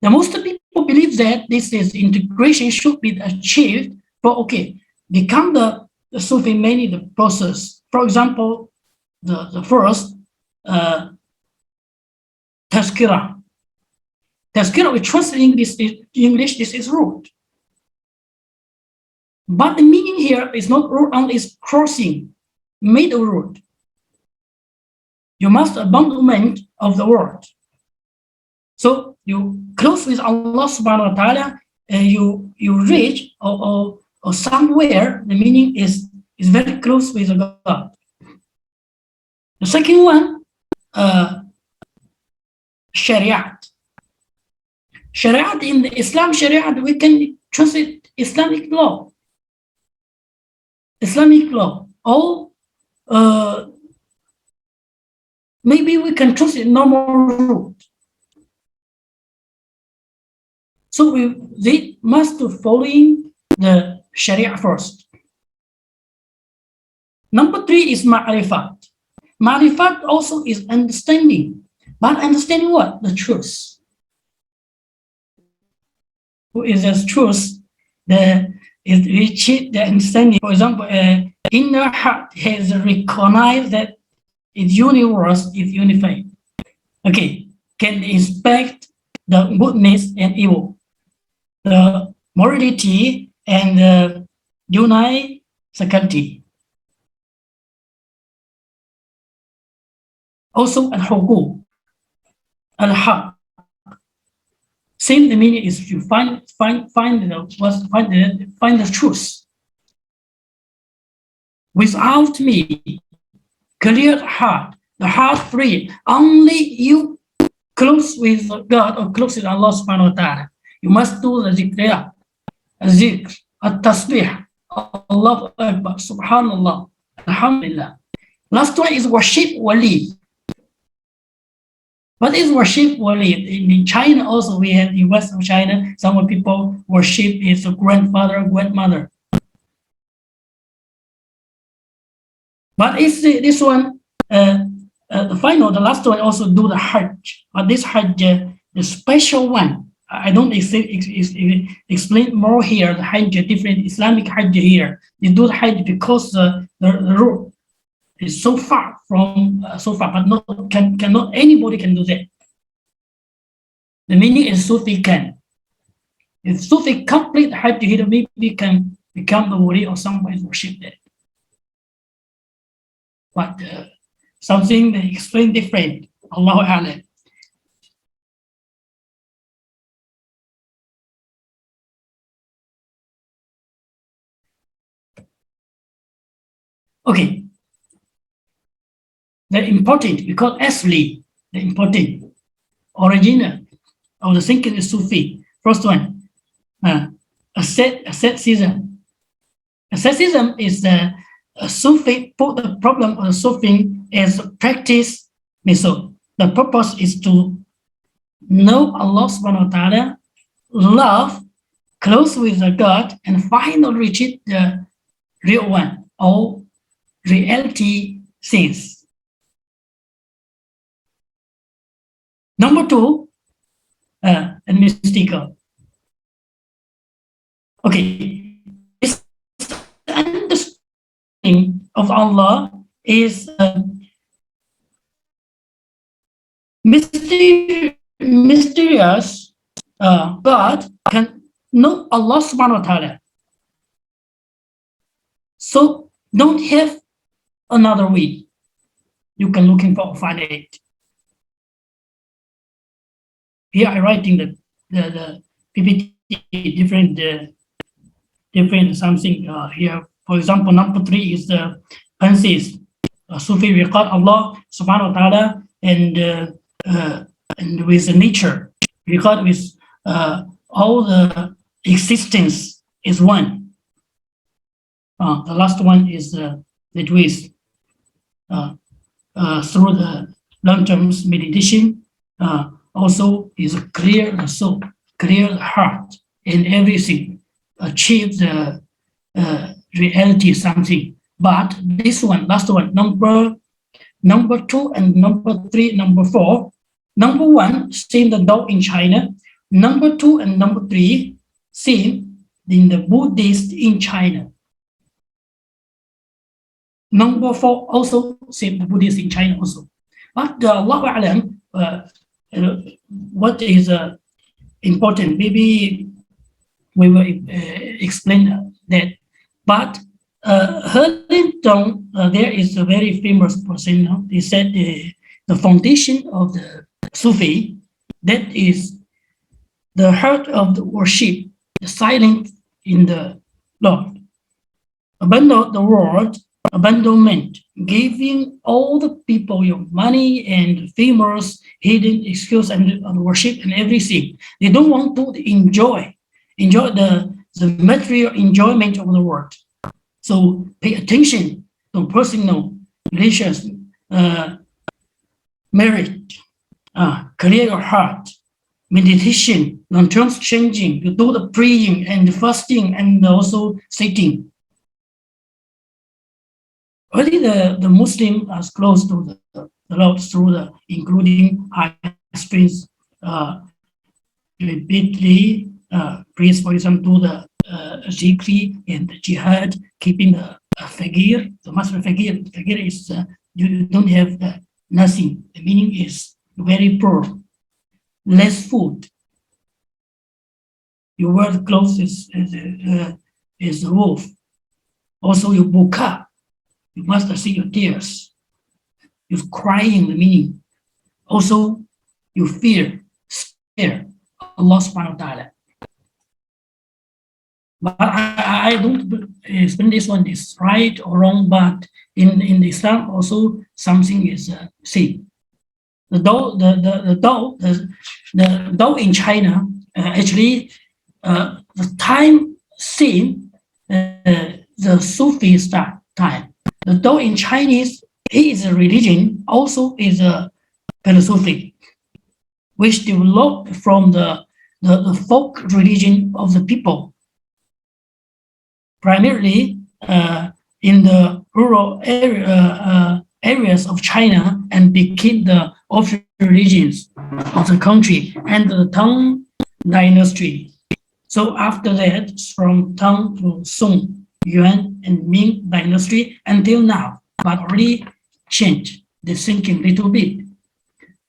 The most people believe that this is integration should be achieved, but okay, become the Sufi mainly the process. For example, the first Tazkira. Tazkira, we translate this English, this is road. But the meaning here is not road, only is crossing, made a road. You must abandonment of the world. So you close with Allah subhanahu wa ta'ala, you reach or somewhere, the meaning is very close with God. The second one, Shariat. Shariat in the Islam Shariat, we can translate Islamic law. Islamic law. Or maybe we can translate normal route. So they must following the Sharia first. Number 3 is Ma'rifat. Ma'rifat also is understanding. But understanding what? The truth. Who is the truth? Which the understanding. For example, inner heart has recognized that its universe is unified. Okay, can inspect the goodness and evil, the morality and the unite security. Also, al-huquq, al-haq. Same the meaning is you find the truth. Without me, clear heart, the heart free. Only you close with God or close with Allah subhanahu wa ta'ala. You must do the zikr, at-tasbih, Allahu Akbar, subhanallah, alhamdulillah. Last one is worship wali. What is worship? Well, in China also, we have in West of China, some people worship is a grandfather, grandmother. But it's this one, the last one also do the Hajj. But this Hajj, the special one, I don't explain more here. The Hajj, different Islamic Hajj here. They do the Hajj because the road is so far from but cannot anybody can do that. The meaning is Sufi can. If Sufi complete Hajj, he maybe can become the wali or somebody worship that. But something they explain different. Allahu A'lam. Okay. They're important because actually the important original of the thinking is Sufi. First one, asceticism. Asceticism is the Sufi, put the problem of the Sufi as a practice method. The purpose is to know Allah subhanahu wa ta'ala, love, close with the God, and finally reach the real one, or reality things. Number two, and mystical. Okay, this understanding of Allah is mysterious. God can know Allah subhanahu wa ta'ala. So don't have another way. You can looking for find it. Here I'm writing the PPT different something here. For example, number 3 is the consist. Sufi regard Allah subhanahu wa ta'ala and with the nature, regard with all the existence is one. The last one is the twist. Through the long-term meditation, also is a clear the soul, clear the heart, and everything, achieve the reality something. But this one, last one, number 2 and number 3, number 4. Number 1, seen the dog in China. Number 2 and number 3, seen in the Buddhist in China. Number 4 also seen the Buddhist in China also. But Allahu A'lam, what is important? Maybe we will explain that. But Hurlington, there is a very famous person. He said the foundation of the Sufi, that is the heart of the worship, the silence in the Lord. Abandon the world, abandonment, giving all the people your money and famous, hidden excuse and worship and everything. They don't want to enjoy the material enjoyment of the world. So pay attention to personal relations, marriage, clear your heart, meditation, long-term changing. You do the praying and fasting and also sitting. Already the Muslim is close to the Lord through the including high spirits, repeatedly praise, for example, to the zikri and the jihad, keeping the fagir, the master fagir. Fagir is you don't have nothing. The meaning is very poor, less food. You wear the clothes is the wolf. Also, you buka. You must see your tears. You're crying, the meaning. Also, you fear, stare Allah subhanahu wa ta'ala. But I don't explain this one is right or wrong, but in Islam also something is seen. The Dao in China, actually the time seen the Sufi time. The Dao in Chinese, he is a religion, also is a philosophy. which developed from the folk religion of the people, primarily in the rural areas of China, and became the official religions of the country and the Tang dynasty. So after that, from Tang to Song, Yuan, and Ming dynasty until now, but already changed the thinking a little bit.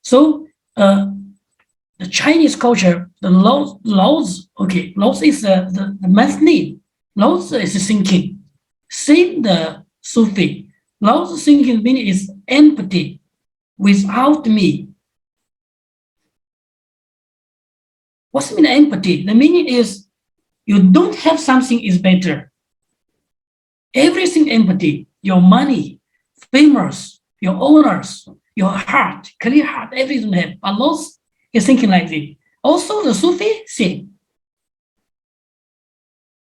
So the Chinese culture, the laws, laws is the man's need. Laws is thinking. Same the Sufi. Laws thinking meaning is empathy without me. What's mean empathy? The meaning is you don't have something is better. Everything empathy, your money, famous, your owners, your heart, clear heart, everything have. But laws is thinking like this. Also the Sufi same.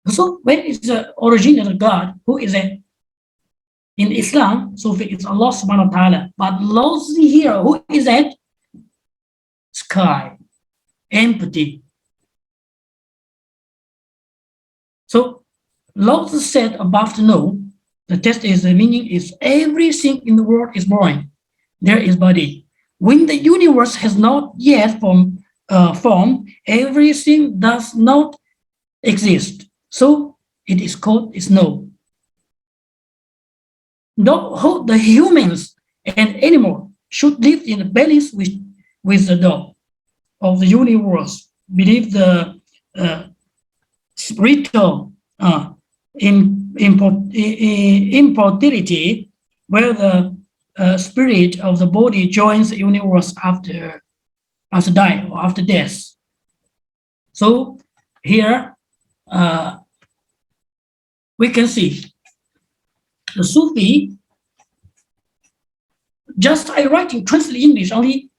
So when is the origin of the God? Who is it? In Islam, Sufi is Allah subhanahu wa ta'ala. But laws here, who is that? Sky, empathy. So laws said above the no, the test is the meaning is everything in the world is born. There is body. When the universe has not yet formed, everything does not exist. So it is called is no. The humans and animal should live in balance with the dog of the universe. Believe the spiritual immortality, where the spirit of the body joins the universe after die or after death. So here we can see the Sufi. Just I write in translate English only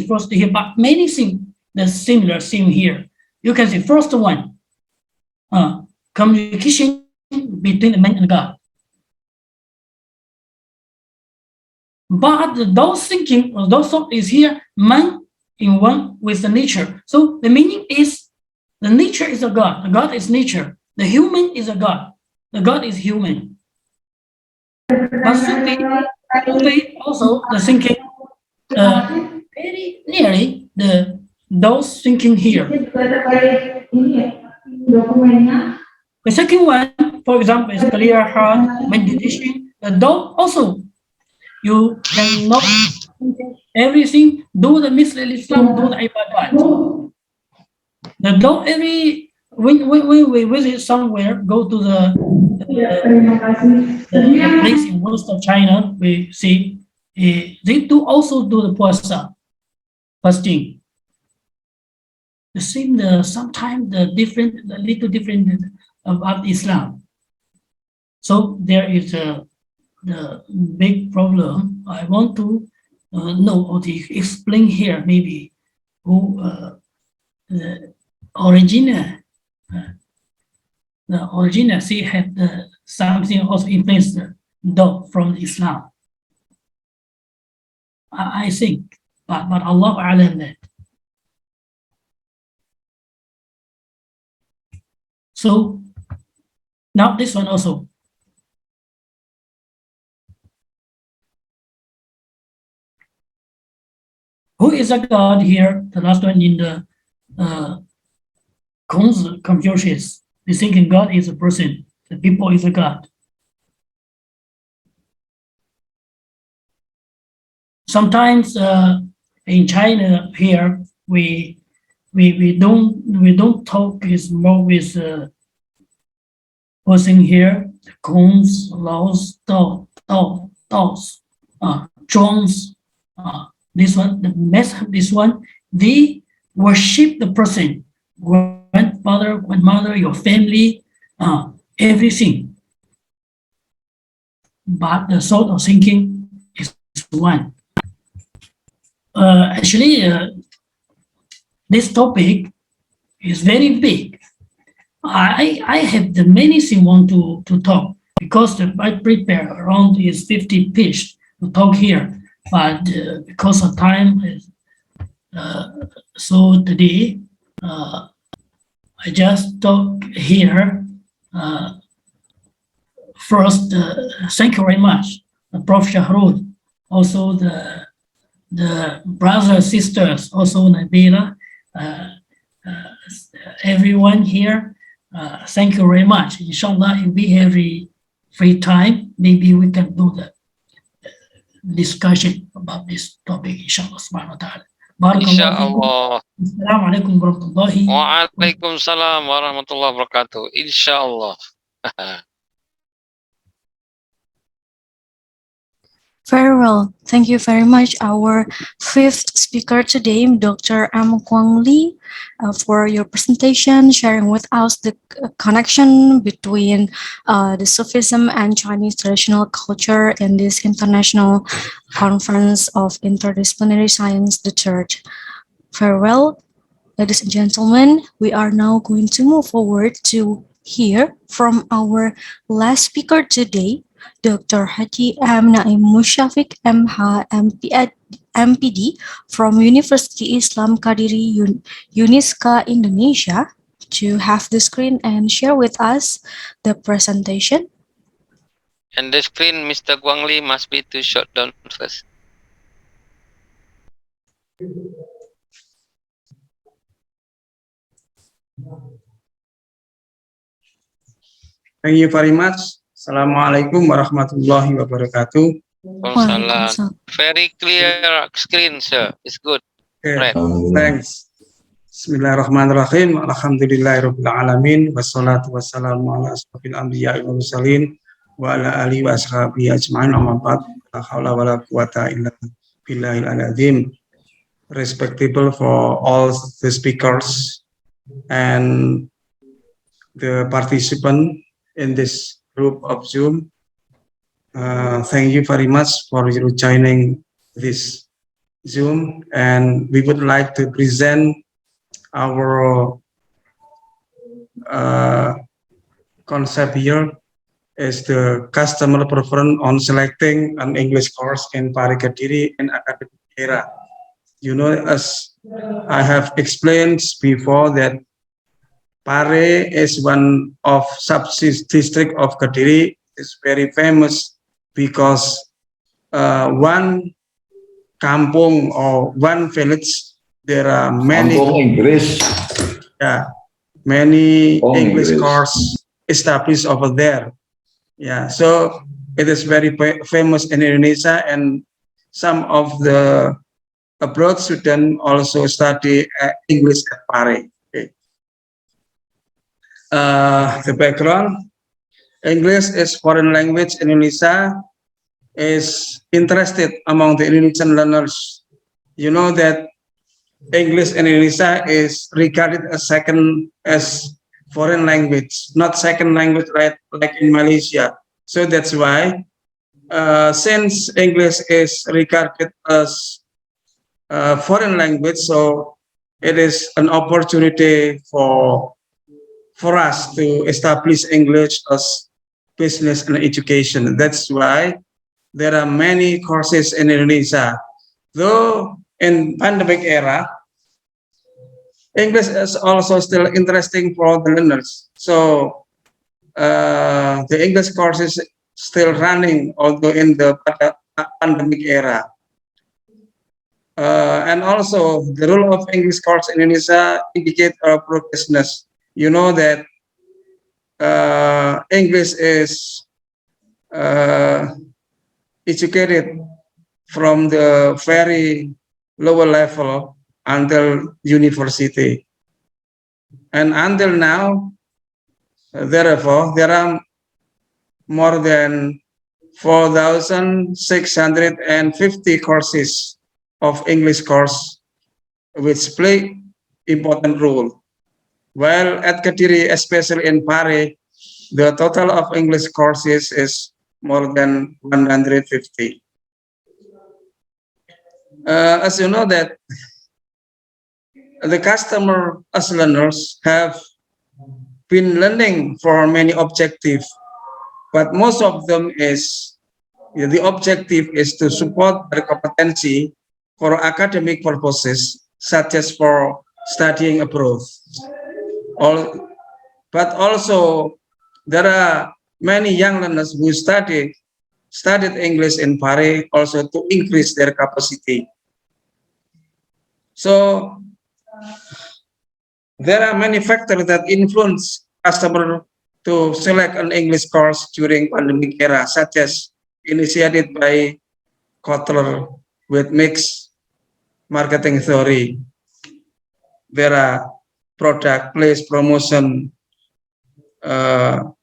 first here, but many things the similar thing here. You can see first one, communication between the man and God. But those thinking or those thought is here, man in one with the nature. So the meaning is the nature is a God. The God is nature. The human is a God. The God is human. But Sufi also the thinking very nearly those thinking here. The second one, for example, is clear heart, meditation. The dog also, you cannot everything, do the Muslim Islam, do the ibadat. The dog when we visit somewhere, go to the place in west of China, we see they do also do the puasa, fasting. The same, sometimes the little different about Islam. So there is the big problem. I want to know or to explain here maybe who the original see had something also influenced the dog from Islam. I think, but Allah Alam that. So now this one also. Who is a God here? The last one in the Confucius. They thinking God is a person. The people is a God. Sometimes in China here we don't talk is more with person here. The Kong's, Laos, Daos, Zhuang's, this one, this one, they worship the person, grandfather, grandmother, your family, everything. But the sort of thinking is one. Actually, this topic is very big. I have the many things want to talk because I prepare around is 50 pages to talk here, but because of time, So today, I just talk here. First, thank you very much, Prof. Shahrud, also the brothers, sisters, also Nabila, everyone here. Thank you very much. Inshallah, if we have free time, maybe we can do the discussion about this topic, inshallah subhanahu wa ta'ala. Insyaallah. Assalamualaikum warahmatullahi wabarakatuh. Waalaikumsalam warahmatullahi wabarakatuh. Insyaallah. Very well. Thank you very much. Our fifth speaker today, Dr. M. Kwang Lee, for your presentation, sharing with us the connection between the Sufism and Chinese traditional culture in this international conference of interdisciplinary science, the Church. Very well, ladies and gentlemen, we are now going to move forward to hear from our last speaker today, Dr. Haji M. Naim Musyafiq, MH, MPD from University Islam Qadiri Uniska, Indonesia, to have the screen and share with us the presentation. And the screen, Mr. Kwang Lee, must be to shut down first. Thank you very much. Assalamualaikum warahmatullahi wabarakatuh. Waalaikumsalam. Very clear screen, sir. It's good. Okay. Thanks. Bismillahirrahmanirrahim. Alhamdulillahirabbil alamin wassalatu wassalamu ala asrofil anbiya'i wal mursalin wa ala alihi wa ashabihi ajma'in amma ba'd. La haula wala quwata illa billahil azim. Respectable for all the speakers and the participant in this group of Zoom. Thank you very much for you joining this Zoom, and we would like to present our concept here is the customer preference on selecting an English course in Pare Kediri in academic era. You know, as I have explained before, that Pare is one of sub-district of Kediri. Is very famous because one kampung or one village, there are many many English courses established over there. Yeah, so it is very famous in Indonesia, and some of the abroad students also study English at Pare. Okay. The background: English is foreign language in Indonesia, is interested among the Indonesian learners. You know that English in Indonesia is regarded as foreign language, not second language like in Malaysia. So that's why, since English is regarded as foreign language, so it is an opportunity for us to establish English as business and education. That's why there are many courses in Indonesia. Though in pandemic era, English is also still interesting for the learners. So the English course is still running, although in the pandemic era. And also the role of English course in Indonesia indicate our progressiveness. You know that English is educated from the very lower level until university. And until now, therefore, there are more than 4,650 courses of English course which play important role. While at Kediri, especially in Pare, the total of English courses is more than 150. As you know that the customer as learners have been learning for many objectives, but most of them is the objective is to support their competency for academic purposes such as for studying abroad. But also there are many young learners who studied English in Paris also to increase their capacity. So there are many factors that influence customer to select an English course during pandemic era, such as initiated by Kotler with mixed marketing theory. There are product, place, promotion, and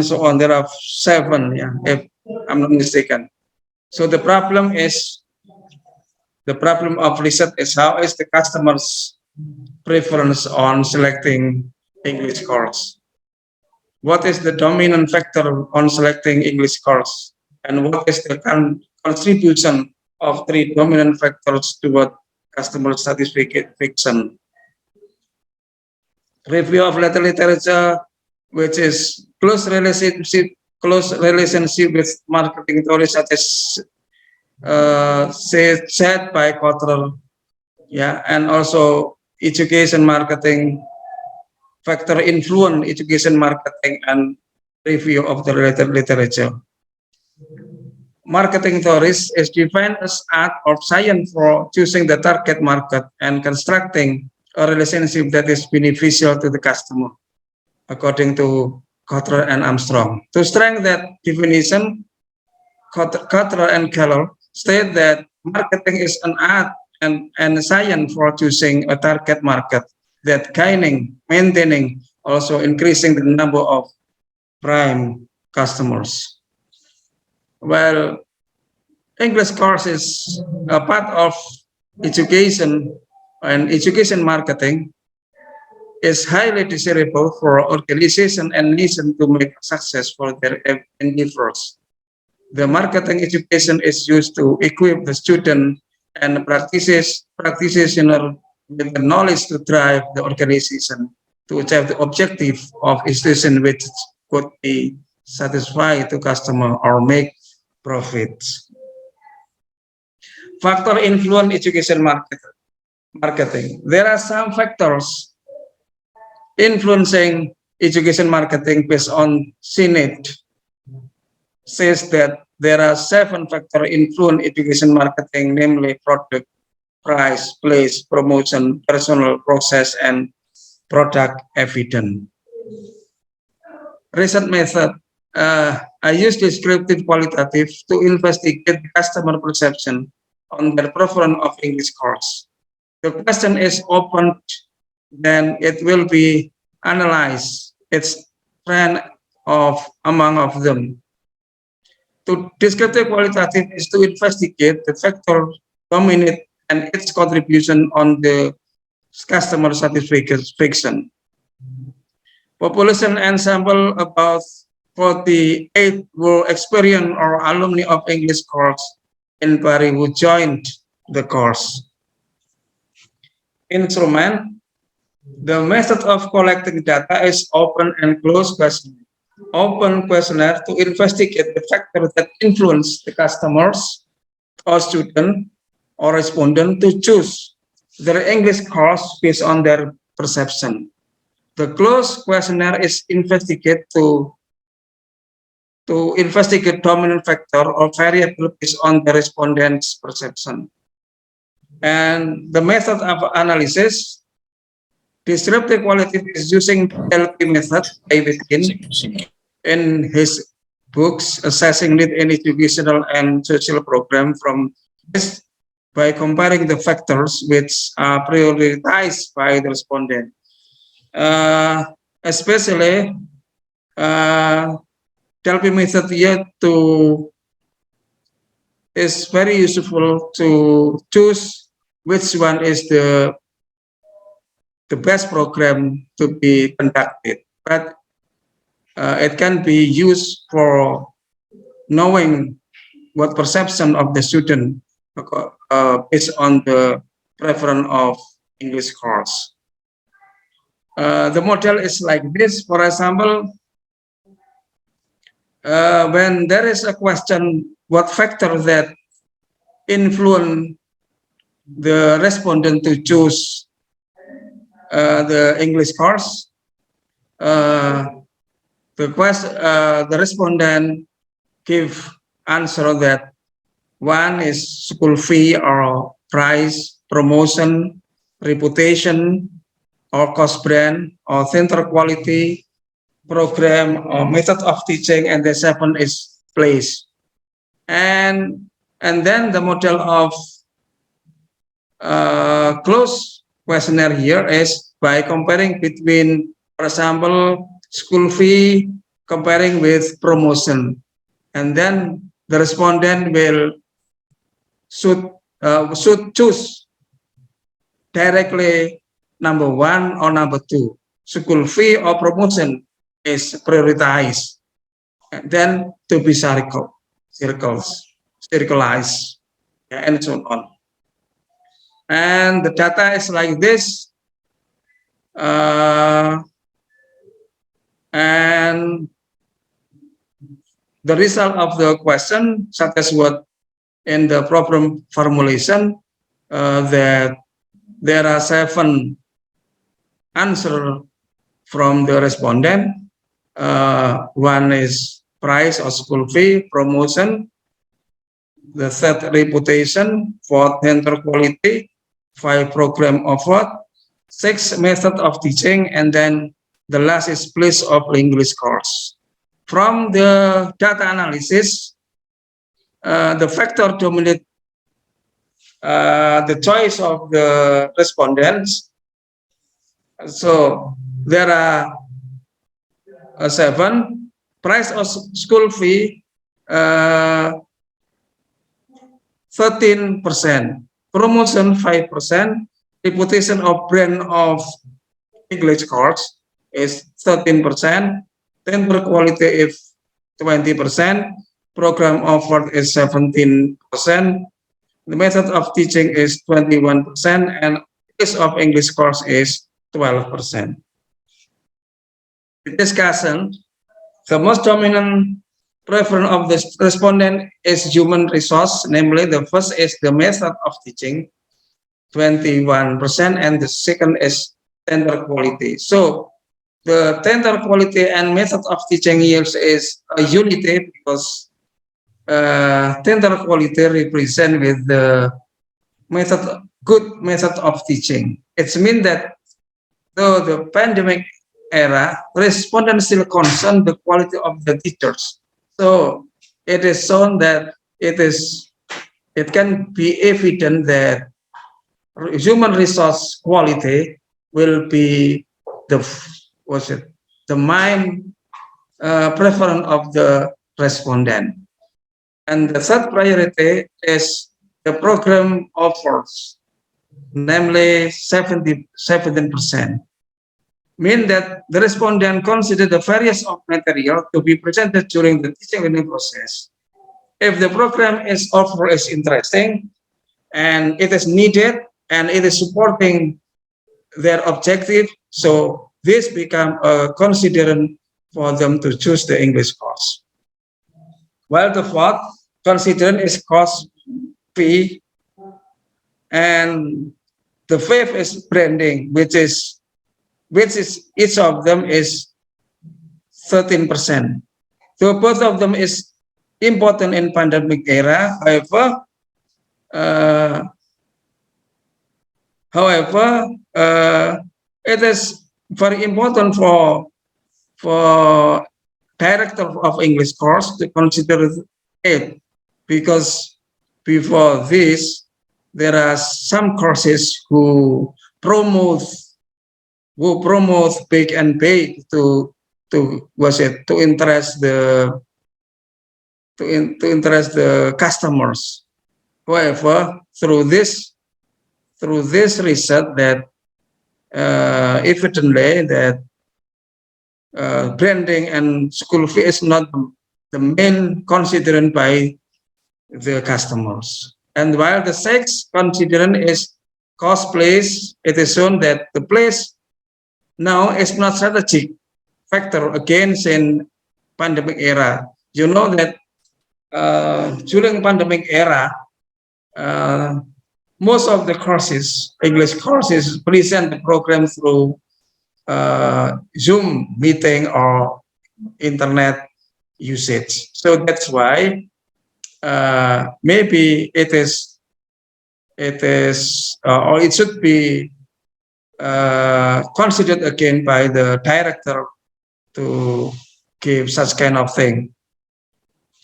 so on. There are 7, yeah, if I'm not mistaken. So the problem of research is how is the customer's preference on selecting English course. What is the dominant factor on selecting English course, and what is the contribution of 3 dominant factors toward customer satisfaction? Review of literature, which is close relationship with marketing theory, such as said by Kotler, yeah, and also education marketing factor influence education marketing and review of the related literature. Marketing theories is defined as art or science for choosing the target market and constructing a relationship that is beneficial to the customer, according to Kotler and Armstrong. To strengthen that definition, Kotler and Keller state that marketing is an art and a science for choosing a target market, that gaining, maintaining, also increasing the number of prime customers. Well, English course is a part of education, and education marketing is highly desirable for organization and nation to make success for their endeavors. The marketing education is used to equip the student and practitioner with the knowledge to drive the organization to achieve the objective of institution, which could be satisfy to customer or make profits. Factor influence education marketing. There are some factors influencing education marketing based on CNET. Says that there are 7 factors influence education marketing, namely product, price, place, promotion, personal process, and product evidence. Research method. I use descriptive qualitative to investigate customer perception on their preference of English course. The question is opened, then it will be analyzed its trend among of them. To descriptive qualitative is to investigate the factor dominate and its contribution on the customer satisfaction. Population ensemble, about 48 were experienced or alumni of English course in Paris who joined the course. Instrument. The method of collecting data is open and closed questionnaire. Open questionnaire to investigate the factors that influence the customers or student or respondent to choose their English course based on their perception. The closed questionnaire is investigate to investigate dominant factor or variable based on the respondent's perception. And the method of analysis, descriptive qualitative is using LP method by Wittgen in his books Assessing Need in Educational and Social Program from this by comparing the factors which are prioritized by the respondent. Especially LP method here is very useful to choose which one is the best program to be conducted, but it can be used for knowing what perception of the student based on the preference of English course. The model is like this. For example, when there is a question, what factor that influence the respondent to choose the English course? The respondent give answer that one is school fee or price, promotion, reputation, or cost brand, or center quality, program, or method of teaching, and the seven is place. And then the model of close questionnaire here is by comparing between, for example, school fee comparing with promotion, and then the respondent should choose directly number one or number two. School fee or promotion is prioritized, and then to be circularized, and so on. And the data is like this. And the result of the question, such as what in the problem formulation, that there are 7 answers from the respondent. One is price or school fee, promotion. The third, reputation. Fourth, center quality. 5, program offered. 6, method of teaching. And then the last is place of English course. From the data analysis, the factor dominate the choice of the respondents. So there are 7. Price of school fee, 13%. Promotion, 5%. Reputation of brand of English course is 13%. Temper quality is 20%. Program offered is 17%. The method of teaching is 21%, and place of English course is 12%. The discussion, the most dominant preference of the respondent is human resource, namely the first is the method of teaching, 21%, and the second is tender quality. So the tender quality and method of teaching yields is a unity, because tender quality represent with the good method of teaching. It means that though the pandemic era, respondents still concern the quality of the teachers. So it is shown that it can be evident that human resource quality will be the main preference of the respondent. And the third priority is the program offers, namely 17%. Mean that the respondent consider the various of material to be presented during the teaching learning process. If the program is offered is interesting and it is needed and it is supporting their objective, so this become a considerant for them to choose the English course. While the fourth considerant is cost fee, and the fifth is branding, which is each of them is 13%. So both of them is important in pandemic era. However, it is very important for director of English course to consider it, because before this there are some courses who promote big and big to interest the customers. However, through this research, that evidently that branding and school fee is not the main considerant by the customers. And while the sixth considerant is cost place, it is shown that the place now is not strategic factor against in pandemic era. You know that during pandemic era, most of the courses, English courses, present the program through Zoom meeting or internet usage. So that's why maybe it is or it should be considered again by the director to give such kind of thing.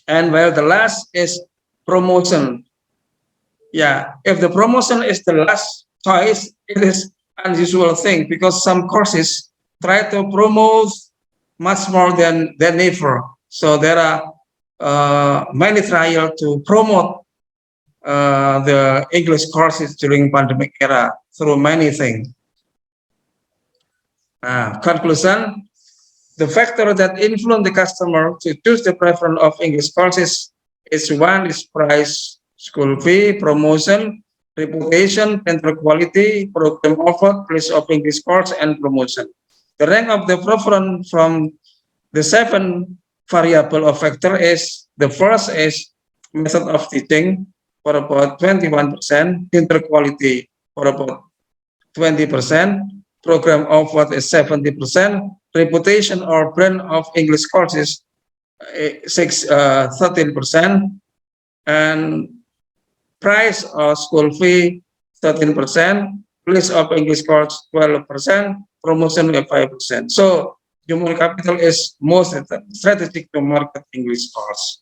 And while the last is promotion. Yeah, if the promotion is the last choice, it is unusual thing because some courses try to promote much more than ever. So there are many trials to promote the English courses during pandemic era through many things. Conclusion, the factor that influence the customer to choose the preference of English courses is one is price, school fee, promotion, reputation, mental quality, program offer, place of English course, and promotion. The rank of the preference from the 7 variable of factor is, the first is method of teaching for about 21%, mental quality for about 20%, program offered is 70%, reputation or brand of English courses 13%, and price or school fee 13%, place of English course 12%, promotion 5%. So human capital is most strategic to market English course.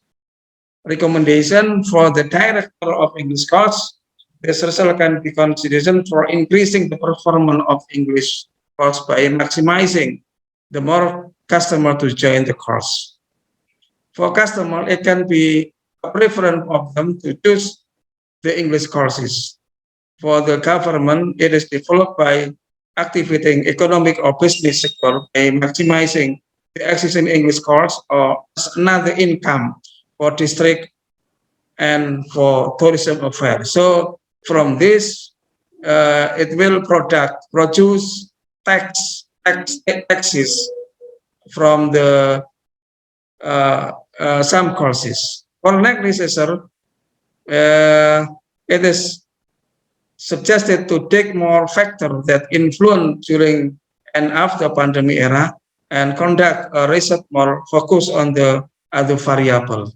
Recommendation for the director of English course, this result can be considered for increasing the performance of English course by maximizing the more customer to join the course. For customer, it can be a preference of them to choose the English courses. For the government, it is developed by activating economic or business sector by maximizing the existing English course or as another income for district and for tourism affairs. So from this, it will produce taxes from the some courses. For next researcher, it is suggested to take more factors that influence during and after pandemic era and conduct a research more focused on the other variable.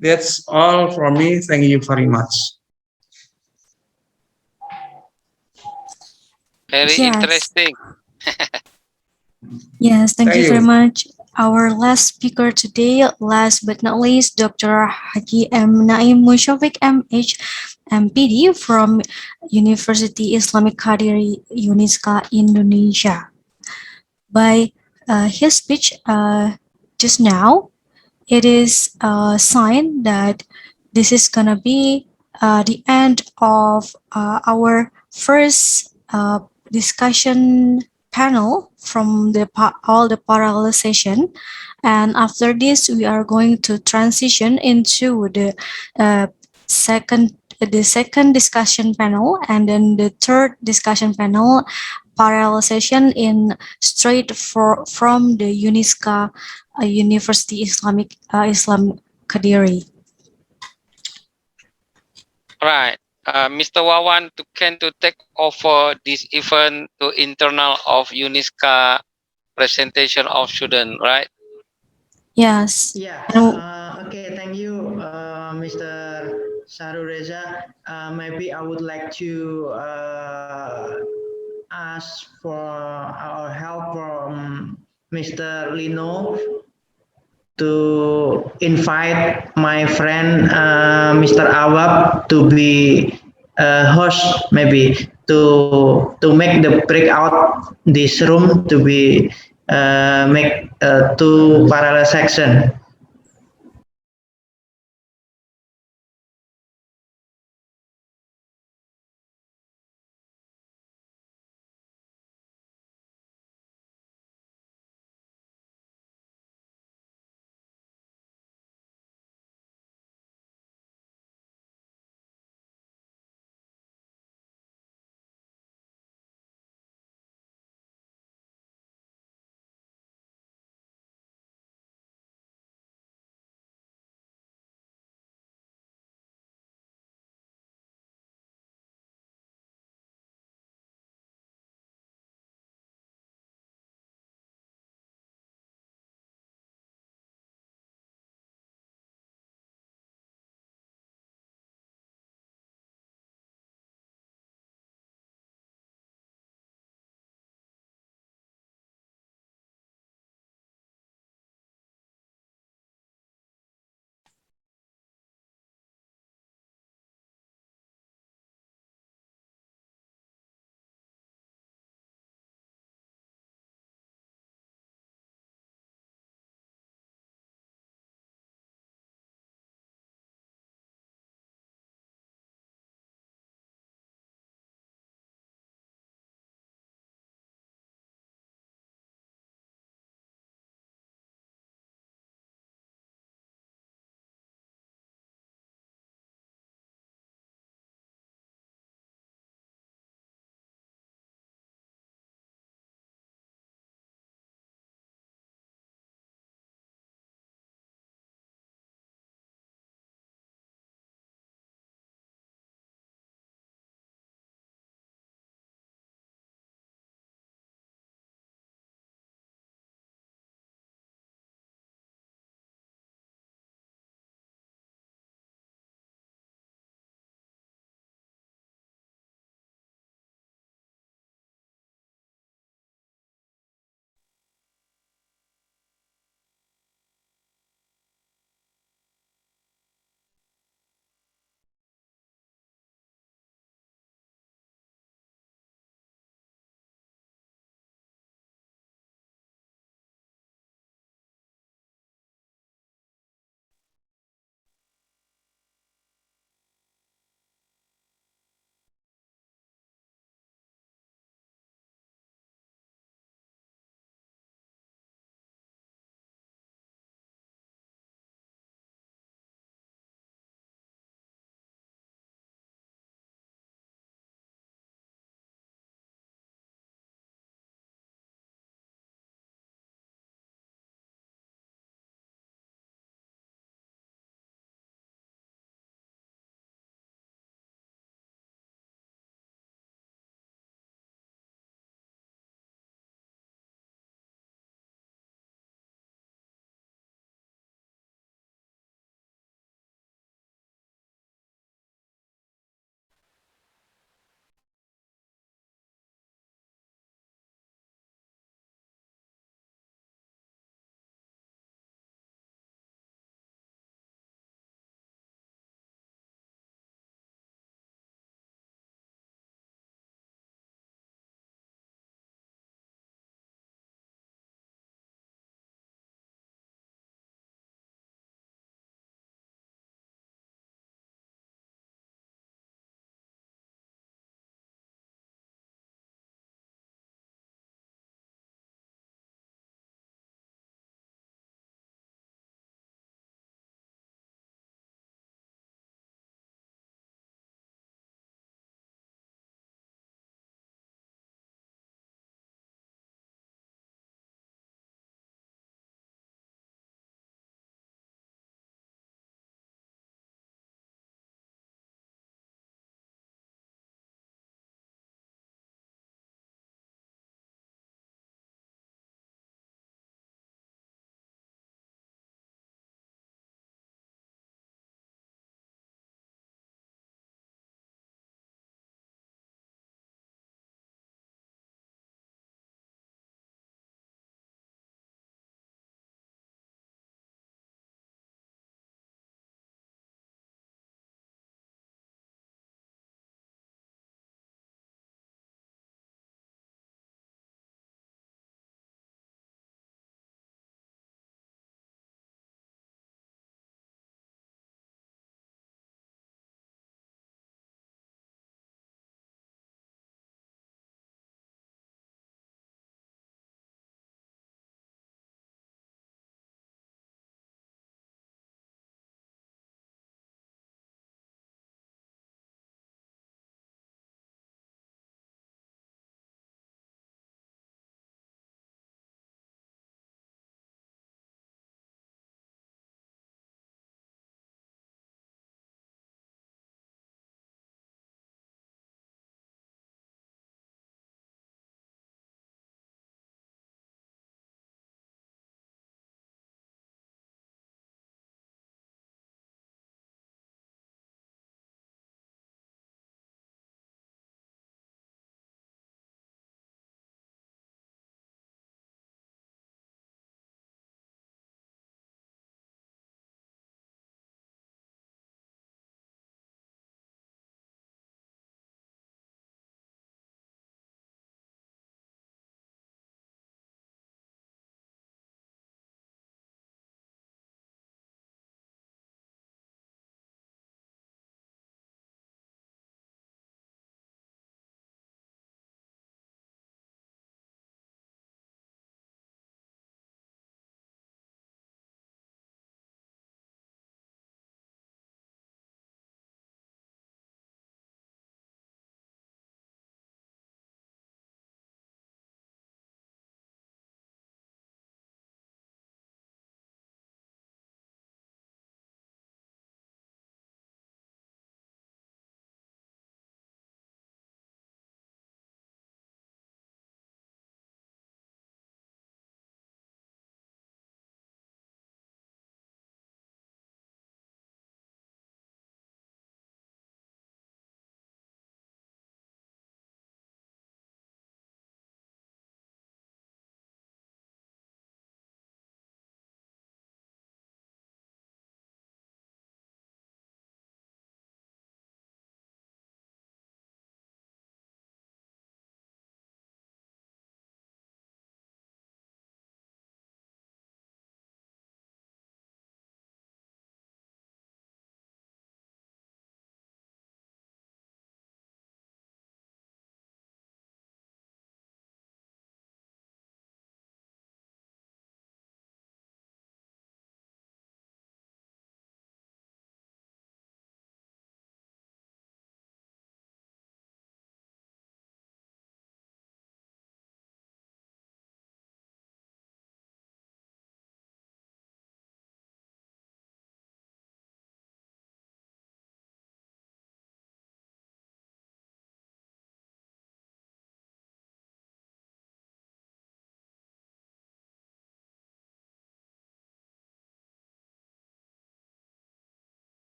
That's all from me. Thank you very much. Very Yes. interesting. Yes, thank you Thank very you. much. Our last speaker today, last but not least, Dr. Haji M. Naim Musyafiq, MH, MPD from University Islamic Qadiri Uniska, Indonesia. By his speech just now, it is a sign that this is gonna be the end of our first discussion panel from all the parallel session, and after this we are going to transition into the second discussion panel, and then the third discussion panel parallel session in straight from the Uniska University Islam Qadiri. Right. Mr. Wawan can to take over this event to internal of Uniska presentation of student, right? Yes. Yeah. Okay. Thank you, Mr. Shahrul Reza. Maybe I would like to ask for our help from Mr. Lino to invite my friend Mr. Awab to be a host, maybe to make the breakout this room to be make two parallel section.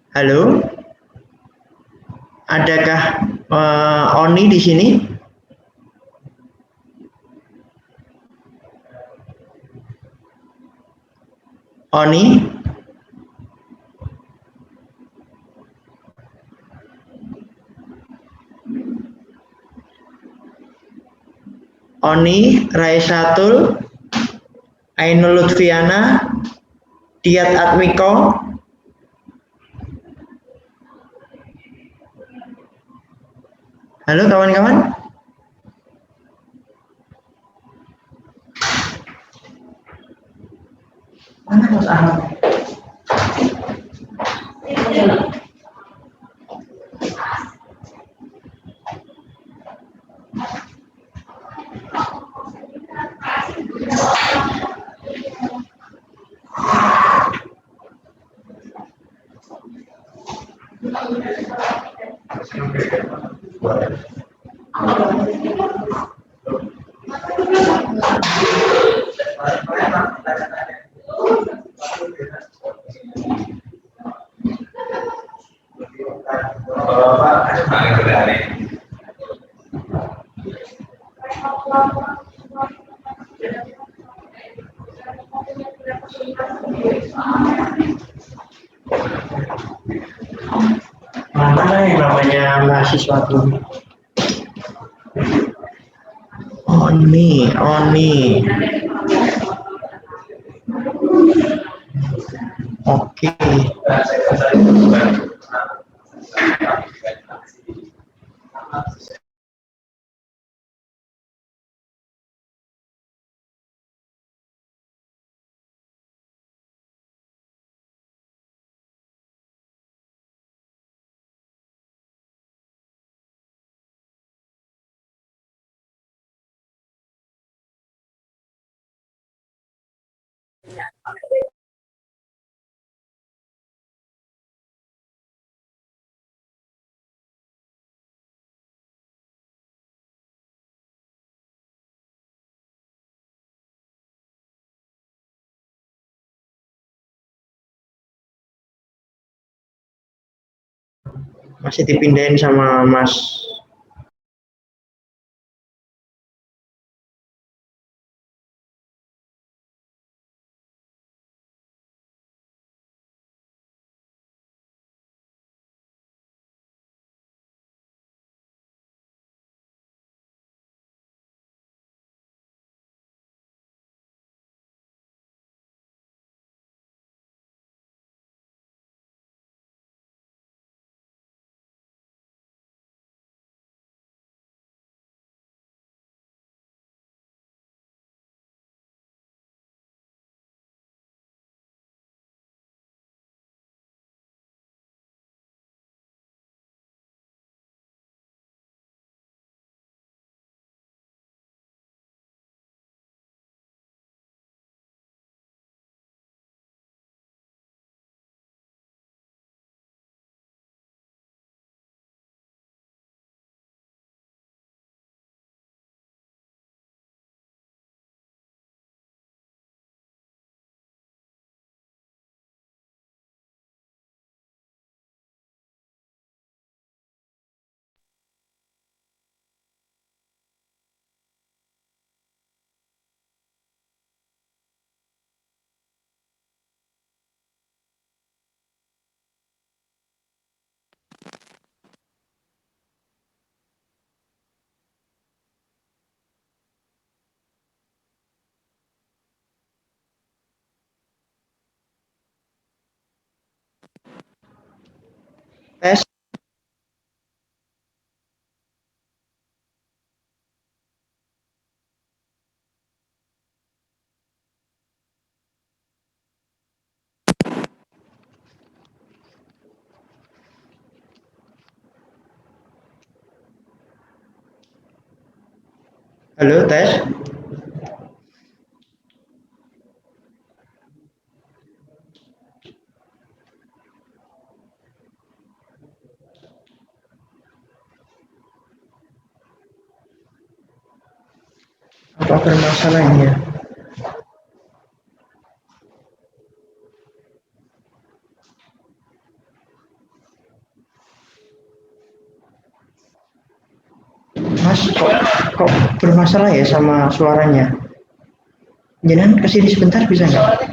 Halo, adakah Oni di sini? Oni? Oni, Raisatul, Ainul Lutfiana, Diat Atmiko. Halo kawan-kawan. Mana Mas Ahmad? Mana yang namanya mahasiswa tuh? Oni. Oke. Masih dipindahin sama Mas. Tes. Halo, tes. Apa permasalahannya? Mas kok bermasalah ya sama suaranya? Jangan kesini sebentar bisa nggak?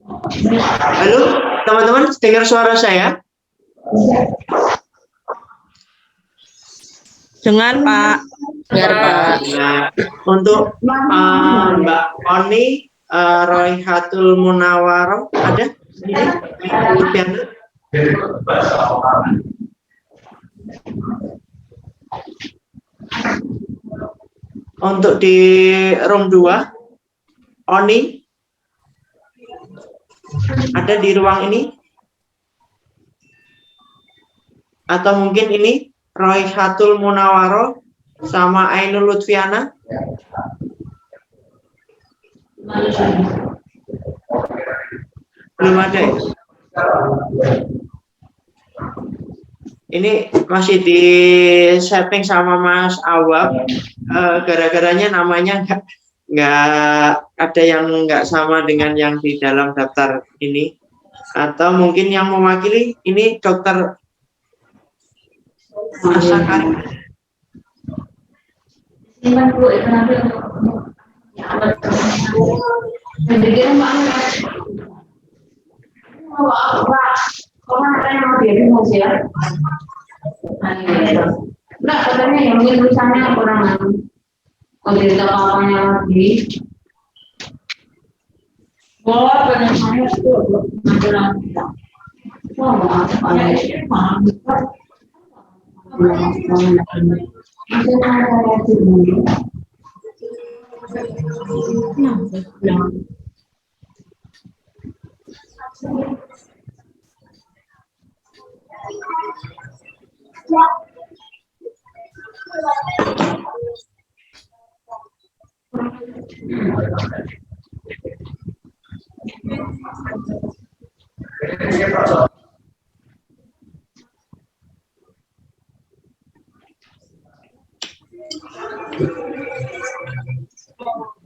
Halo, teman-teman, dengar suara saya? Dengar, Pak. Dengar, Pak. Untuk Mbak Oni, Royhatul Munawaroh ada di sini? Untuk di room 2, Oni ada di ruang ini? Atau mungkin ini Royhatul Munawaroh sama Ainul Lutfiana? Belum ada ya? Ini masih di setting sama Mas Awab. Gara-garanya namanya nggak ada yang nggak sama dengan yang di dalam daftar ini. Atau mungkin yang mewakili ini Dokter Asakari. Nah, katanya yang mungkin tulisannya kurang cerita apa-apanya lagi. Wah, penyelesaiannya itu kurang. Wah,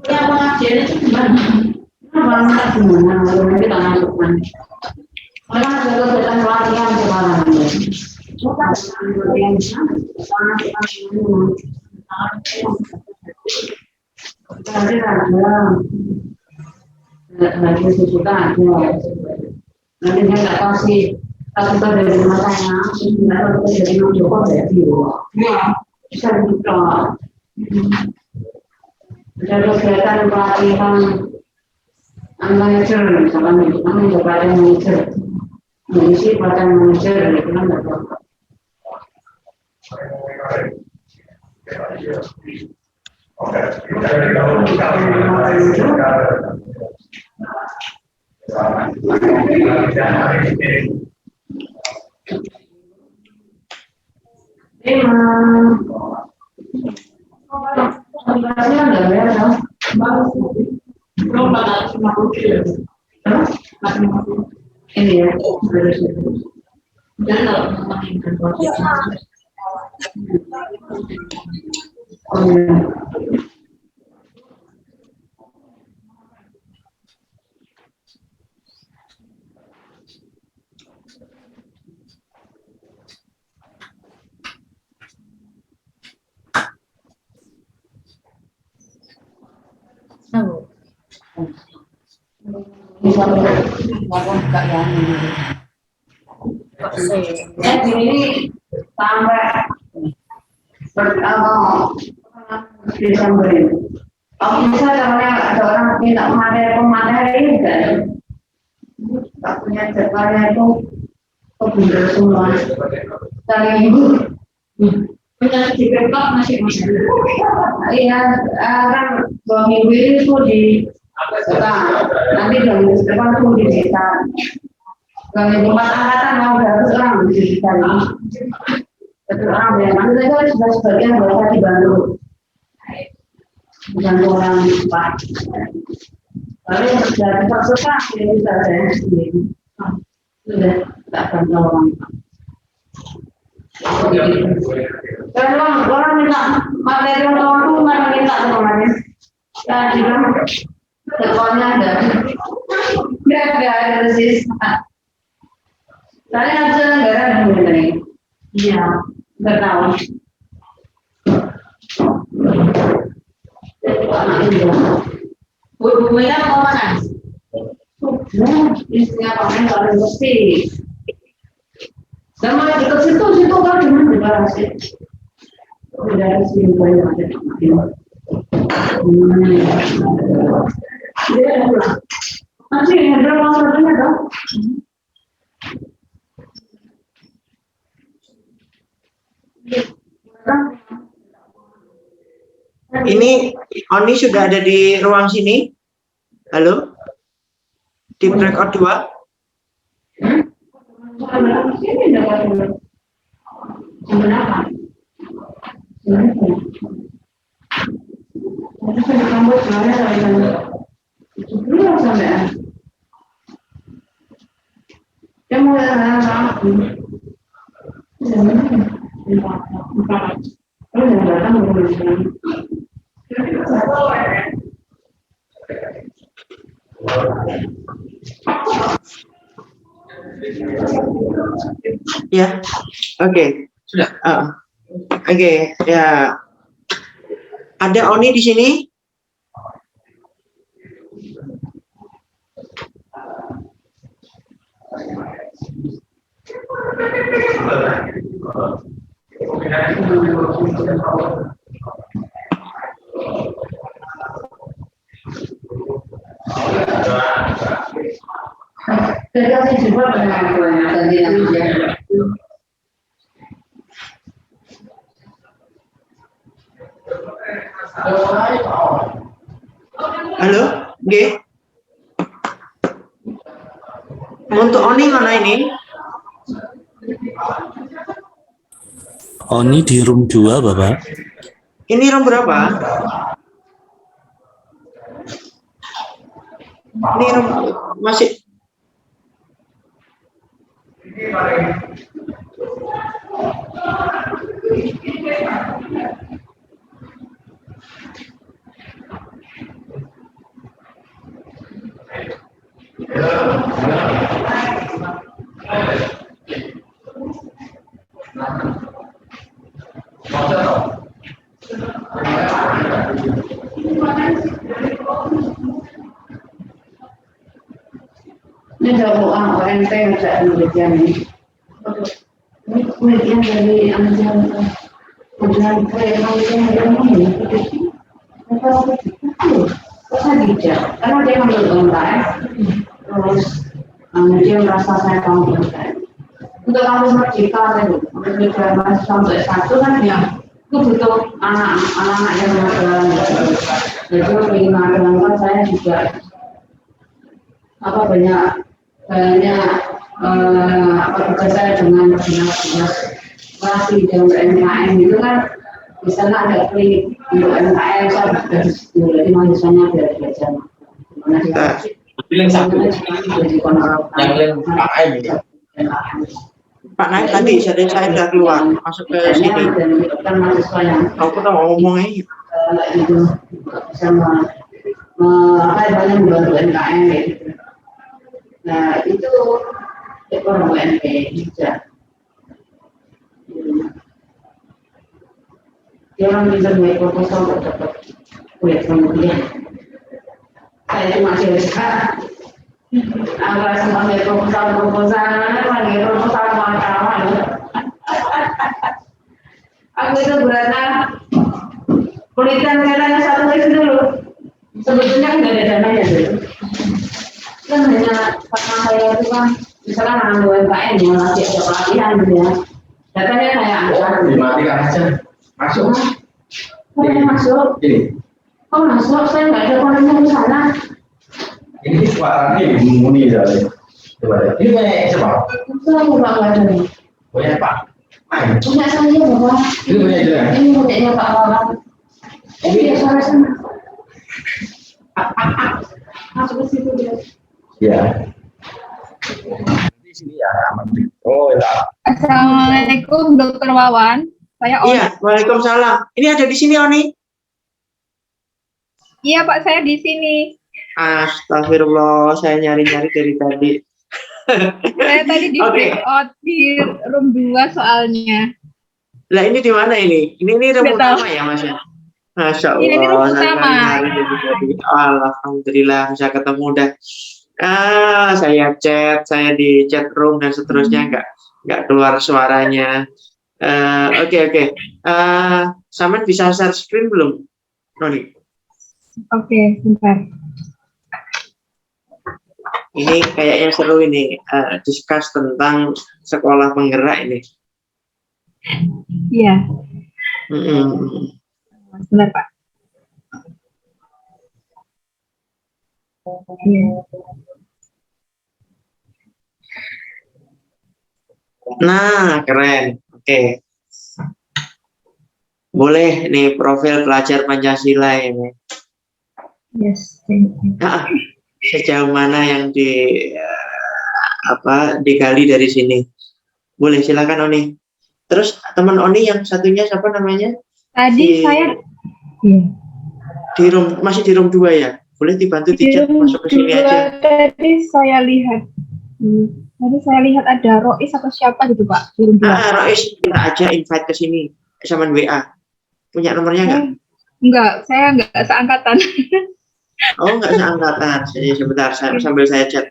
ya pengajian itu gimana? Gimana? Nanti tak masukkan. Orang ada pelatihan sekarang. Nanti ada sejuta ada. Nanti dia nggak kasih satu dari matanya, nggak tahu dari mana Joko dari ya bisa juga. Ada kegiatan pelatihan manajer, misalkan itu kan pelatihan manajer, mengisi pelatihan manajer itu kan nggak tahu. Ini ya, dan bisa buka yang ini. Ini sampai Desember ini. Kalau bisa ada orang minta pemateri enggak? Tak punya jadwalnya itu kebunder semua. Dari ibu punya dipekok masing-masing. Iya, kan 2 minggu itu di nanti 2 minggu depan tuh di desa. 2 minggu 4 angkatan mau 200 orang di desa ini. 100 orang ya, nanti saya sudah sebagian bahasa dibantu. Dibantu orang Pak. Lalu yang sudah susah ini bisa saya sendiri. Sudah tak bantu orang Pak. Kalau orang minta materi orang itu mana minta semuanya. Ya bilang sekolahnya ada. Nggak ada sisa. Saya aja negara yang iya, nggak tahu. Bu Mira mau mana? Nah, istrinya Pak Men nggak ngerti. Dan malah dekat situ kan gimana deklarasi? Udah sih banyak ada. Dia pulang. Nanti ada masalahnya dong. Ini Oni sudah ada di ruang sini. Halo? Di breakout 2? Ya, oke. Sudah. Oke, ya. Ada Oni di sini? Halo, G. Untuk Oni mana ini? Oni di room 2, Bapak. Ini room berapa? Ini room masih. Ini jauh OMP ada penelitian ini. Ini penelitian dari Kemudian karena dia menurut UMKM, terus dia merasa saya tahu UMKM. Untuk kampus Merdeka sampai satu kan ya, itu butuh anak-anak yang magang. Jadi ingin magang saya juga tugas saya dengan dinas masih di UMKM itu kan di sana ada klinik untuk UMKM saya juga di situ, jadi mahasiswanya belajar gimana sih Pak Naik tadi saya sudah keluar masuk ke sini. Aku tuh mau ngomong ini. Itu bisa membantu UMKM gitu. Nah itu ekonomi UMP juga. Dia orang bisa buat proposal untuk dapat kuliah kemudian. Saya cuma cerita, agak sempat buat proposal, lagi proposal kawan-kawan. Aku itu berada penelitian katanya satu lagi dulu. Sebetulnya nggak ada dananya dulu. Kan hanya karena saya itu kan misalkan anak UMKM yang lagi ada pelatihan gitu ya. Datanya saya angkat. Dimatikan aja. Masuk. Masuk. Ini. Oh masuk, saya nggak ada kontennya di sana. Ini suaranya murni dari. Coba ya. Ini punya siapa? Saya nggak ada nih. Punya Pak. Punya saya bapak. Ini punya juga. Ini punya Pak Wawan. Dia suara sana. Masuk ke situ dia. Ya. Di sini ya aman. Oh ya. Assalamualaikum Dr. Wawan. Saya Oni. Iya, waalaikumsalam. Ini ada di sini Oni? Iya Pak, saya di sini. Astagfirullah, saya nyari-nyari dari tadi. Saya tadi di breakout di room 2 soalnya. Lah ini di mana ini? Ini room utama ya Mas ya? Masya Allah. Ini room utama. Alhamdulillah bisa ketemu dah. Saya chat, saya di chat room dan seterusnya nggak keluar suaranya. Oke. Saman bisa share screen belum, Noni? Oke, bentar. Ini kayaknya seru ini, discuss tentang sekolah penggerak ini. Iya, sebentar Pak. Iya. Nah, keren. Oke. Boleh nih profil pelajar Pancasila ini. Yes, thank you. Sejauh mana yang digali dari sini? Boleh, silakan Oni. Terus teman Oni yang satunya siapa namanya? Tadi saya masih di room 2 ya? Boleh dibantu di-chat masuk ke sini aja. Tadi saya lihat ada Rois atau siapa gitu Pak di room 2. Rois, kita aja invite ke sini sama WA. Punya nomornya nggak? Enggak, saya nggak seangkatan. Oh, nggak seangkatan. Jadi sebentar, sambil saya chat.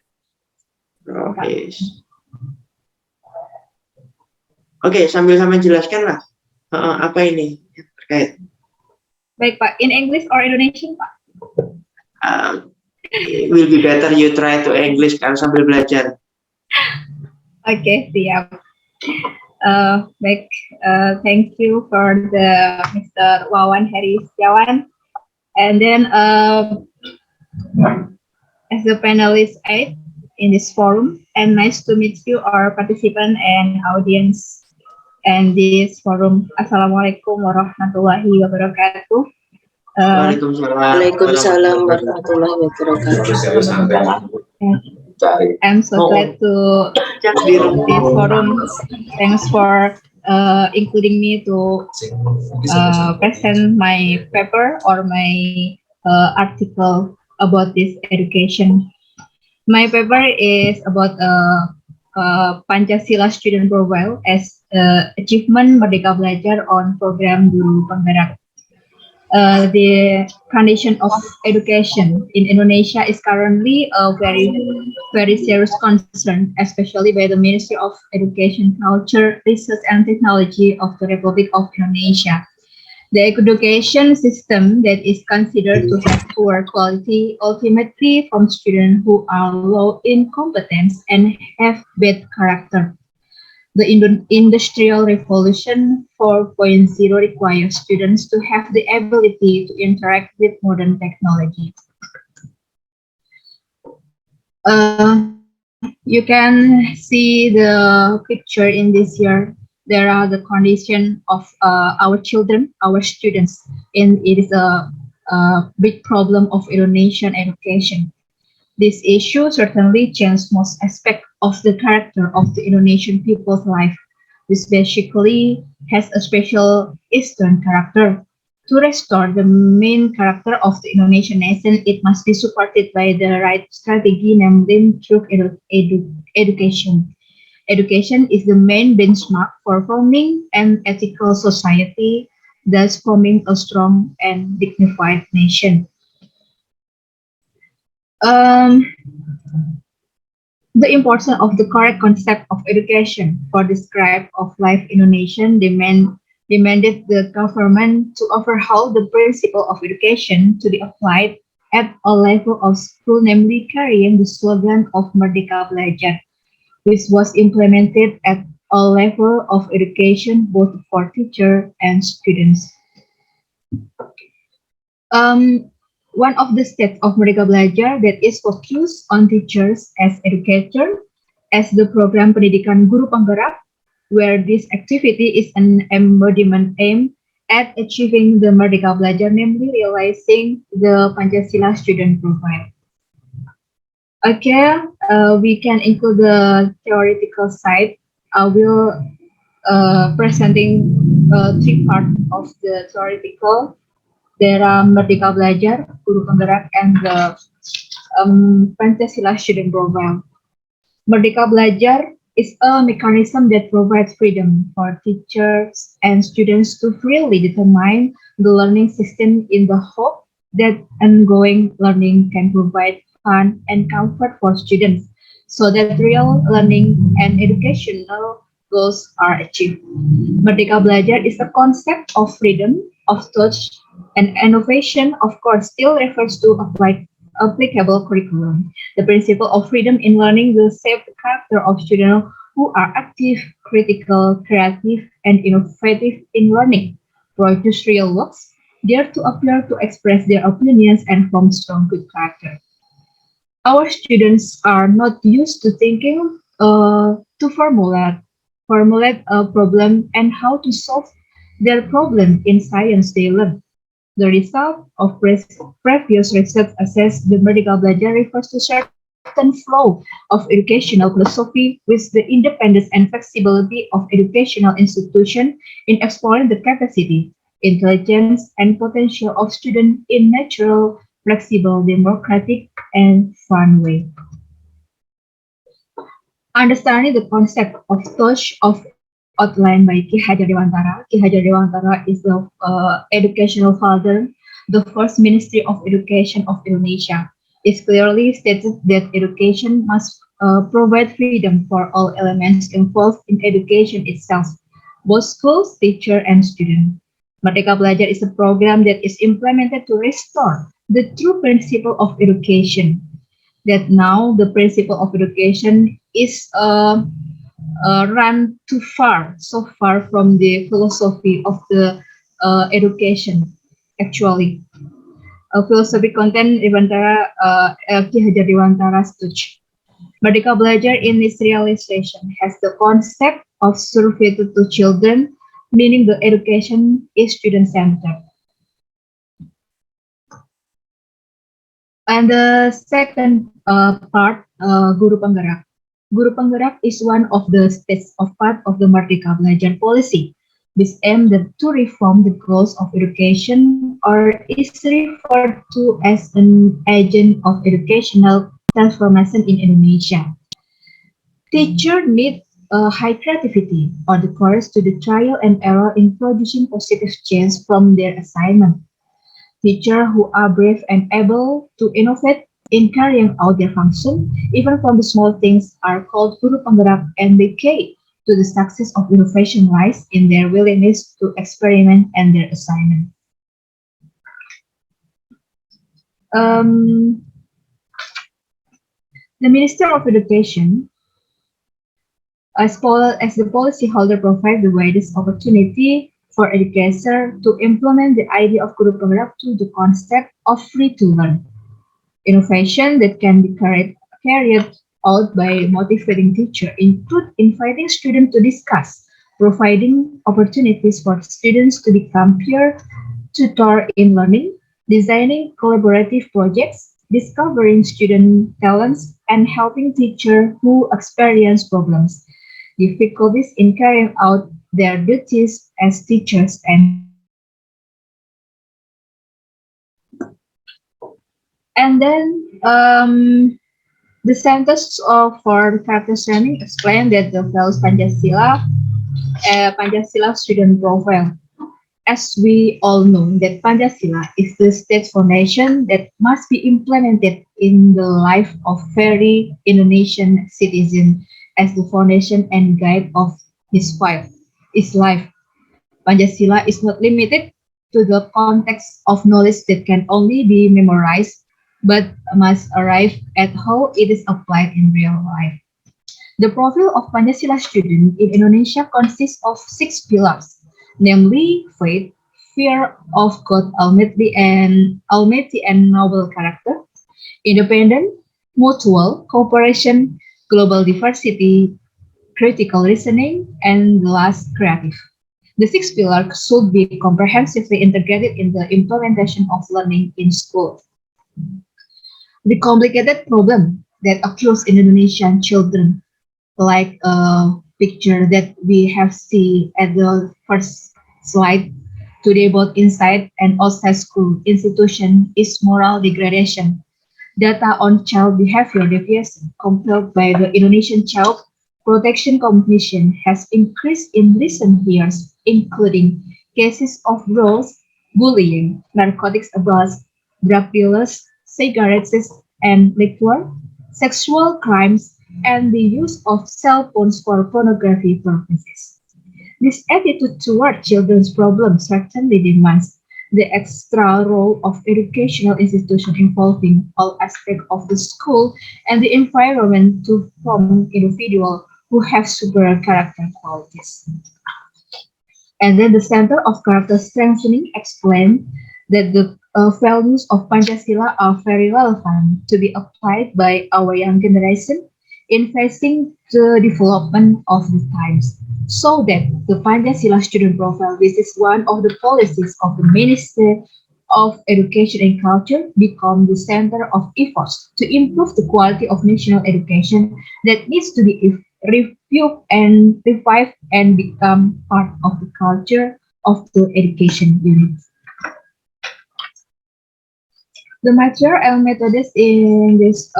Oke, sambil jelaskan lah. Apa ini terkait? Baik Pak, in English or Indonesian Pak? It will be better you try to English kan sambil belajar. Oke, siap. Baik, thank you for the Mr. Wawan Heri Setiawan. And then as the panelist 8 in this forum, and nice to meet you, our participant and audience and this forum. Assalamualaikum warahmatullahi wabarakatuh. Waalaikumsalam warahmatullahi wabarakatuh. I'm so glad to be in this forum. Thanks for including me to present my paper or my article about this education. My paper is about Pancasila student profile as achievement Merdeka Belajar on program Guru Penggerak. The condition of education in Indonesia is currently a very serious concern, especially by the Ministry of Education, Culture, Research and Technology of the Republic of Indonesia. The education system that is considered to have poor quality ultimately from students who are low in competence and have bad character. The Industrial Revolution 4.0 requires students to have the ability to interact with modern technology. You can see the picture in this year. There are the condition of our children, our students, and it is a big problem of Indonesian education. This issue certainly changed most aspects of the character of the Indonesian people's life, which basically has a special Eastern character. To restore the main character of the Indonesian nation, it must be supported by the right strategy, namely through education. Education is the main benchmark for forming an ethical society, thus forming a strong and dignified nation. The importance of the correct concept of education for describe of life in a nation demanded the government to overhaul the principle of education to be applied at all level of school, namely carrying the slogan of Merdeka Belajar, which was implemented at all level of education, both for teacher and students. One of the steps of Merdeka Belajar that is focused on teachers as educator, as the program Pendidikan Guru Penggerak, where this activity is an embodiment aimed at achieving the Merdeka Belajar, namely realizing the Pancasila student profile. Okay, we can include the theoretical side. I will presenting 3 parts of the theoretical. There are Merdeka Belajar, Guru Penggerak, and the Pancasila student profile. Merdeka Belajar is a mechanism that provides freedom for teachers and students to freely determine the learning system in the hope that ongoing learning can provide fun, and comfort for students so that real learning and educational goals are achieved. Merdeka Belajar is a concept of freedom of thought and innovation, of course, still refers to applicable curriculum. The principle of freedom in learning will shape the character of students who are active, critical, creative, and innovative in learning. Produce real works, dare to appear to express their opinions and form strong good character. Our students are not used to thinking to formulate a problem and how to solve their problem in science they learn. The result of previous research assessed the medical belajar refers to certain flow of educational philosophy with the independence and flexibility of educational institution in exploring the capacity, intelligence, and potential of students in natural, flexible, democratic, and fun way. Understanding the concept of touch of outlined by Ki Hajar Dewantara. Ki Hajar Dewantara is the educational father, the first Ministry of Education of Indonesia. It clearly stated that education must provide freedom for all elements involved in education itself, both schools, teacher, and student. Merdeka Belajar is a program that is implemented to restore the true principle of education. That now the principle of education is run too far, so far from the philosophy of the education. Actually, philosophy content Dewantara, Ki Hajar Dewantara Stutch. Merdeka Belajar in its realization has the concept of survey to children, meaning the education is student-centered. And the second part, Guru Penggerak. Guru Penggerak is one of the steps of part of the Merdeka Belajar policy. This aimed to reform the goals of education or is referred to as an agent of educational transformation in Indonesia. Teachers need high creativity or the courage to the trial and error in producing positive change from their assignment. Teachers who are brave and able to innovate in carrying out their function, even from the small things, are called Guru Penggerak, and the key to the success of innovation lies in their willingness to experiment and their assignment. The Minister of Education, as the policyholder, provides the widest opportunity for educators to implement the idea of Guru Penggerak to the concept of free to learn. Innovation that can be carried out by motivating teachers include inviting students to discuss, providing opportunities for students to become peer tutor in learning, designing collaborative projects, discovering student talents, and helping teachers who experience problems, difficulties in carrying out their duties as teachers and then the sentence for character training explained that the values Pancasila student profile. As we all know that Pancasila is the state foundation that must be implemented in the life of every Indonesian citizen as the foundation and guide of his life. Pancasila is not limited to the context of knowledge that can only be memorized, but must arrive at how it is applied in real life. The profile of Pancasila student in Indonesia consists of 6 pillars, namely faith, fear of God Almighty and noble character, independent, mutual cooperation, global diversity, critical reasoning, and the last, creative. The 6 pillars should be comprehensively integrated in the implementation of learning in school. The complicated problem that occurs in Indonesian children, like a picture that we have seen at the first slide today, both inside and outside school institution, is moral degradation. Data on child behavior deviation compiled by the Indonesian Child Protection Commission has increased in recent years, including cases of girls bullying, narcotics abuse, drug dealers, cigarettes, and neglect, sexual crimes, and the use of cell phones for pornography purposes. This attitude toward children's problems certainly demands the extra role of educational institutions involving all aspects of the school and the environment to form individuals who have superior character qualities. And then the Center of Character Strengthening explained that the values of Pancasila are very relevant to be applied by our young generation in facing the development of the times, so that the Pancasila student profile, which is one of the policies of the Ministry of Education and Culture, become the center of efforts to improve the quality of national education that needs to be reviewed and revived and become part of the culture of the education unit. The material and methods in this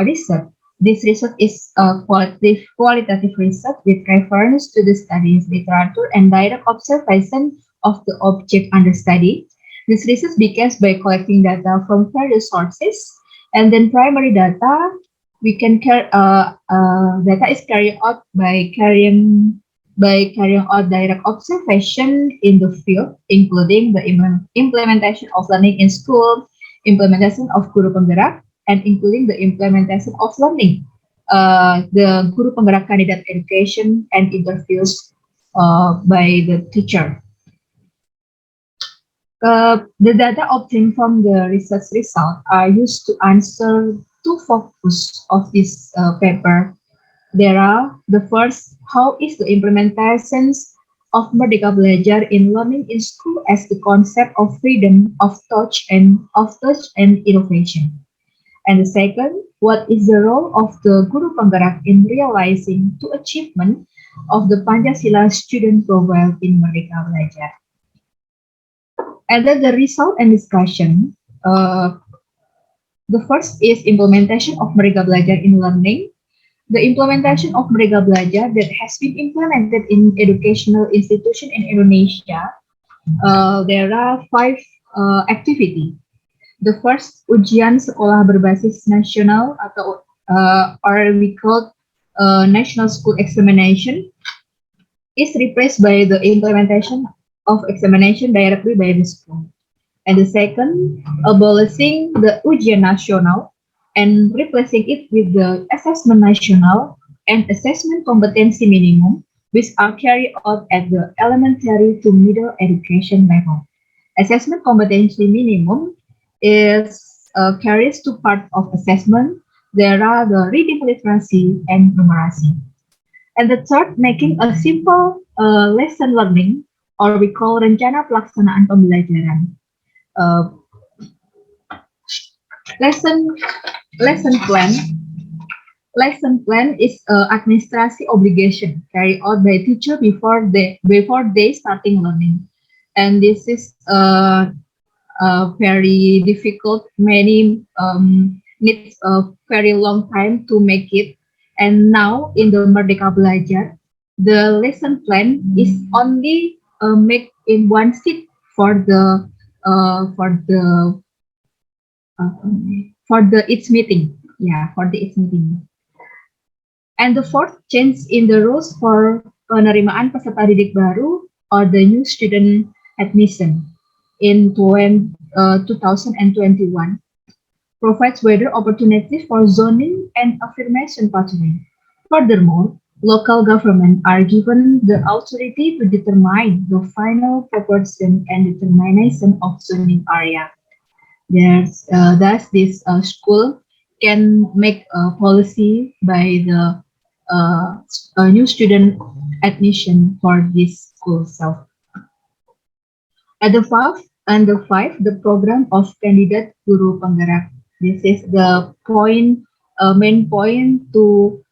research. This research is qualitative research with reference to the studies, literature, and direct observation of the object under study. This research begins by collecting data from various sources, and then primary data we can data is carried out by carrying out direct observation in the field, including the implementation of learning in school, implementation of guru penggerak, and including the implementation of learning, the guru penggerak candidate education, and interviews by the teacher. The data obtained from the research result are used to answer two focus of this paper. There are the first, how is the implementation of Merdeka Belajar in learning in school as the concept of freedom of touch and innovation. And the second, what is the role of the Guru Penggerak in realizing the achievement of the Pancasila student profile in Merdeka Belajar? And then the result and discussion. The first is implementation of Merdeka Belajar in learning. The implementation of Merdeka Belajar that has been implemented in educational institution in Indonesia. There are 5 activities. The first, ujian sekolah berbasis nasional atau or we call national school examination, is replaced by the implementation of examination directly by the school. And the second, abolishing the ujian nasional and replacing it with the assessment national and assessment competency minimum, which are carried out at the elementary to middle education level. Assessment competency minimum is carries two parts of assessment. There are the reading literacy and numeracy. And the third, making a simple lesson learning, or we call rencana pelaksanaan pembelajaran. Lesson plan is administrasi obligation carried out by teacher before they starting learning, and this is very difficult. Many needs a very long time to make it, and now in the Merdeka Belajar, the lesson plan is only made in one sheet for the its meeting. Yeah, for the its meeting. And the fourth change in the rules for penerimaan peserta didik baru or the new student admission in 2021 provides wider opportunities for zoning and affirmation pathway. Furthermore, local government are given the authority to determine the final proportion and determination of zoning area. Thus, this school can make a policy by the new student admission for this school itself. At the five, the program of candidate guru penggerak. This is the main point to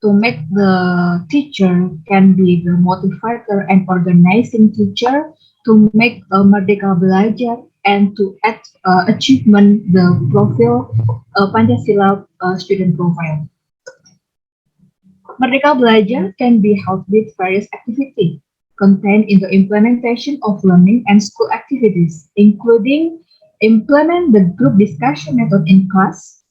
make the teacher can be the motivator and organizing teacher to make a Merdeka Belajar and to achievement the profile Pancasila student profile. Merdeka Belajar can be held with various activities contained in the implementation of learning and school activities, including implement the group discussion method in class,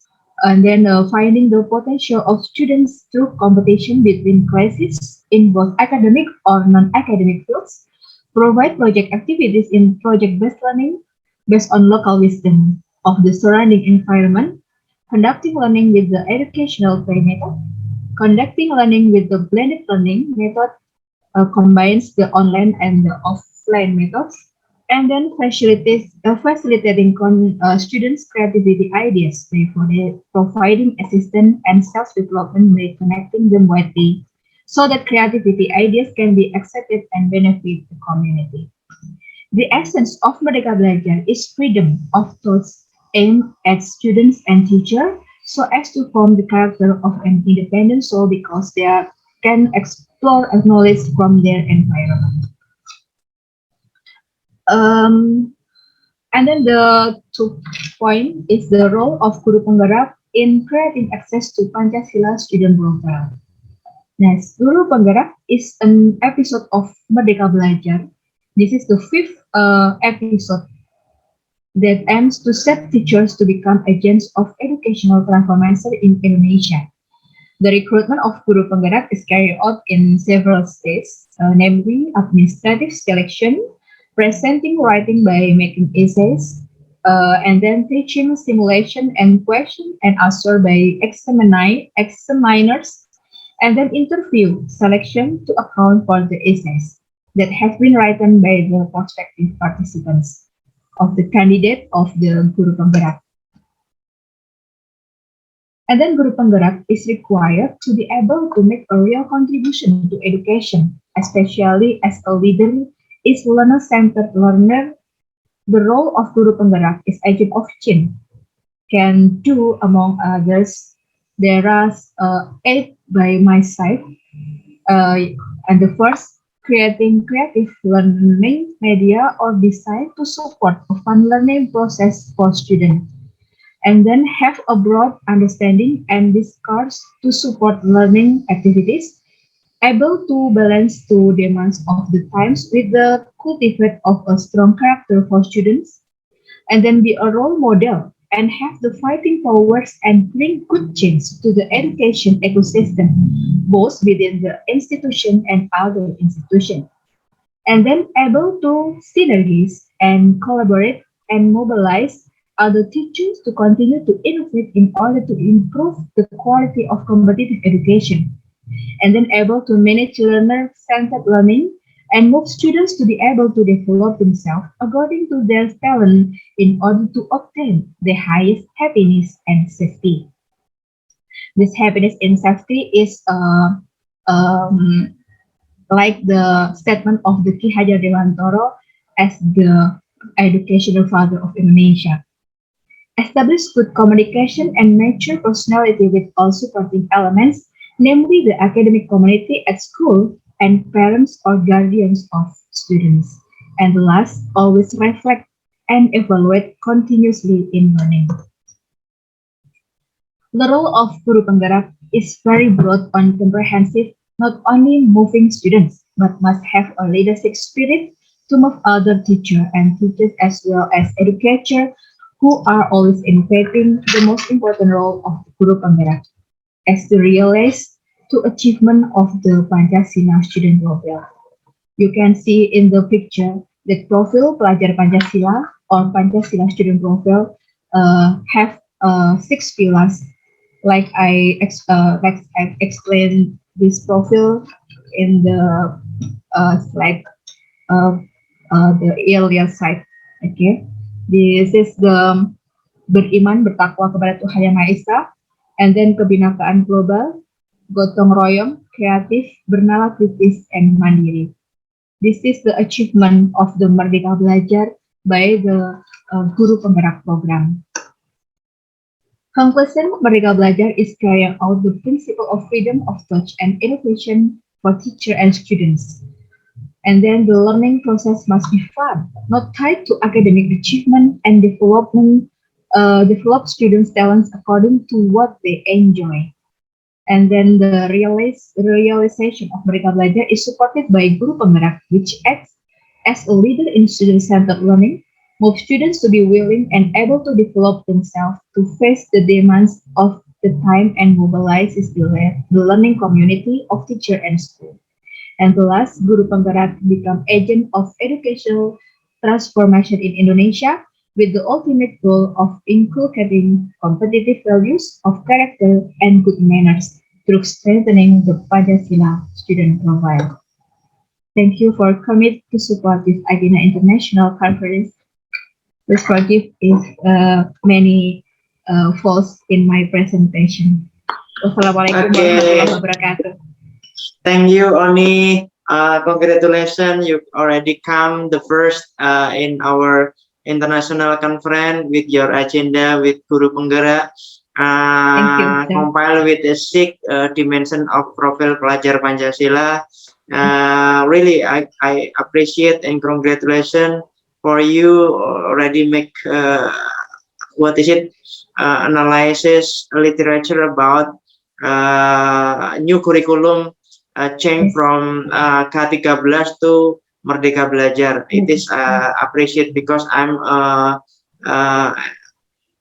and then finding the potential of students through competition between classes in both academic or non-academic fields, provide project activities in project-based learning based on local wisdom of the surrounding environment, conducting learning with the educational play method, conducting learning with the blended learning method, combines the online and the offline methods, and then facilitating students' creativity ideas by providing assistance and self-development by connecting them widely so that creativity ideas can be accepted and benefit the community. The essence of Merdeka Belajar is freedom of thoughts aimed at students and teachers so as to form the character of an independent soul because they can explore knowledge from their environment. And then the 2 point is the role of Guru Penggerak in creating access to Pancasila student profile. Next, Guru Penggerak is an episode of Merdeka Belajar. This is the 5th episode that aims to set teachers to become agents of educational transformation in Indonesia. The recruitment of Guru Penggerak is carried out in several stages, namely administrative selection, presenting writing by making essays, and then teaching simulation and question and answer by examiners, and then interview selection to account for the essays that have been written by the prospective participants of the candidate of the Guru Penggerak. And then Guru Penggerak is required to be able to make a real contribution to education, especially as a leader is learner-centered learner. The role of Guru Penggerak is agent of change, can do among others. There are 8 by my side, and the first, creating creative learning media or design to support a fun learning process for students, and then have a broad understanding and discourse to support learning activities, able to balance two demands of the times with the cultivate of a strong character for students, and then be a role model and have the fighting powers and bring good change to the education ecosystem, both within the institution and other institutions, and then able to synergize and collaborate and mobilize other teachers to continue to innovate in order to improve the quality of competitive education, and then able to manage learner-centered learning and move students to be able to develop themselves according to their talent in order to obtain the highest happiness and safety. This happiness and safety is like the statement of the Ki Hajar Dewantara as the educational father of Indonesia. Establish good communication and mature personality with all supporting elements, namely the academic community at school and parents or guardians of students. And last, always reflect and evaluate continuously in learning. The role of Guru Penggerak is very broad and comprehensive, not only moving students, but must have a leadership spirit to move other teachers and teachers as well as educators who are always innovating the most important role of Guru Penggerak as to realize to achievement of the Pancasila student profile. You can see in the picture that profile pelajar Pancasila or Pancasila student profile have 6 pillars. Like I explained this profile in the slide the earlier slide. Okay, this is the beriman bertakwa kepada Tuhan Yang Maha Esa, and then kebinakaan global, gotong royong, kreatif, bernalar kritis, and mandiri. This is the achievement of the Merdeka Belajar by the Guru Penggerak program. Conclusion, Merdeka Belajar is carrying out the principle of freedom of thought and innovation for teacher and students. And then the learning process must be fun, not tied to academic achievement and development, develop students' talents according to what they enjoy. And then the realization of Merdeka Belajar is supported by Guru Penggerak, which acts as a leader in student-centered learning, move students to be willing and able to develop themselves to face the demands of the time and mobilize the learning community of teacher and school. And the last, Guru Penggerak become agent of educational transformation in Indonesia with the ultimate goal of inculcating competitive values of character and good manners through strengthening the Pancasila student profile. Thank you for coming to support this agenda international conference. Please forgive if many faults in my presentation. Wassalamualaikum warahmatullahi wabarakatuh. Thank you, Oni. Congratulations, you already come the first in our international conference with your agenda with Guru Penggerak. Compile with the 6 dimension of profile pelajar Pancasila. Really, I appreciate and congratulations for you already make analysis literature about new curriculum change from K13 to Merdeka Belajar. It is appreciate because I'm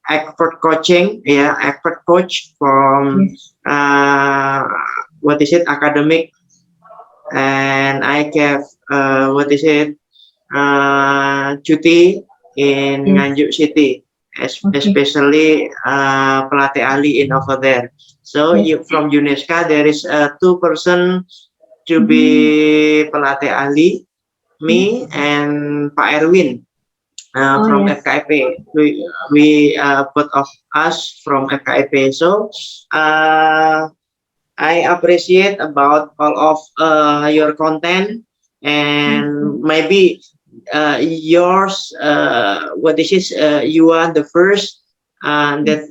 expert coaching, expert coach from academic, and I have cuti in Nganjuk City, especially pelatih ahli in over there. So you from Uniska, there is 2 person to be pelatih ahli, me and Pak Erwin from FKIP. We both of us from FKIP. So I appreciate about all of your content, and maybe yours. You are the first that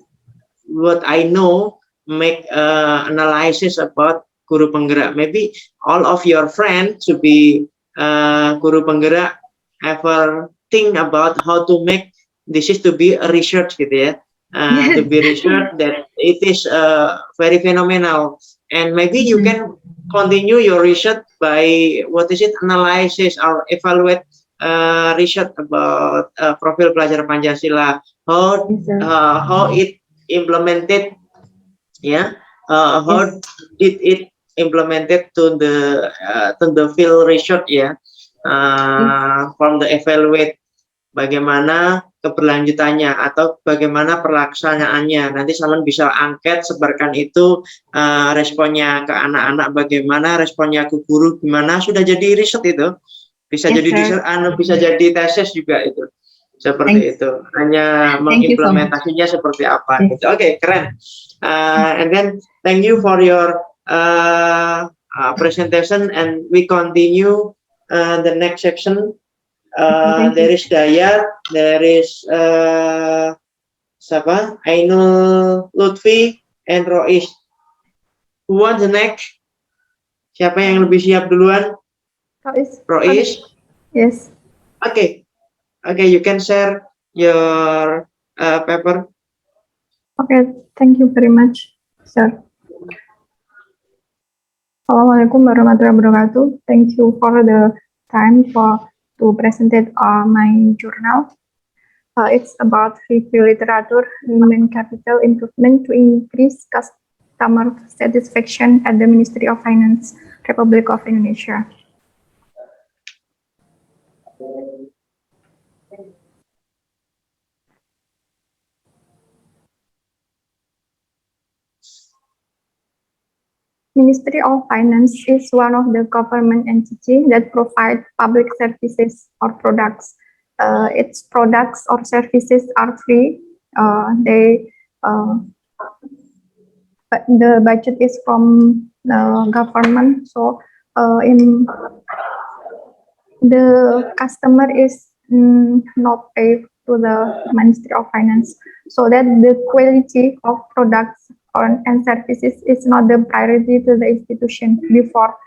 what I know make analysis about Guru Penggerak. Maybe all of your friends to be Guru Penggerak ever think about how to make this is to be a research gitu ya, to be research that it is very phenomenal, and maybe you can continue your research by analysis or evaluate research about profil pelajar Pancasila, how it implemented, how did it implemented to the field research from the evaluate bagaimana keberlanjutannya atau bagaimana pelaksanaannya. Nanti Salon bisa angket, sebarkan itu responnya ke anak-anak, bagaimana responnya ke guru, gimana sudah jadi riset itu, bisa jadi bisa jadi tesis juga itu, seperti itu. Hanya mengimplementasinya seperti apa. Gitu. Oke, keren. And then thank you for your presentation, and we continue the next section. There is Dayat, there is Ainul Lutfi and Rois. Who wants the next? Siapa yang lebih siap duluan? Rois. Yes. Okay, you can share your paper. Okay, thank you very much, sir. Assalamualaikum warahmatullahi wabarakatuh. Thank you for the time to present my journal. It's about review literature, human capital improvement to increase customer satisfaction at the Ministry of Finance, Republic of Indonesia. Ministry of Finance is one of the government entities that provide public services or products. Its products or services are free. The budget is from the government, so the customer is not paid to the Ministry of Finance, so that the quality of products and services is not the priority to the institution before.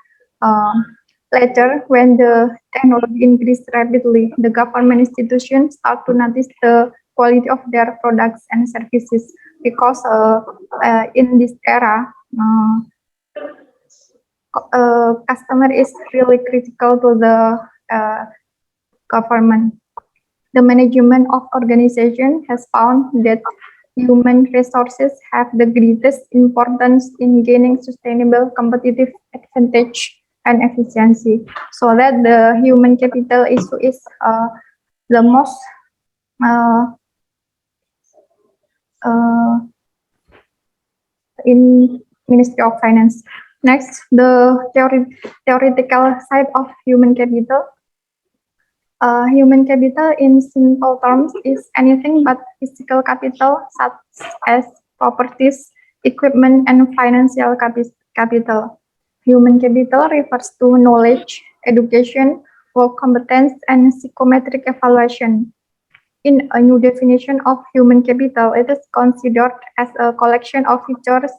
Later, when the technology increased rapidly, the government institutions start to notice the quality of their products and services, because in this era, customer is really critical to the government. the management of organization has found that human resources have the greatest importance in gaining sustainable competitive advantage and efficiency. So that the human capital issue is the most in Ministry of Finance. Next, the theoretical side of human capital. Human capital in simple terms is anything but physical capital such as properties, equipment, and financial capital. Human capital refers to knowledge, education, work competence, and psychometric evaluation. In a new definition of human capital, it is considered as a collection of features,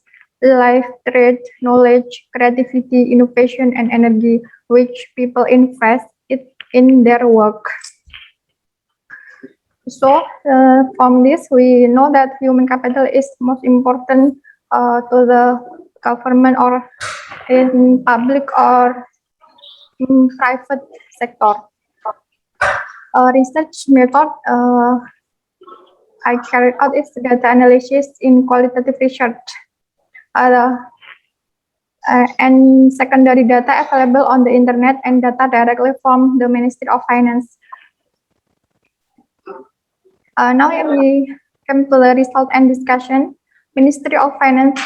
life, trade, knowledge, creativity, innovation, and energy, which people invest in their work. So from this, we know that human capital is most important to the government or in public or in private sector. Research method I carried out is data analysis in qualitative research and secondary data available on the internet and data directly from the Ministry of Finance. Now we come to the result and discussion. Ministry of Finance,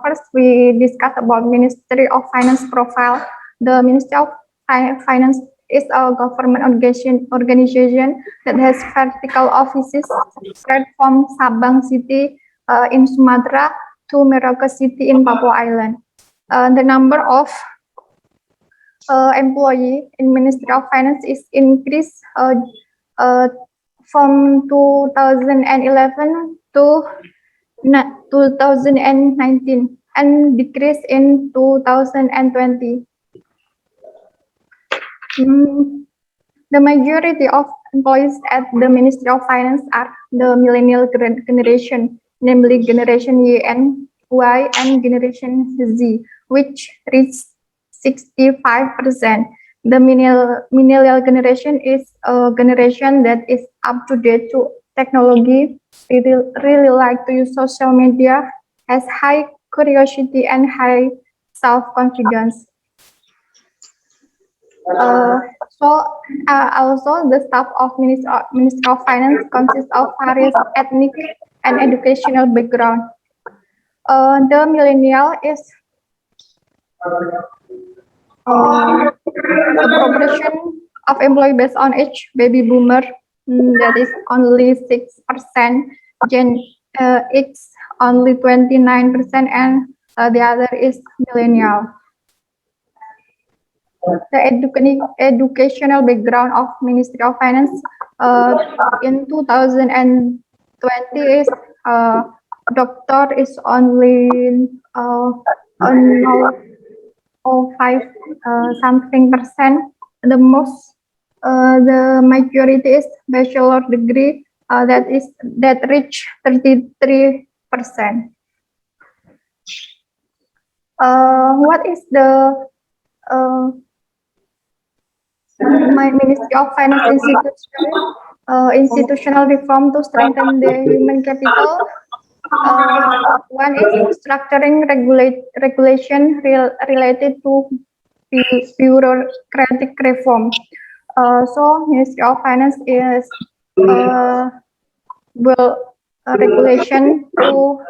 first we discuss about Ministry of Finance profile. The Ministry of Finance is a government organization that has vertical offices spread from Sabang City in Sumatra to Merauke City in Papua Island. The number of employee in Ministry of Finance is increased from 2011 to 2019 and decreased in 2020. The majority of employees at the Ministry of Finance are the millennial generation, namely Generation Y and Y and Generation Z, which reached 65%. The millennial generation is a generation that is up to date to technology, really like to use social media, has high curiosity and high self-confidence. Also the staff of Ministry of Finance consists of various ethnic and educational background. The millennial is the proportion of employee based on age, baby boomer, that is only 6%, Gen X only 29%, and the other is millennial. The educational background of Ministry of Finance in 2020 is doctor is only 5 something percent. The most the majority is bachelor degree that reach 33%. What is the my Ministry of Finance institutional reform to strengthen the human capital? One is structuring regulation related to bureaucratic reform. So Ministry of Finance is regulation to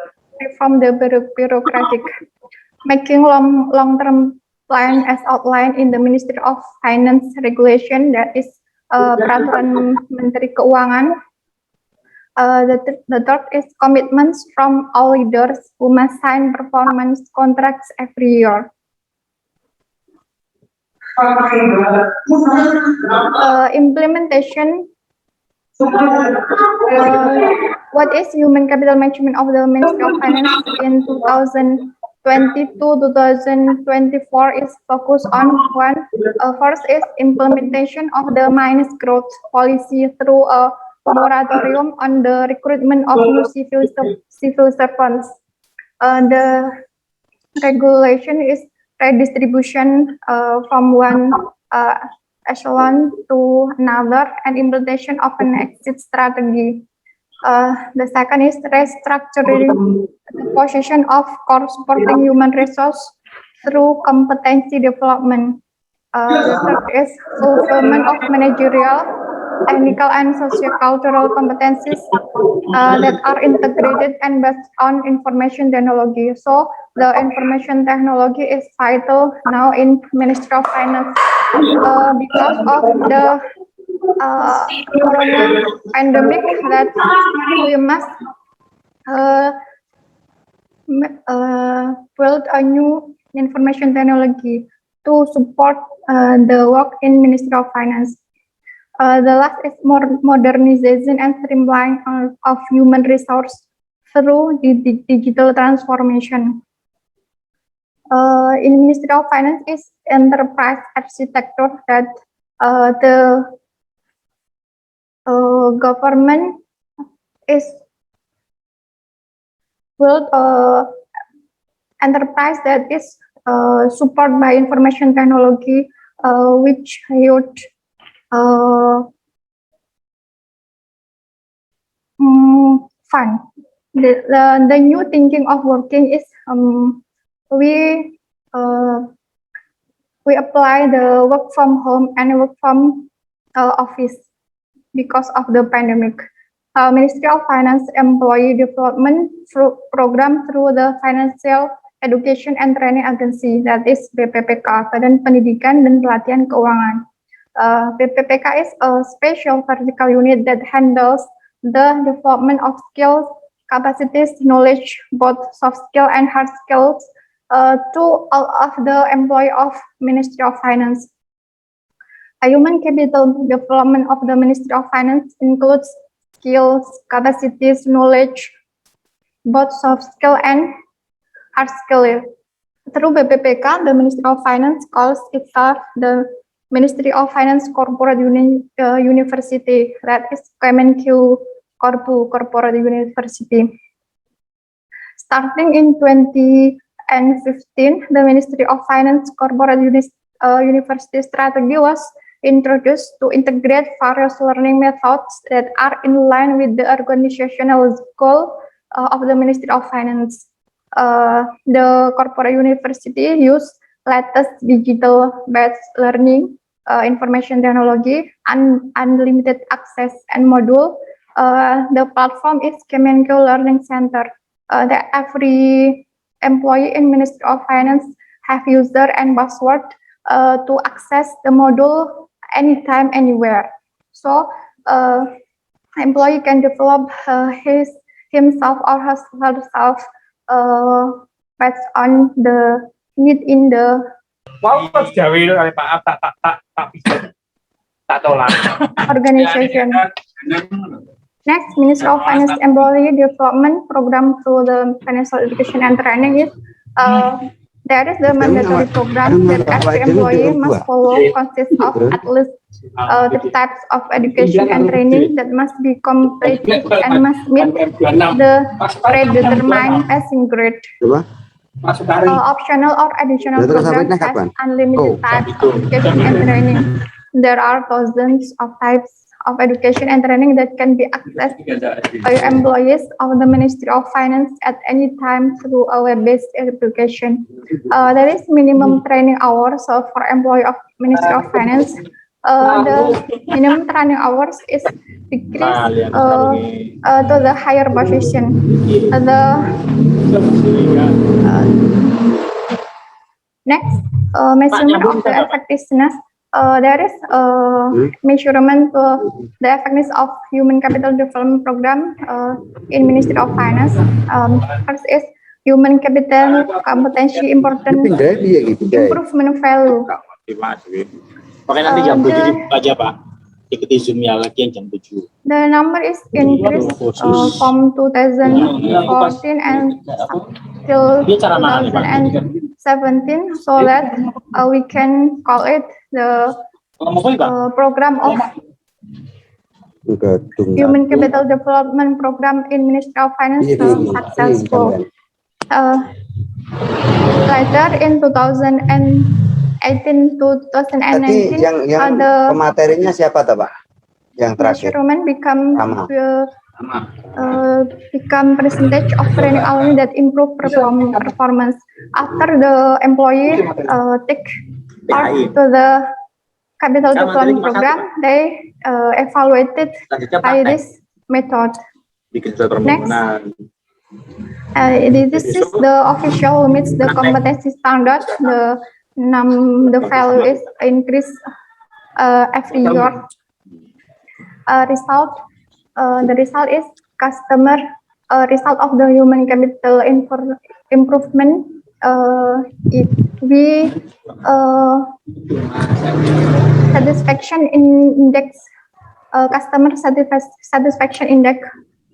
reform the bureaucratic, making long-term plan as outlined in the Ministry of Finance regulation, that is Peraturan Menteri Keuangan. The third is commitments from all leaders who must sign performance contracts every year. Implementation. What is human capital management of the Ministry of Finance in 2022-2024 is focused on one. First is implementation of the minus growth policy through a moratorium on the recruitment of new civil servants. The regulation is redistribution from one echelon to another, and implementation of an exit strategy. The second is restructuring the position of core supporting human resource through competency development. The third is fulfillment of managerial, technical, and sociocultural competencies that are integrated and based on information technology. So the information technology is vital now in Ministry of Finance because of the corona pandemic, that we must build a new information technology to support the work in Ministry of Finance. The last is more modernization and streamlining of human resource through the digital transformation. In Ministry of Finance is enterprise architecture, that the government is built enterprise that is supported by information technology, which would fun. The new thinking of working is we apply the work from home and work from office because of the pandemic. Ministry of Finance Employee Development Program through the Financial Education and Training Agency, that is BPPK, Badan Pendidikan dan Pelatihan Keuangan. BPPK is a special vertical unit that handles the development of skills, capacities, knowledge, both soft skill and hard skills, to all of the employee of Ministry of Finance. A human capital development of the Ministry of Finance includes skills, capacities, knowledge, both soft skill and hard skill. Through BPPK, the Ministry of Finance calls itself the Ministry of Finance Corporate University, that is Kemenq Corporate University. Starting in 2015, the Ministry of Finance Corporate University strategy was introduced to integrate various learning methods that are in line with the organizational goal of the Ministry of Finance. The corporate university use latest digital-based learning, information technology, and unlimited access and module. The platform is Kemenq Learning Center. That every employee in Ministry of Finance have user and password to access the module anytime, anywhere. So employee can develop himself or herself based on the need in the organization. Next, Ministry of Finance Employee Development Program through the Financial Education and Training is there is the mandatory program that every employee must follow, consists of at least 3 types of education and training that must be completed and must meet the predetermined passing grade. Optional or additional programs has unlimited types of education and training. There are thousands of types of education and training that can be accessed by employees of the Ministry of Finance at any time through a web-based application. There is minimum training hours for employee of Ministry of Finance. The minimum training hours is decreased to the higher position. Next, measurement of the effectiveness. There is measurement the effectiveness of human capital development program in Ministry of Finance. First is human capital competency important improvement value. The number is increased from 2014 and till 2017, so that we can call it the program of human capital development program in Ministry of Finance successful. Later in 2018, 2018 to Tadi 2019, yang the pematerinya siapa tuh, Pak? Yang terakhir. measurement become percentage of training alumni that improve performance. After the employee take part to the capital development program, they evaluated by this method. Next, this is the official who meets the competency standard. The value is increased every year. The result is customer result of the human capital improvement. We satisfaction index, customer satisfaction index,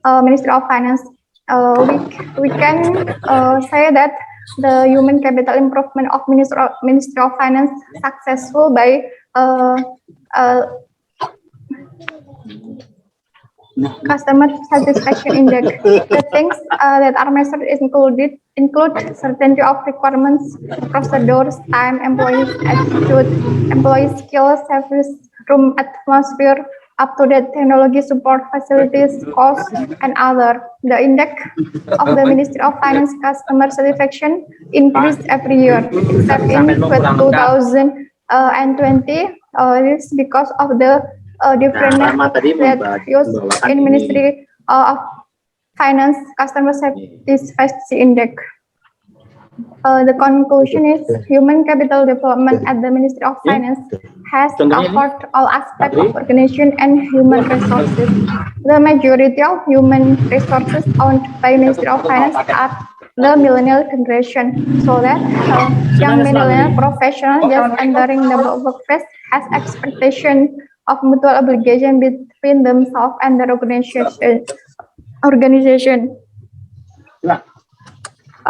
Ministry of Finance. We can say that the human capital improvement of Ministry of Finance successful by customer satisfaction index. The things that are measured include certainty of requirements, procedures, time, employees' attitude, employee skills, service room atmosphere, up-to-date technology support facilities, cost, and other. The index of the Ministry of Finance customer satisfaction increased every year, except in 2020. This is because of the different methods that used in Ministry of Finance customer satisfaction index. The conclusion is human capital development at the Ministry of Finance has covered all aspects of organization and human resources. The majority of human resources owned by Ministry of Finance are the millennial generation, so that young millennial professionals just entering the workplace has expectation of mutual obligation between themselves and their organization.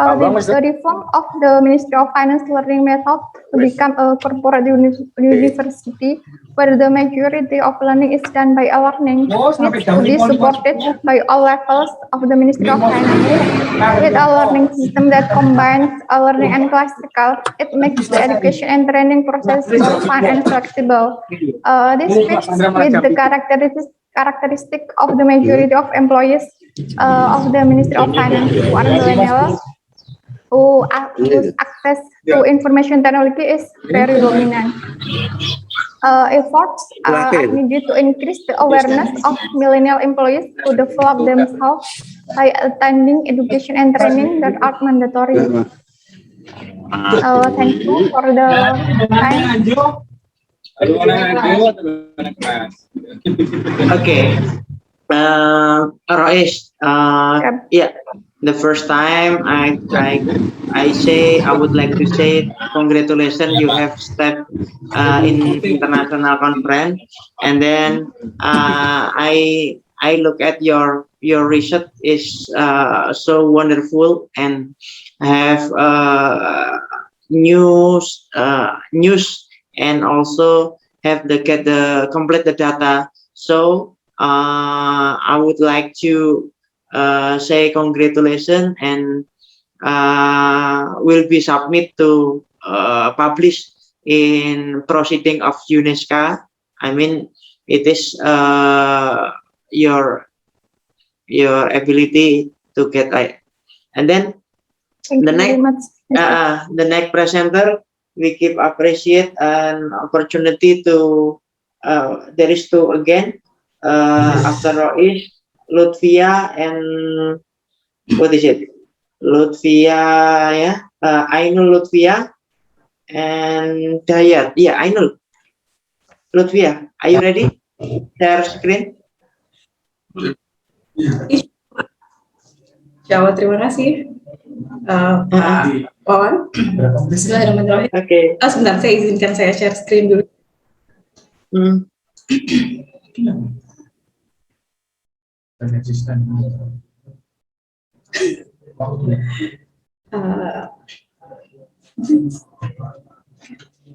The reform of the Ministry of Finance learning method to become a corporate university, where the majority of learning is done by e-learning, needs to be supported by all levels of the Ministry of Finance. With a learning system that combines e-learning and classical, it makes the education and training process more fun and flexible. This fits with the characteristic of the majority of employees of the Ministry of Finance who are millennials, whose access to information technology is very dominant. Efforts are needed to increase the awareness of millennial employees to develop themselves by attending education and training that are mandatory. Thank you for the time. Okay. Rois, yeah, the first time I say I would like to say congratulations, you have stepped in international conference, and then I look at your research is so wonderful, and have news and also have get the complete the data. So I would like to say congratulations, and will be submit to publish in proceeding of Uniska. I mean, it is your ability to get and then the next presenter, we keep appreciate an opportunity to there is two again after Rois, Lutfia, and what is it? Lutfia, yeah, Ainul Lutfia and Dayat. Yeah, Ainul. Lutfia, are you ready? Share screen. Jawa, terima kasih. Pak Wawan. Bismillahirrahmanirrahim. Oke. Sebentar, saya izinkan saya share screen dulu.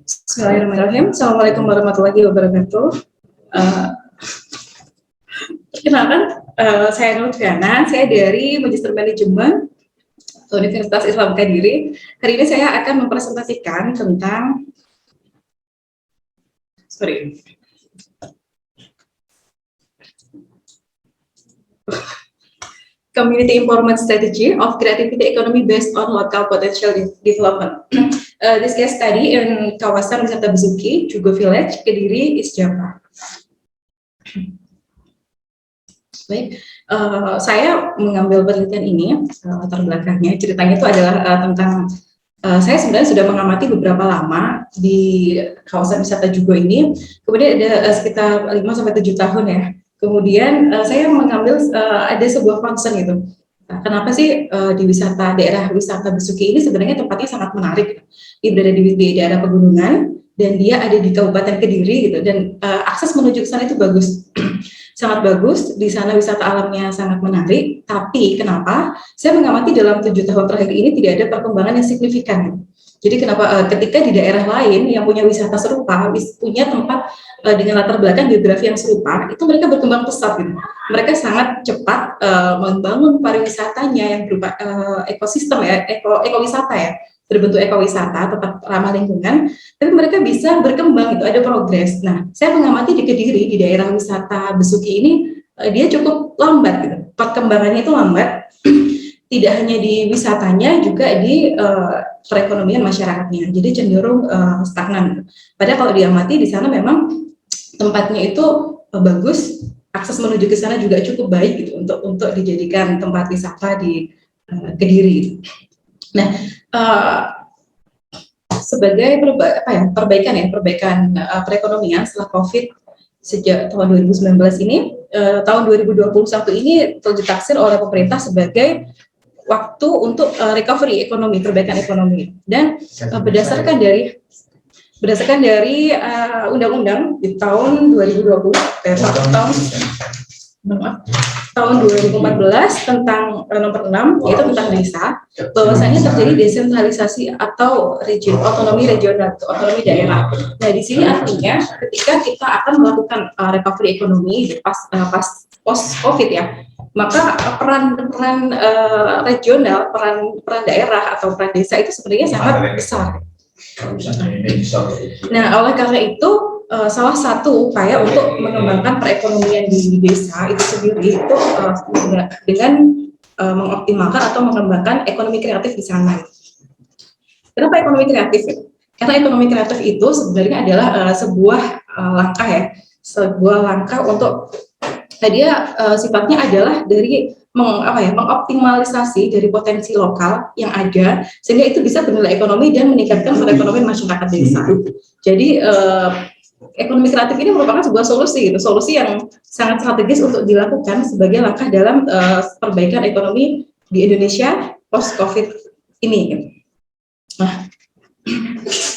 Bismillahirrahmanirrahim. Assalamualaikum warahmatullahi wabarakatuh. Perkenalkan, saya Nurfiana, saya dari Magister Manajemen Universitas Islam Kediri. Hari ini saya akan mempresentasikan tentang sorry. Community Empowerment Strategy of Creativity Economy Based on Local Potential Development. This case study in kawasan wisata Besuki, Jugo Village, Kediri, East Java. Baik, saya mengambil penelitian ini, latar belakangnya, ceritanya itu adalah tentang saya sebenarnya sudah mengamati beberapa lama di kawasan wisata Jugo ini, kemudian ada sekitar 5-7 tahun ya. Kemudian saya mengambil ada sebuah concern gitu. Nah, kenapa sih di daerah wisata Besuki ini sebenarnya tempatnya sangat menarik. Dia berada di daerah pegunungan dan dia ada di Kabupaten Kediri gitu, dan akses menuju ke sana itu bagus. Sangat bagus, di sana wisata alamnya sangat menarik, tapi kenapa saya mengamati dalam 7 tahun terakhir ini tidak ada perkembangan yang signifikan. Jadi kenapa ketika di daerah lain yang punya wisata serupa, punya tempat dengan latar belakang geografi yang serupa, itu mereka berkembang pesat gitu. Mereka sangat cepat membangun pariwisatanya yang berupa ekosistem ya, ekowisata ya, berbentuk ekowisata, tetap ramah lingkungan, tapi mereka bisa berkembang, itu ada progres. Nah, saya mengamati di Kediri, di daerah wisata Besuki ini, dia cukup lambat gitu. Perkembangannya itu lambat, tidak hanya di wisatanya, juga di perekonomian masyarakatnya, jadi cenderung stagnan. Padahal kalau diamati di sana memang tempatnya itu bagus, akses menuju ke sana juga cukup baik gitu untuk dijadikan tempat wisata di Kediri. Nah, sebagai perbaikan perekonomian setelah COVID sejak tahun 2019 ini, tahun 2021 ini ditaksir oleh pemerintah sebagai waktu untuk recovery ekonomi, perbaikan ekonomi, dan berdasarkan dari undang-undang di tahun 2020 tahun 2014 tentang nomor 6, yaitu tentang desa, bahwasanya terjadi desentralisasi atau otonomi regional, otonomi daerah. Nah, di sini artinya ketika kita akan melakukan recovery ekonomi pas post COVID ya, maka peran regional, peran daerah atau peran desa itu sebenarnya sangat besar. Nah, oleh karena itu salah satu upaya untuk mengembangkan perekonomian di desa itu sendiri itu dengan mengoptimalkan atau mengembangkan ekonomi kreatif di sana. Kenapa ekonomi kreatif? Karena ekonomi kreatif itu sebenarnya adalah sebuah langkah untuk dia sifatnya adalah dari mengoptimalisasi dari potensi lokal yang ada, sehingga itu bisa bernilai ekonomi dan meningkatkan perekonomian masyarakat desa. Jadi ekonomi kreatif ini merupakan sebuah solusi yang sangat strategis untuk dilakukan sebagai langkah dalam perbaikan ekonomi di Indonesia post COVID ini. Nah,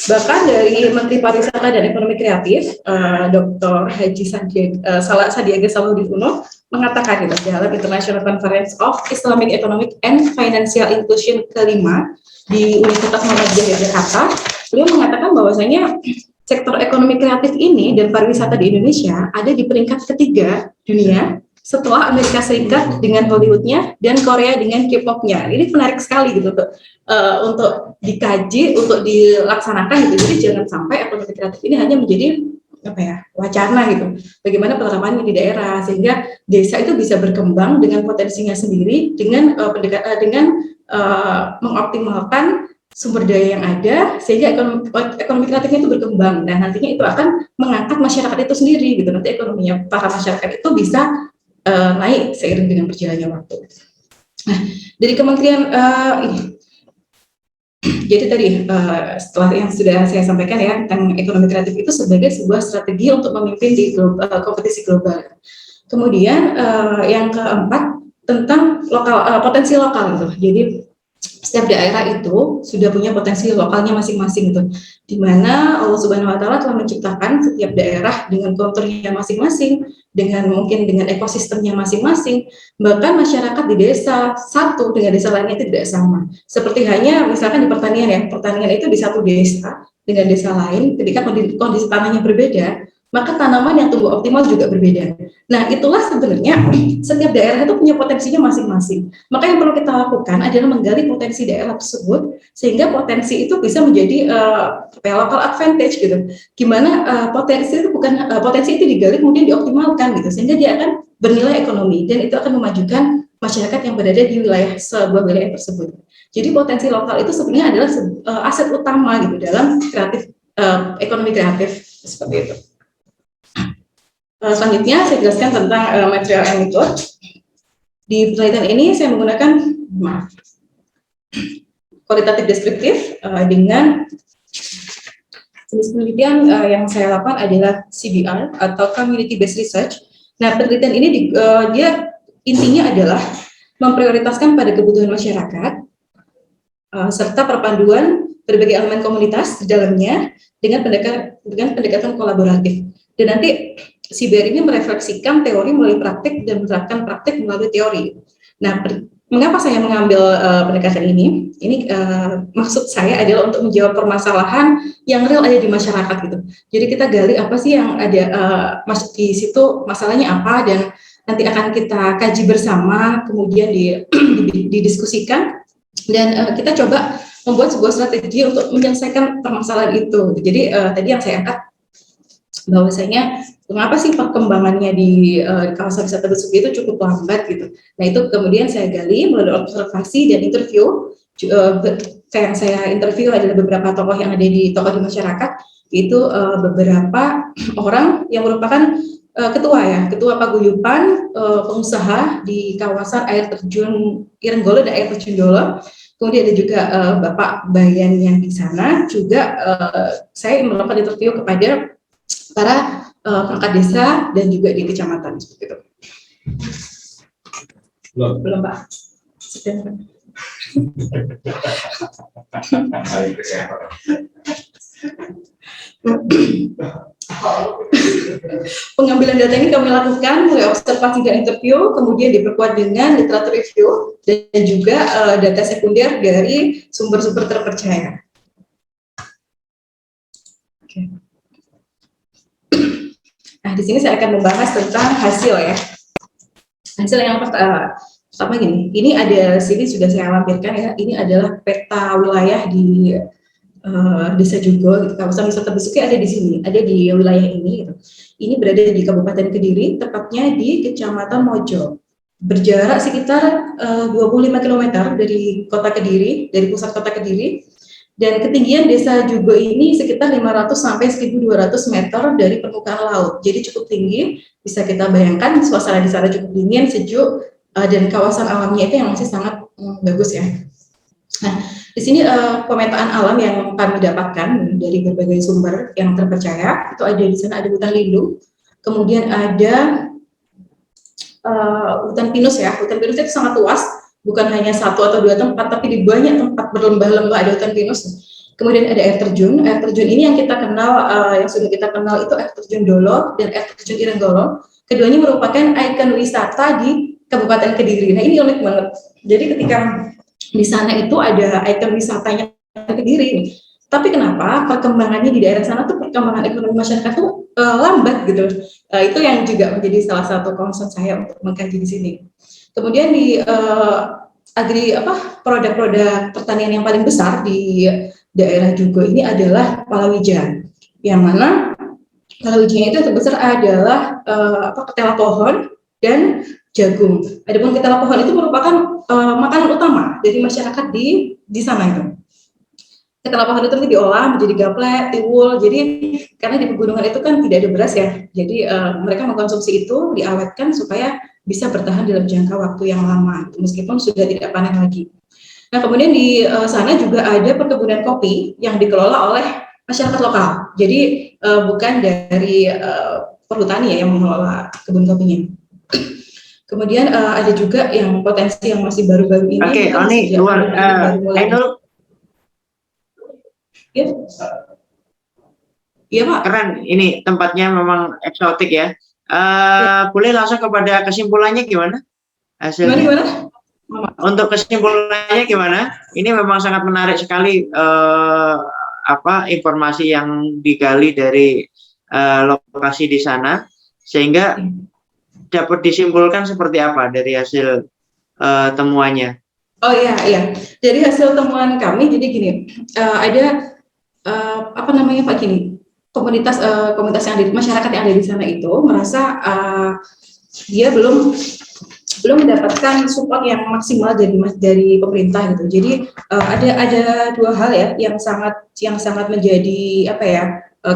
bahkan dari Menteri Pariwisata dan Ekonomi Kreatif, Dr. Haji Sandiaga Salahuddin Uno mengatakan dalam International Conference of Islamic Economic and Financial Inclusion kelima di Universitas Muhammadiyah Jakarta, beliau mengatakan bahwasanya sektor ekonomi kreatif ini dan pariwisata di Indonesia ada di peringkat ketiga dunia setelah Amerika Serikat dengan Hollywoodnya dan Korea dengan K-pop-nya. Ini menarik sekali gitu untuk dikaji, untuk dilaksanakan gitu. Jadi jangan sampai ekonomi kreatif ini hanya menjadi wacana gitu. Bagaimana penerapannya di daerah sehingga desa itu bisa berkembang dengan potensinya sendiri, dengan mengoptimalkan sumber daya yang ada sehingga ekonomi kreatifnya itu berkembang. Dan nantinya itu akan mengangkat masyarakat itu sendiri gitu. Nanti ekonominya para masyarakat itu bisa naik seiring dengan berjalannya waktu. Nah, dari kementerian ini, jadi tadi setelah yang sudah saya sampaikan ya tentang ekonomi kreatif itu sebagai sebuah strategi untuk memimpin di kompetisi global. Kemudian yang keempat tentang potensi lokal gitu. Jadi setiap daerah itu sudah punya potensi lokalnya masing-masing gitu, di mana Allah Subhanahu Wa Taala telah menciptakan setiap daerah dengan konturnya masing-masing, dengan ekosistemnya masing-masing. Bahkan masyarakat di desa satu dengan desa lainnya itu tidak sama. Seperti hanya misalkan di pertanian itu di satu desa dengan desa lain, ketika kondisi tanahnya berbeda, maka tanaman yang tumbuh optimal juga berbeda. Nah, itulah sebenarnya setiap daerah itu punya potensinya masing-masing. Maka yang perlu kita lakukan adalah menggali potensi daerah tersebut sehingga potensi itu bisa menjadi local advantage gitu. Gimana potensi itu potensi itu digali kemudian dioptimalkan gitu sehingga dia akan bernilai ekonomi dan itu akan memajukan masyarakat yang berada di wilayah sebuah wilayah tersebut. Jadi potensi lokal itu sebenarnya adalah aset utama gitu dalam kreatif ekonomi kreatif seperti itu. Selanjutnya saya jelaskan tentang material and method. Di penelitian ini saya menggunakan kualitatif deskriptif dengan jenis penelitian yang saya lakukan adalah CBR atau Community Based Research. Nah, penelitian ini dia intinya adalah memprioritaskan pada kebutuhan masyarakat serta perpaduan berbagai elemen komunitas di dalamnya dengan pendekatan kolaboratif. Dan nanti CBR ini merefleksikan teori melalui praktik dan menerapkan praktik melalui teori. Nah, mengapa saya mengambil pendekatan ini? Ini maksud saya adalah untuk menjawab permasalahan yang real ada di masyarakat gitu. Jadi kita gali apa sih yang ada di situ, masalahnya apa, dan nanti akan kita kaji bersama, kemudian didiskusikan, dan kita coba membuat sebuah strategi untuk menyelesaikan permasalahan itu. Jadi tadi yang saya angkat bahwasanya mengapa sih perkembangannya di kawasan wisata Besuki itu cukup lambat gitu. Nah, itu kemudian saya gali melalui observasi dan interview. Yang saya interview adalah beberapa tokoh yang ada di masyarakat, itu beberapa orang yang merupakan ketua paguyuban pengusaha di kawasan air terjun Irenggolo dan air terjun Dolo. Kemudian ada juga Bapak Bayan yang di sana juga saya melakukan interview kepada para perangkat desa dan juga di kecamatan seperti itu. Belum Pak. Pengambilan data ini kami lakukan melalui observasi dan interview, kemudian diperkuat dengan literatur review dan juga data sekunder dari sumber-sumber terpercaya. Oke. Nah, di sini saya akan membahas tentang hasil ya. Hasil yang pertama gini, ini ada sini sudah saya lampirkan ya. Ini adalah peta wilayah di Desa Jugo, gitu. Kawasan wisata Besuki ada di sini, ada di wilayah ini. Gitu. Ini berada di Kabupaten Kediri, tepatnya di Kecamatan Mojo. Berjarak sekitar 25 km dari kota Kediri, dari pusat kota Kediri. Dan ketinggian Desa Jugo ini sekitar 500 sampai 1.200 meter dari permukaan laut. Jadi cukup tinggi, bisa kita bayangkan suasana di sana cukup dingin, sejuk, dan kawasan alamnya itu yang masih sangat bagus ya. Nah, di sini pemetaan alam yang kami dapatkan dari berbagai sumber yang terpercaya, itu ada di sana ada hutan lindung, kemudian ada hutan pinus ya. Hutan pinus itu sangat luas, bukan hanya satu atau dua tempat, tapi di banyak tempat berlembah-lembah ada hutan pinus. Kemudian ada air terjun. Air terjun ini yang kita kenal, yang sudah kita kenal itu air terjun Dolo dan air terjun Irenggolo. Keduanya merupakan ikon wisata di Kabupaten Kediri. Nah, ini unik banget. Jadi ketika di sana itu ada ikon wisatanya Kediri. Tapi kenapa perkembangannya di daerah sana tuh perkembangan ekonomi masyarakat tuh lambat gitu. Itu yang juga menjadi salah satu concern saya untuk mengkaji di sini. Kemudian di produk-produk pertanian yang paling besar di daerah Jugo ini adalah palawija, yang mana palawijanya itu terbesar adalah ketela pohon dan jagung. Adapun ketela pohon itu merupakan makanan utama dari masyarakat di sana itu. Ketela pohon itu diolah menjadi gaplek, tiwul. Jadi karena di pegunungan itu kan tidak ada beras ya, jadi mereka mengkonsumsi itu, diawetkan supaya bisa bertahan dalam jangka waktu yang lama, meskipun sudah tidak panen lagi. Nah, kemudian di sana juga ada perkebunan kopi yang dikelola oleh masyarakat lokal. Jadi bukan dari perhutani ya yang mengelola kebun kopinya. Kemudian ada juga yang potensi yang masih baru-baru ini. Oke, Oni, luar. Ya. Iya Pak. Keren, ini tempatnya memang eksotik ya. Boleh langsung kepada kesimpulannya gimana? Hasilnya? Gimana? Untuk kesimpulannya gimana? Ini memang sangat menarik sekali informasi yang digali dari lokasi di sana, sehingga dapat disimpulkan seperti apa dari hasil temuannya? Oh iya, iya. Jadi hasil temuan kami, jadi gini, ada apa namanya Pak gini, komunitas yang ada, masyarakat yang ada di sana itu merasa dia belum mendapatkan support yang maksimal dari pemerintah gitu. Jadi ada dua hal ya yang sangat menjadi apa ya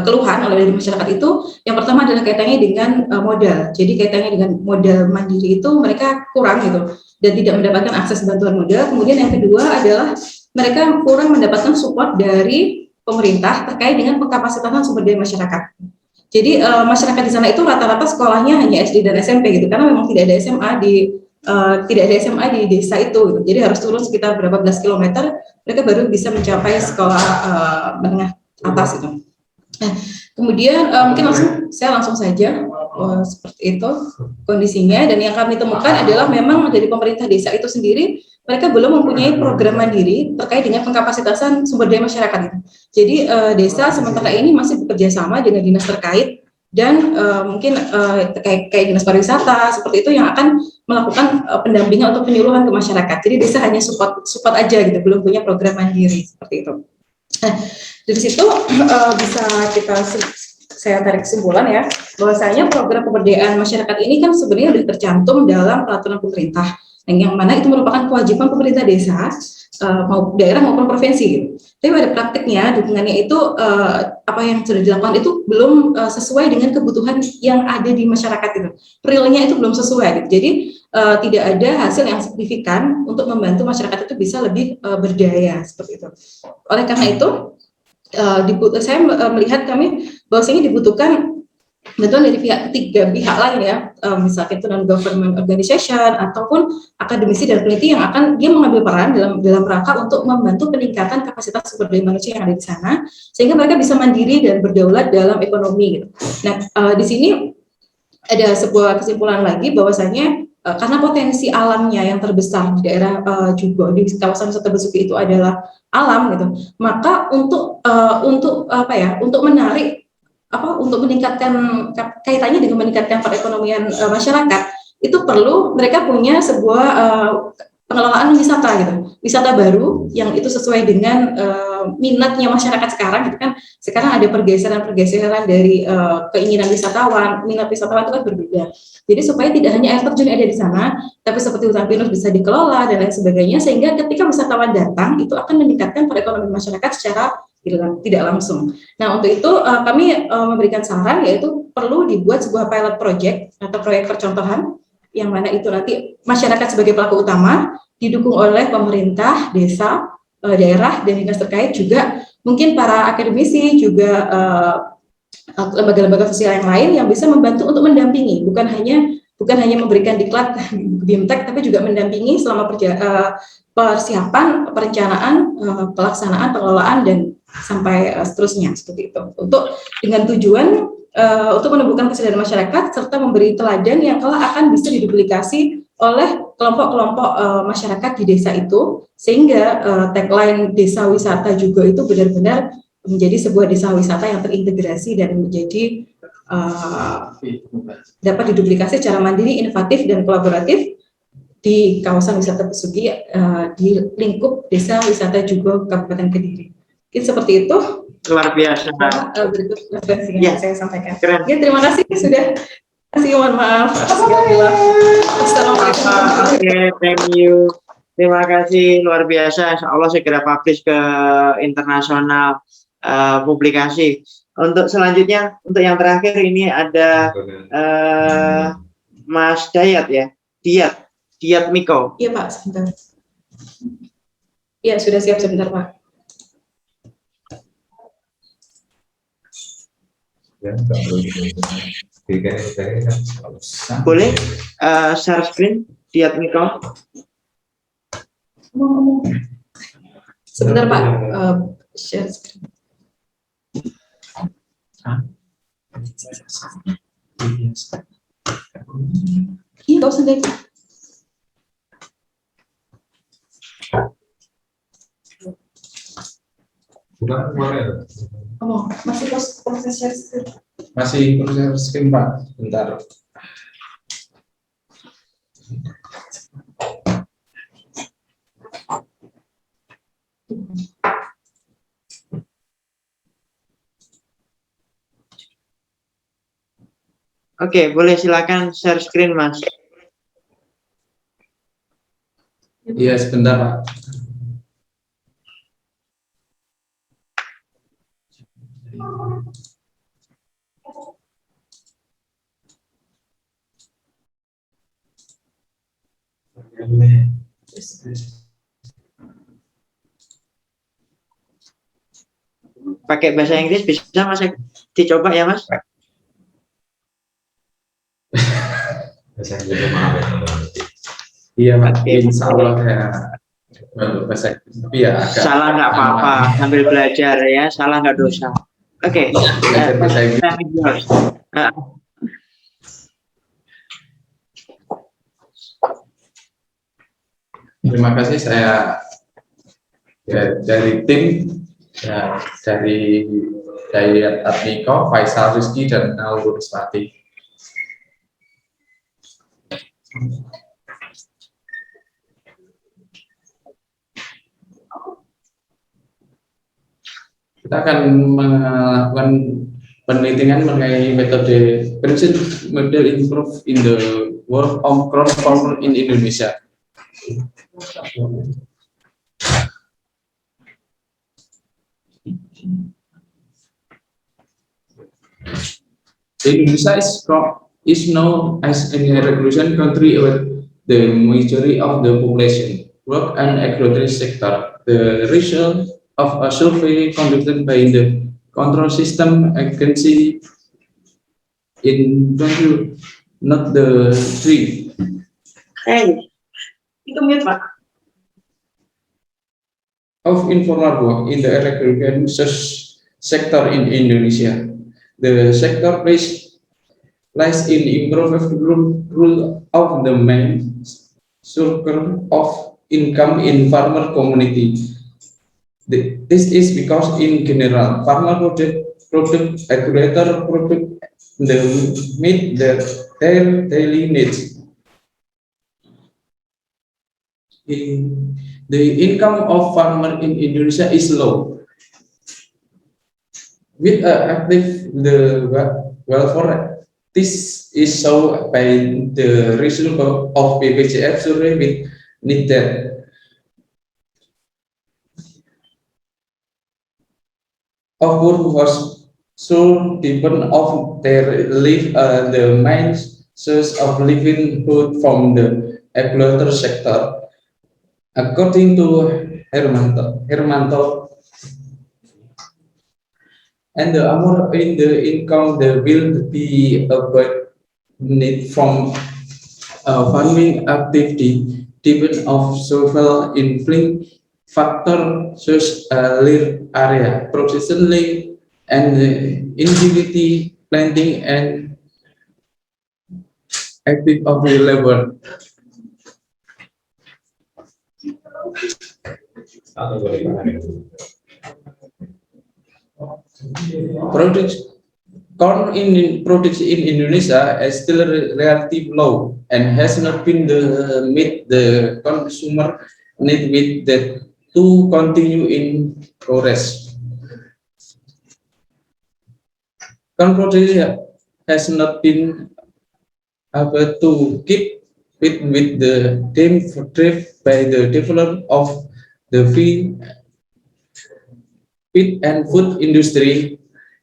keluhan oleh dari masyarakat itu. Yang pertama adalah kaitannya dengan modal. Jadi kaitannya dengan modal mandiri itu mereka kurang gitu dan tidak mendapatkan akses bantuan modal. Kemudian yang kedua adalah mereka kurang mendapatkan support dari pemerintah terkait dengan pengkapasitasan sumber daya masyarakat. Jadi masyarakat di sana itu rata-rata sekolahnya hanya SD dan SMP gitu, karena memang tidak ada SMA di desa itu. Gitu. Jadi harus turun sekitar berapa belas kilometer, mereka baru bisa mencapai sekolah menengah atas itu. Nah, kemudian mungkin saya langsung saja seperti itu kondisinya. Dan yang kami temukan adalah memang dari pemerintah desa itu sendiri mereka belum mempunyai program mandiri terkait dengan pengkapasitasan sumber daya masyarakat. Jadi desa sementara ini masih bekerja sama dengan dinas terkait dan mungkin kayak dinas pariwisata seperti itu yang akan melakukan pendampingan atau penyuluhan ke masyarakat. Jadi desa hanya support aja gitu, belum punya program mandiri seperti itu. Nah, dari situ bisa saya tarik kesimpulan ya, bahwasanya program pemberdayaan masyarakat ini kan sebenarnya sudah tercantum dalam peraturan pemerintah, yang mana itu merupakan kewajiban pemerintah desa, mau daerah maupun provinsi. Tapi pada praktiknya dukungannya itu apa yang sudah dilakukan itu belum sesuai dengan kebutuhan yang ada di masyarakat itu. Realnya itu belum sesuai. Gitu. Jadi tidak ada hasil yang signifikan untuk membantu masyarakat itu bisa lebih berdaya seperti itu. Oleh karena itu, saya melihat kami bahwasanya dibutuhkan bantuan dari ketiga pihak lain ya, misalnya itu non-government organization ataupun akademisi dan peneliti yang akan dia mengambil peran dalam rangka untuk membantu peningkatan kapasitas sumber daya manusia yang ada di sana sehingga mereka bisa mandiri dan berdaulat dalam ekonomi. Gitu. Nah, di sini ada sebuah kesimpulan lagi bahwasanya karena potensi alamnya yang terbesar di daerah juga di kawasan wisata Besuki itu adalah alam gitu, maka untuk menarik untuk meningkatkan kaitannya dengan meningkatkan perekonomian masyarakat itu perlu mereka punya sebuah pengelolaan wisata gitu, wisata baru yang itu sesuai dengan minatnya masyarakat sekarang gitu kan. Sekarang ada pergeseran dari keinginan wisatawan, minat wisatawan itu kan berbeda. Jadi supaya tidak hanya air terjun yang ada di sana, tapi seperti hutan pinus bisa dikelola dan lain sebagainya, sehingga ketika wisatawan datang itu akan meningkatkan perekonomian masyarakat secara tidak langsung. Nah, untuk itu kami memberikan saran yaitu perlu dibuat sebuah pilot project atau proyek percontohan yang mana itu nanti masyarakat sebagai pelaku utama didukung oleh pemerintah, desa, daerah dan dinas terkait juga mungkin para akademisi juga lembaga-lembaga sosial yang lain yang bisa membantu untuk mendampingi, bukan hanya memberikan diklat BIMTEK tapi juga mendampingi selama persiapan, perencanaan, pelaksanaan, pengelolaan dan sampai seterusnya seperti itu. Untuk dengan tujuan untuk menumbuhkan kesadaran masyarakat serta memberi teladan yang kelak akan bisa diduplikasi oleh kelompok-kelompok masyarakat di desa itu sehingga tagline desa wisata juga itu benar-benar menjadi sebuah desa wisata yang terintegrasi dan menjadi dapat diduplikasi secara mandiri, inovatif dan kolaboratif di kawasan wisata Besuki di lingkup desa wisata juga Kabupaten Kediri. Mungkin seperti itu. Luar biasa. Berikut referensi yang saya sampaikan. Ya, terima kasih sudah. Terima kasih, mohon maaf. Assalamualaikum. Oke, thank you. Terima kasih, luar biasa. Insya Allah segera publish ke internasional publikasi. Untuk selanjutnya, untuk yang terakhir ini ada Mas Dayat ya, Diat Miko. Iya Pak, sebentar. Iya, sudah siap sebentar Pak. Boleh share screen Diat Miko? Sebentar Pak, share screen. Iya, kau sendiri. Oh, masih proses share screen. Masih perlu share screen Pak, bentar. Oke, boleh silakan share screen Mas. Iya, sebentar Pak. Pakai bahasa Inggris bisa Mas dicoba ya Mas? Bahasa Inggris maaf ya teman-teman. Iya Pak, insya Allah ya. Bahasa Inggris, tapi ya agak salah nggak apa-apa, sambil belajar ya, salah nggak dosa. Oke, belajar bahasa Inggris. Terima kasih, saya ya, dari tim ya, dari Dayat Admiko, Faisal Rizky, dan Naul Rizwati. Kita akan melakukan penelitian mengenai metode prinsip model improve in the world of cross farmer in Indonesia. Indonesia is known as a revolution country with the majority of the population work and agricultural sector. The result of a survey conducted by the Control System Agency in 20, not the 3. Hey, itu mute Pak. Of informal work in the agricultural sector in Indonesia. The sector lies in improved rule of the main circle of income in farmer community. This is because in general, farmer product agriculture product meet their daily needs. The income of farmer in Indonesia is low. With active the welfare, this is shown by the result of BPJS survey with need that of work was so depend of their live the main source of livelihood from the agriculture sector. According to Hermanto, and the amount in the income there will be about need from farming activity depend of several influencing factor such as area, production link, and ingenuity, planting, and active of the labor. Corn in production in Indonesia is still relatively low and has not been meet the consumer need with that to continue in progress. Corn production has not been able to keep with the drift by the development of the feed and food industry.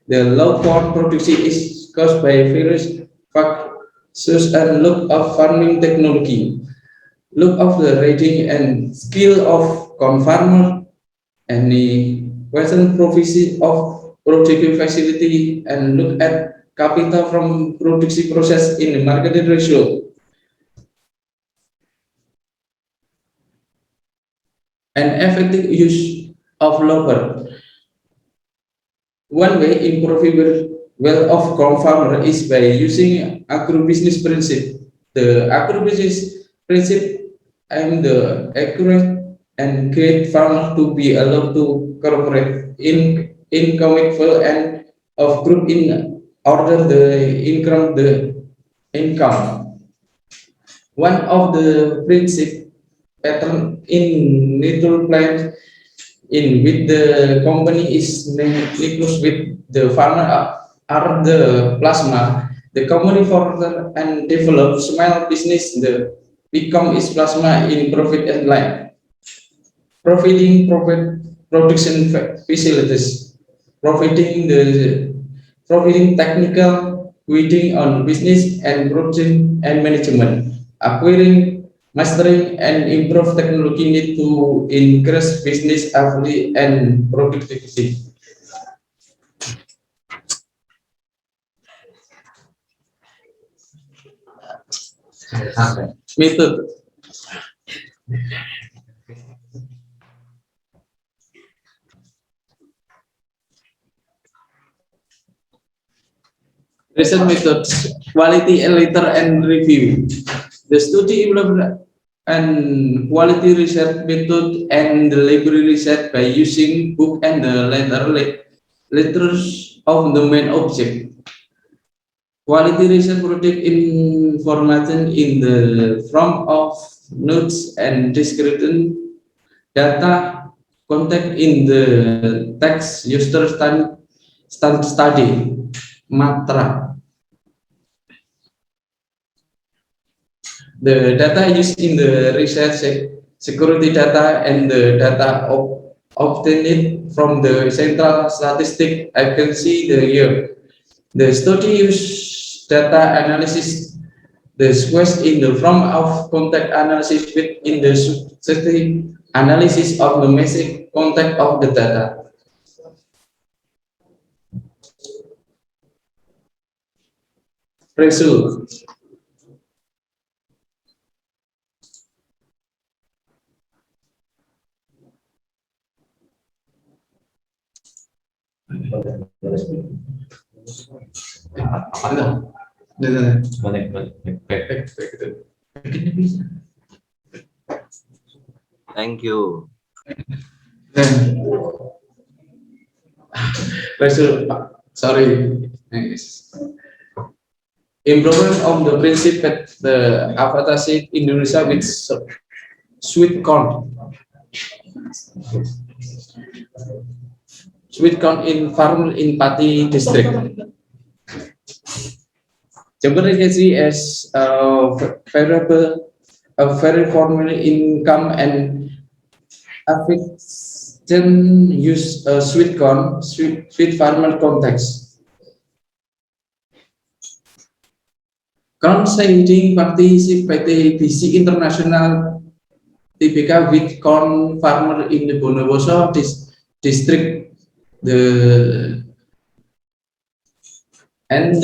The low corn production is caused by various factors and look of farming technology, look of the rating and skill of corn farmer, and the present provision of productive facility, and look at capital from production process in the marketing ratio. And effective use of labor. One way improving wealth of corn farmer is by using agribusiness principle. The agribusiness principle aim the accurate and create farmer to be allowed to cooperate in commitment and of group in order the income. One of the principal pattern in neutral plans in with the company is necklace with the farmer are the plasma. The company further and develop small business. The become is plasma in profit and line. Providing production facilities, providing technical guiding on business and production and management, acquiring, mastering, and improve technology need to increase business ability and productivity. Method. Research methods, quality editor and review. The study and quality research method and the library research by using book and the letters of the main object. Quality research project information in the form of notes and description data contact in the text user study matra. The data used in the research security data and the data obtained from the central statistic agency the year. The study use data analysis, the quest in the form of contact analysis with in the statistic analysis of the basic contact of the data. Result. Thank you. Sorry. Improvement of the principle that the advertising Indonesia with sweet corn. Sweet corn in farm in Pati district. Jember Agency as variable, a very formal income and affection use sweet corn, sweet farmer context. Consenting participation international TPK with corn farmer in the Bondowoso district. The and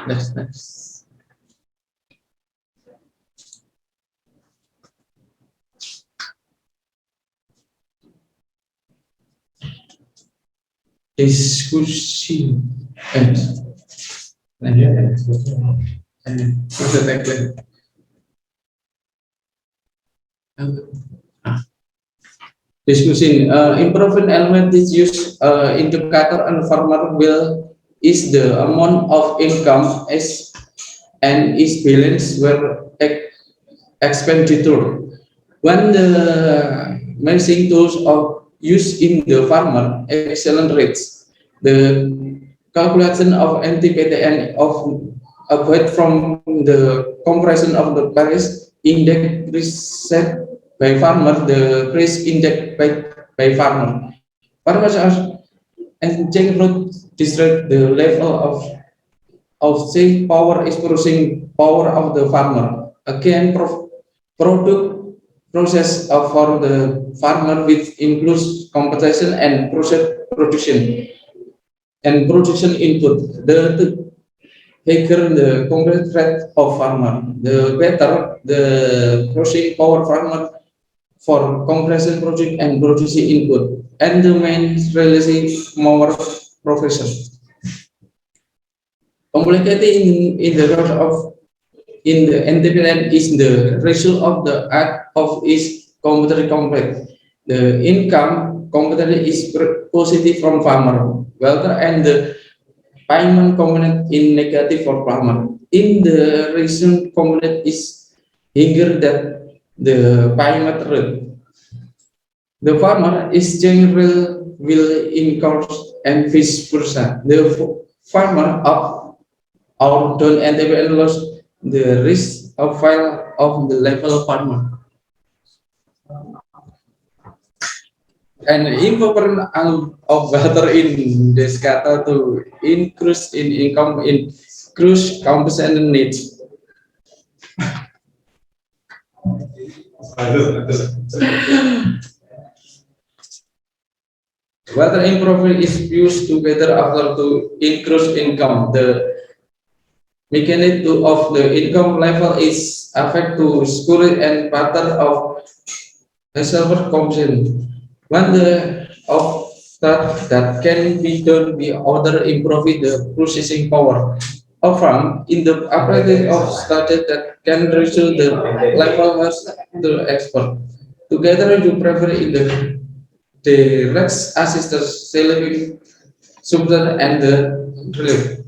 next. Discussion and discussing improvement element is used indicator and farmer will is the amount of income is and is balance where expenditure when the measuring tools of use in the farmer excellent rates the calculation of NTPTN of avoid from the comparison of the price index reset by farmer, the price index by farmer. Farmers are engaging root district the level of sale power is producing power of the farmer. Again, product process for the farmer which includes competition and process production and production input. The higher the complete rate of farmer, the better the processing power farmer for compression project and production input, and the main releasing more profession. Complicated in the role of in the entrepreneur is the result of the act of its computer complete. The income component is positive from farmer, welfare, and the payment component in negative for farmer. In the reason component is higher that the payment rate. The farmer is general will incur and vice versa. The farmer up or down and loss the risk of fail of the level farmer. An important of better in this kata to increase in income in cruise compensation needs. Whether improvement is used together after to increase income, the mechanism of the income level is affect to school and pattern of silver compensation. When the of that can be done by other improving the processing power of farm in the application of studies that can reduce the level of the export. Together you prefer in the direct assistance saving subsidy and the relief.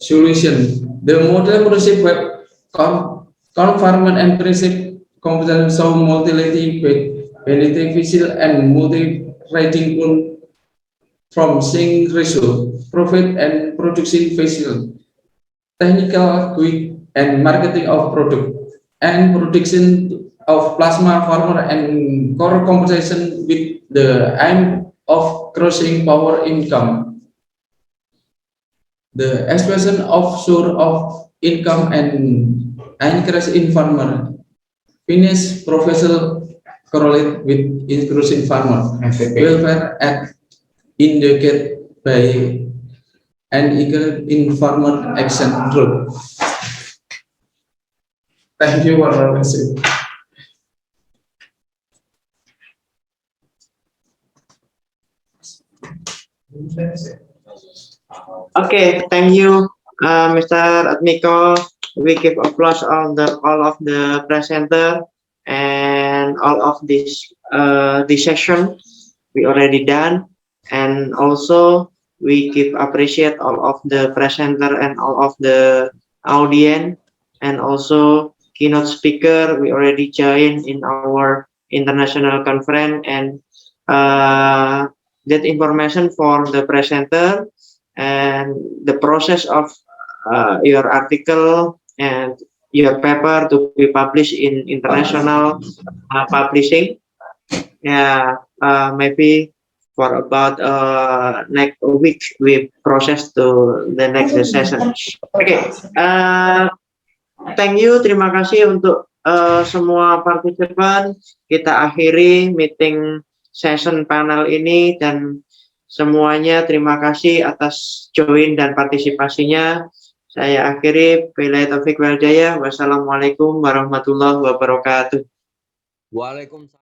Solution. The model principle web conformant and principle competent so multilateral beneficial and multi-rating from sync ratio, profit and production facile, technical quick and marketing of product, and production of plasma farmer and core compensation with the aim of crossing power income. The expression of source of income and increase in farmer. Finish professional correlate with increase in farmer. Welfare act indicated by and increase in farmer action group. Thank you for listening. Okay, thank you, Mr. Admiko. We give applause all of the presenter and all of this session we already done, and also we give appreciate all of the presenter and all of the audience, and also keynote speaker we already joined in our international conference, and that information for the presenter and the process of your article and your paper to be published in international publishing. Yeah, maybe for about next week we process to the next session. Okay, thank you, terima kasih untuk semua partisipan. Kita akhiri meeting session panel ini, dan semuanya terima kasih atas join dan partisipasinya. Saya akhiri. Billahi taufiq wal hidayah. Wassalamualaikum warahmatullahi wabarakatuh. Waalaikumsalam.